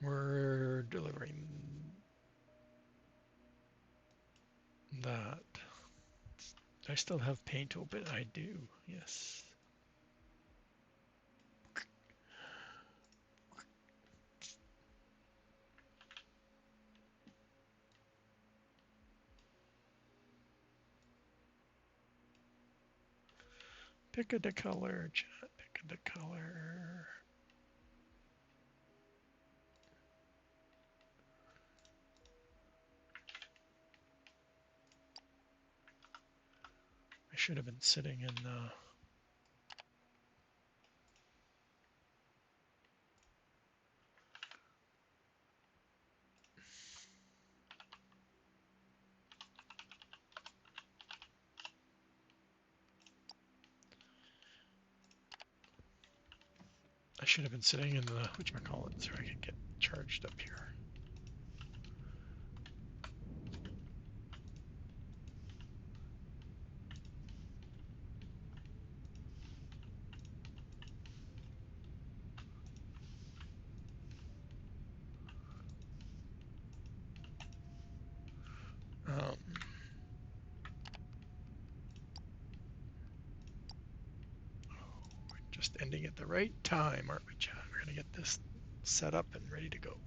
we're delivering that. Do I still have paint open? I do, yes. Pick a color, chat, pick a color. I should have been sitting in I should have been sitting in the whatchamacallit so I could get charged up here. Um, just ending at the right time, aren't we, chat? We're gonna get this set up and ready to go.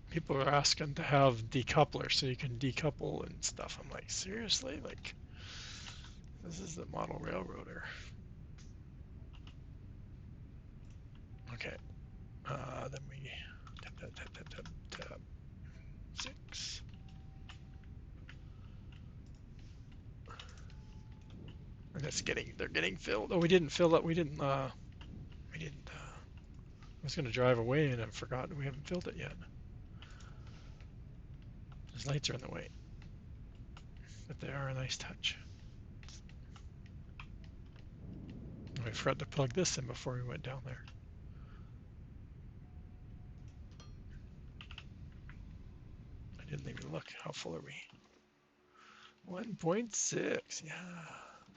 People are asking to have decouplers so you can decouple and stuff. I'm like, seriously? Like, this is the model railroader. Okay. Then we tap 6. And they're getting filled. Oh, we didn't fill it. I was gonna drive away and I forgot we haven't filled it yet. Those lights are in the way, but they are a nice touch. I forgot to plug this in before we went down there. I didn't even look. How full are we? 1.6. Yeah.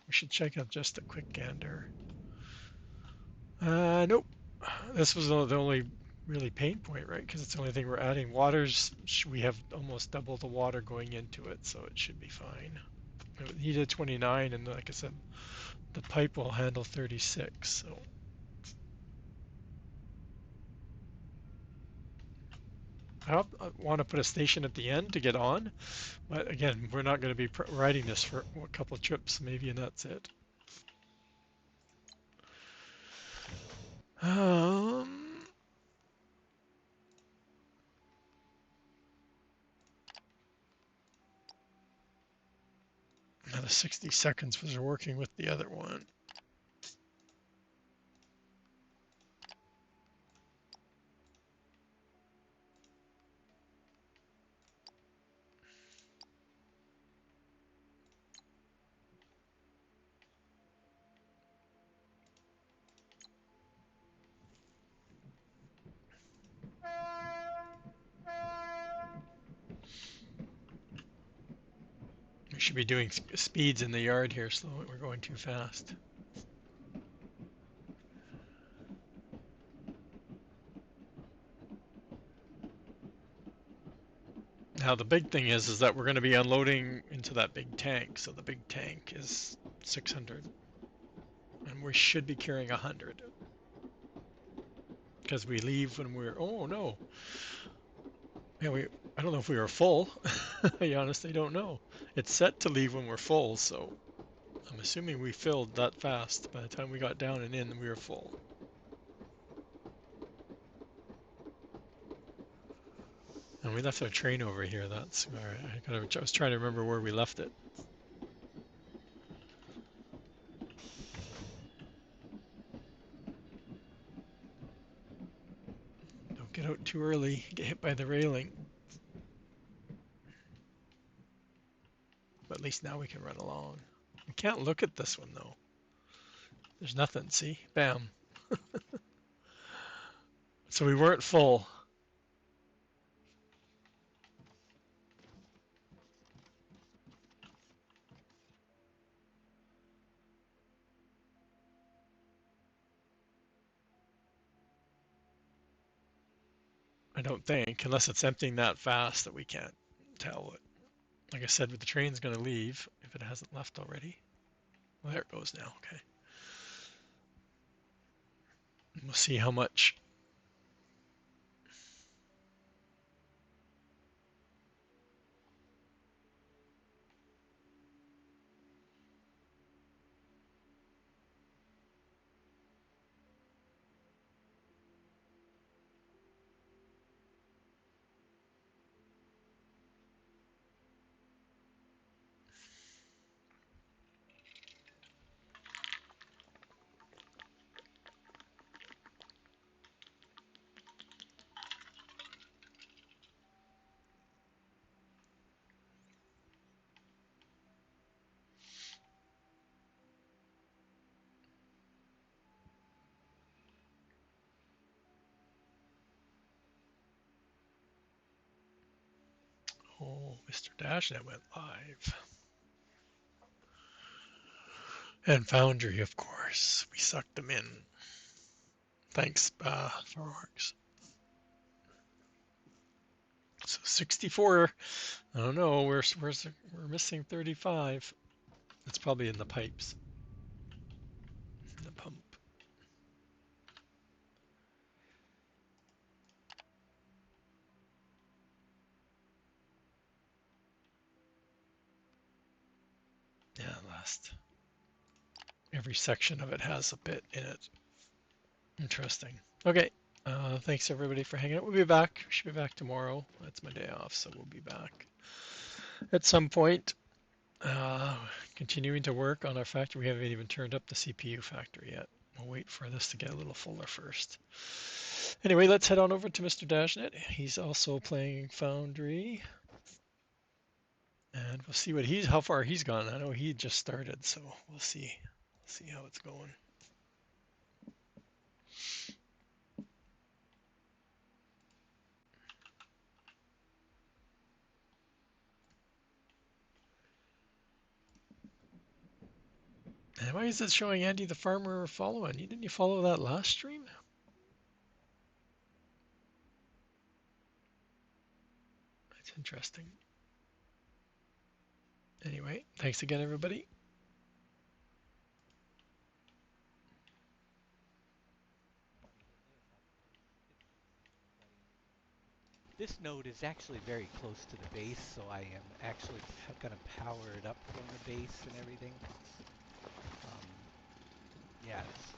We should check out just a quick gander. Nope. This was the only really pain point, right? Because it's the only thing we're adding. We have almost double the water going into it, so it should be fine. He did 29, and like I said, the pipe will handle 36. So I want to put a station at the end to get on, but again, we're not going to be riding this for a couple of trips, maybe, and that's it. Another 60 seconds was working with the other one. should be doing speeds in the yard here, so we're going too fast. Now the big thing is that we're going to be unloading into that big tank. So the big tank is 600, and we should be carrying 100 because we leave when we're. Oh no! Yeah, we. I don't know if we were full. I honestly don't know. It's set to leave when we're full, so I'm assuming we filled that fast. By the time we got down and in, we were full. And we left our train over here. That's where I was trying to remember where we left it. Don't get out too early. Get hit by the railing. But at least now we can run along. We can't look at this one though. There's nothing. See? Bam. So we weren't full. I don't think, unless it's emptying that fast that we can't tell what. Like I said, the train's going to leave if it hasn't left already. Well, there it goes now. Okay. And we'll see how much. Oh, Mr. Dashnet went live. And Foundry, of course. We sucked them in. Thanks, Fireworks. So 64. I don't know. We're missing 35. It's probably in the pipes. In the pump. Yeah, last. Every section of it has a bit in it. Interesting. Okay. Thanks everybody for hanging out. We'll be back. We should be back tomorrow. That's my day off, so we'll be back at some point. Uh, Continuing to work on our factory. We haven't even turned up the CPU factory yet. We'll wait for this to get a little fuller first. Anyway, let's head on over to Mr. Dashnet. He's also playing Foundry. And we'll see how far he's gone. I know he just started, so we'll see. See how it's going. And why is it showing Andy the Farmer following? Didn't you follow that last stream? That's interesting. Anyway, thanks again, everybody. This node is actually very close to the base, so I am actually going to power it up from the base and everything. Yeah, it's